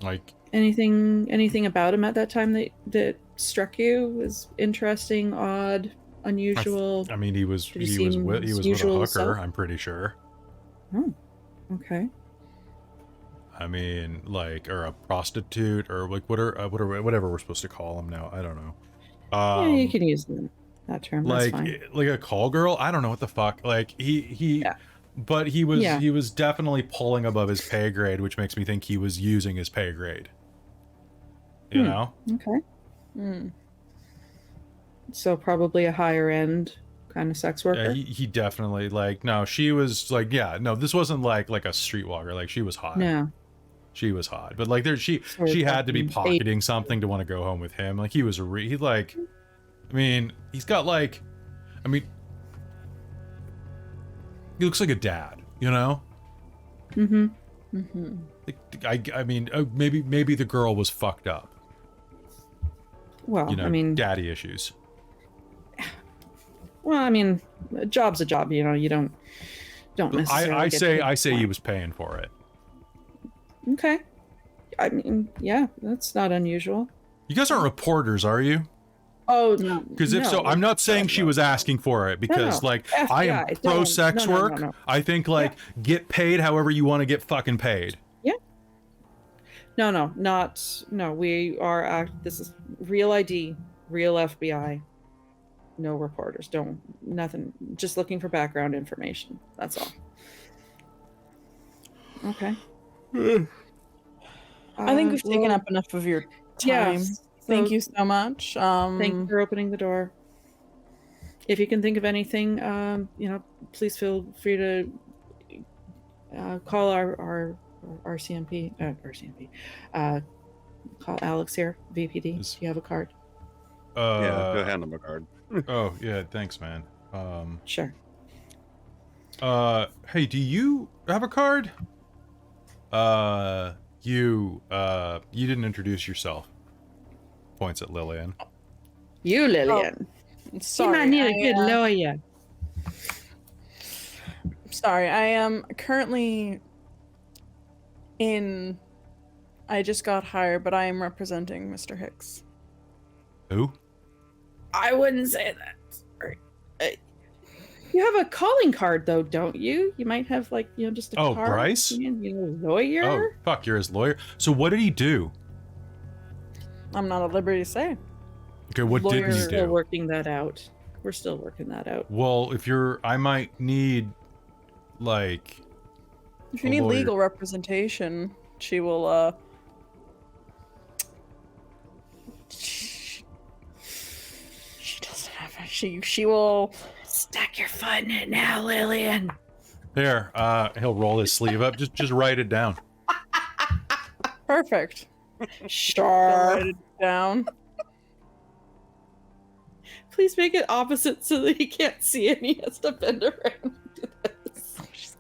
Like, Anything about him at that time that struck you was interesting, odd, unusual? I mean, he was Did he seem with his a usual hooker, self? I'm pretty sure. Oh, okay. I mean, like, or a prostitute, or like whatever we're supposed to call them now. I don't know. Yeah, you can use that term. That's Like fine. like a call girl. I don't know what the fuck. Like he Yeah. but he was Yeah. he was definitely pulling above his pay grade, which makes me think he was using his pay grade. You know? Okay. Hmm. So probably a higher end kind of sex worker. Yeah, he definitely, like, no, she was like, yeah, no, this wasn't like a streetwalker. Like, she was hot. No. She was hot, but like she we're had to be talking pocketing something to want to go home with him. Like he was he like, I mean, he's got like, I mean, he looks like a dad, you know? Mm-hmm. Mm-hmm. Like, I mean, maybe the girl was fucked up. Well, You know, I mean, daddy issues. well, I mean, a job's a job. You know, you don't necessarily. I get say paid for he it. was paying for it. Okay. I mean, yeah, that's not unusual. You guys aren't reporters, are you? Oh, No. Because if so, I'm not saying she was asking for it because, No. like, I am FBI, pro no, sex no, no, work. no. I think, like, get paid however you want to get fucking paid. No, we are, this is real ID, real FBI. No reporters, nothing, just looking for background information. That's all. Okay. I think we've taken up enough of your time. Yes, Thank so you so much. Thank you for opening the door. If you can think of anything, please feel free to call our RCMP, call Alex here, VPD. Do you have a card? Yeah, go hand him a card. Oh, yeah, thanks, man. Sure. Hey, do you have a card? You didn't introduce yourself. Points at Lillian. You, Lillian. Sorry, you might need a good lawyer. Sorry, I am currently I just got hired, but I am representing Mr. Hicks. Who? I wouldn't say that. Sorry. You have a calling card, though, don't you? You might have, like, just a card. Bryce? Lawyer? Oh, fuck, you're his lawyer. So what did he do? I'm not at liberty to say. Okay, what didn't We're he still do? working that out. We're still working that out. Well, I might need, like... If you need lawyer. legal representation, she will, she doesn't have it. She will... Stack your foot in it now, Lillian. There, he'll roll his sleeve up. Just write it down. Perfect. Sure. Write it down. Please make it opposite so that he can't see and he has to bend around and do this.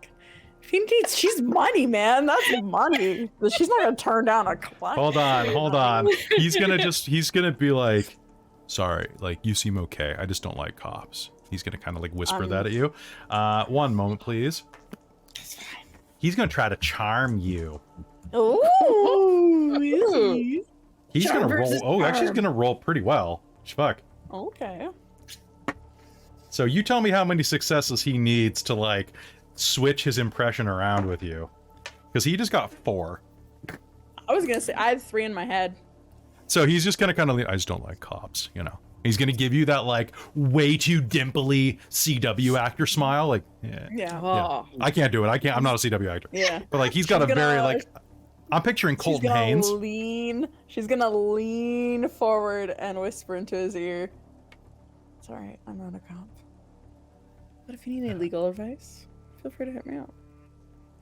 If he needs, she's money, man. That's money. But she's not gonna turn down a class. Hold on. He's gonna be like, sorry, like, you seem okay. I just don't like cops. He's gonna kind of like whisper that at you. One moment, please. That's fine. He's gonna try to charm you. Ooh, easy. He's Charm gonna roll. versus Oh, actually, he's charm. gonna roll pretty well. Fuck. Okay. So you tell me how many successes he needs to, like, switch his impression around with you. Because he just got 4. I was gonna say I had 3 in my head. So he's just gonna kind of, I just don't like cops, He's gonna give you that, like, way too dimply CW actor smile, like, yeah. Oh. I can't do it. I'm not a CW actor. Yeah. But, like, he's got a very, like, I'm picturing Colton Haynes. She's gonna lean forward and whisper into his ear. It's alright, I'm not a cop. But if you need any legal advice, feel free to hit me up.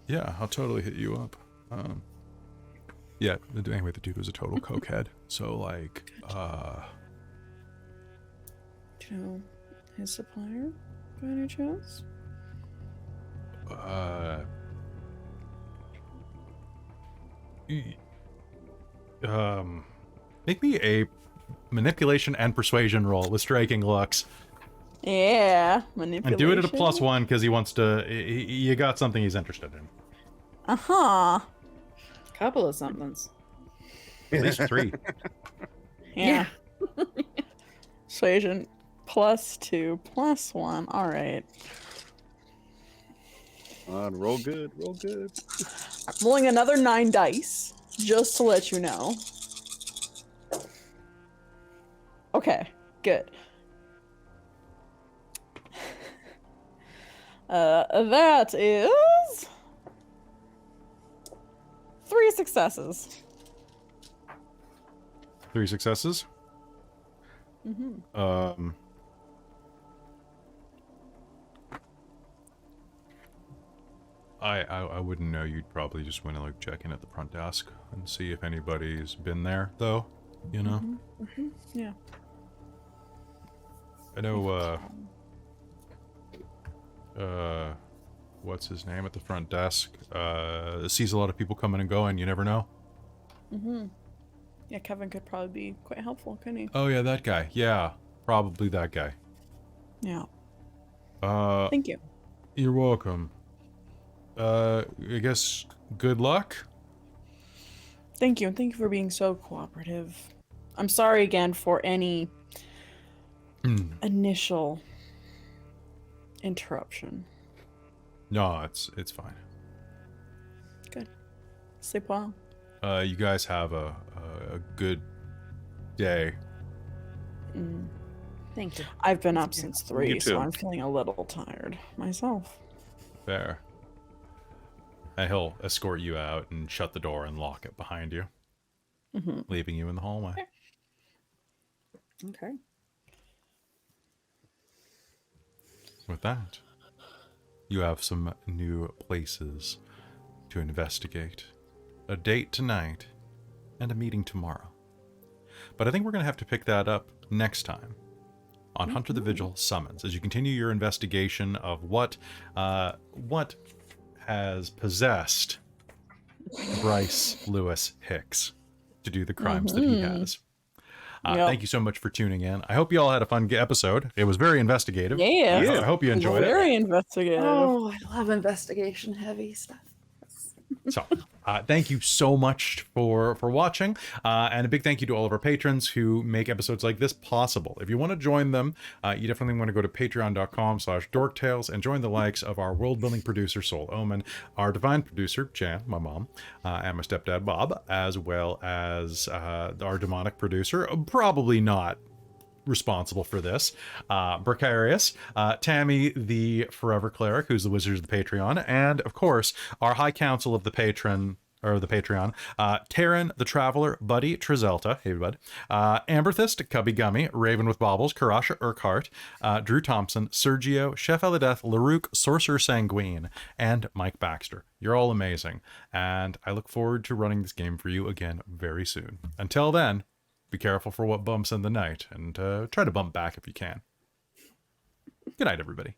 Yeah, I'll totally hit you up. Yeah, anyway, the dude was a total cokehead. So, like, Do you know his supplier, by any chance? Make me a manipulation and persuasion roll with striking looks. Yeah, manipulation. And do it at a +1 because he wants to. You got something he's interested in. Uh-huh. Couple of somethings. At least 3. Yeah. Persuasion +2, +1. All right. Roll good, roll good. I'm rolling another 9 dice, just to let you know. Okay, good. That is 3 successes. 3 successes. Mm-hmm. I wouldn't know. You'd probably just want to, like, check in at the front desk and see if anybody's been there, though. Yeah. I know. What's his name at the front desk? Sees a lot of people coming and going. You never know. Yeah, Kevin could probably be quite helpful, couldn't he? Oh yeah, that guy. Yeah, probably that guy. Yeah. Thank you. You're welcome. I guess good luck. Thank you, and thank you for being so cooperative. I'm sorry again for any initial interruption. No, it's fine. Good. Sleep well. You guys have a good day. Thank you. I've been up since 3, You too. so I'm feeling a little tired myself. Fair. And he'll escort you out and shut the door and lock it behind you, leaving you in the hallway. Okay. With that, you have some new places to investigate. A date tonight and a meeting tomorrow. But I think we're going to have to pick that up next time on Hunter the Vigil Summons, as you continue your investigation of what has possessed Bryce Lewis Hicks to do the crimes that he has. Yep. Thank you so much for tuning in. I hope you all had a fun episode. It was very investigative. Yeah. I hope you enjoyed it. Very investigative. Oh, I love investigation heavy stuff. So, thank you so much for watching, and a big thank you to all of our patrons who make episodes like this possible. If you want to join them, you definitely want to go to patreon.com/dorktales and join the likes of our world-building producer, Soul Omen, our divine producer, Jan, my mom, and my stepdad, Bob, as well as our demonic producer, probably not responsible for this, Precarious, Tammy the Forever Cleric, who's the Wizard of the Patreon, and of course our High Council of the Patreon, Taryn the Traveler, Buddy Trazelta, hey bud, Amberthist, Cubby Gummy, Raven with Baubles, Karasha Urquhart, Drew Thompson, Sergio, Chef Eladeth, Larouk, Sorcerer Sanguine, and Mike Baxter. You're all amazing, and I look forward to running this game for you again very soon. Until then, be careful for what bumps in the night, and try to bump back if you can. Good night, everybody.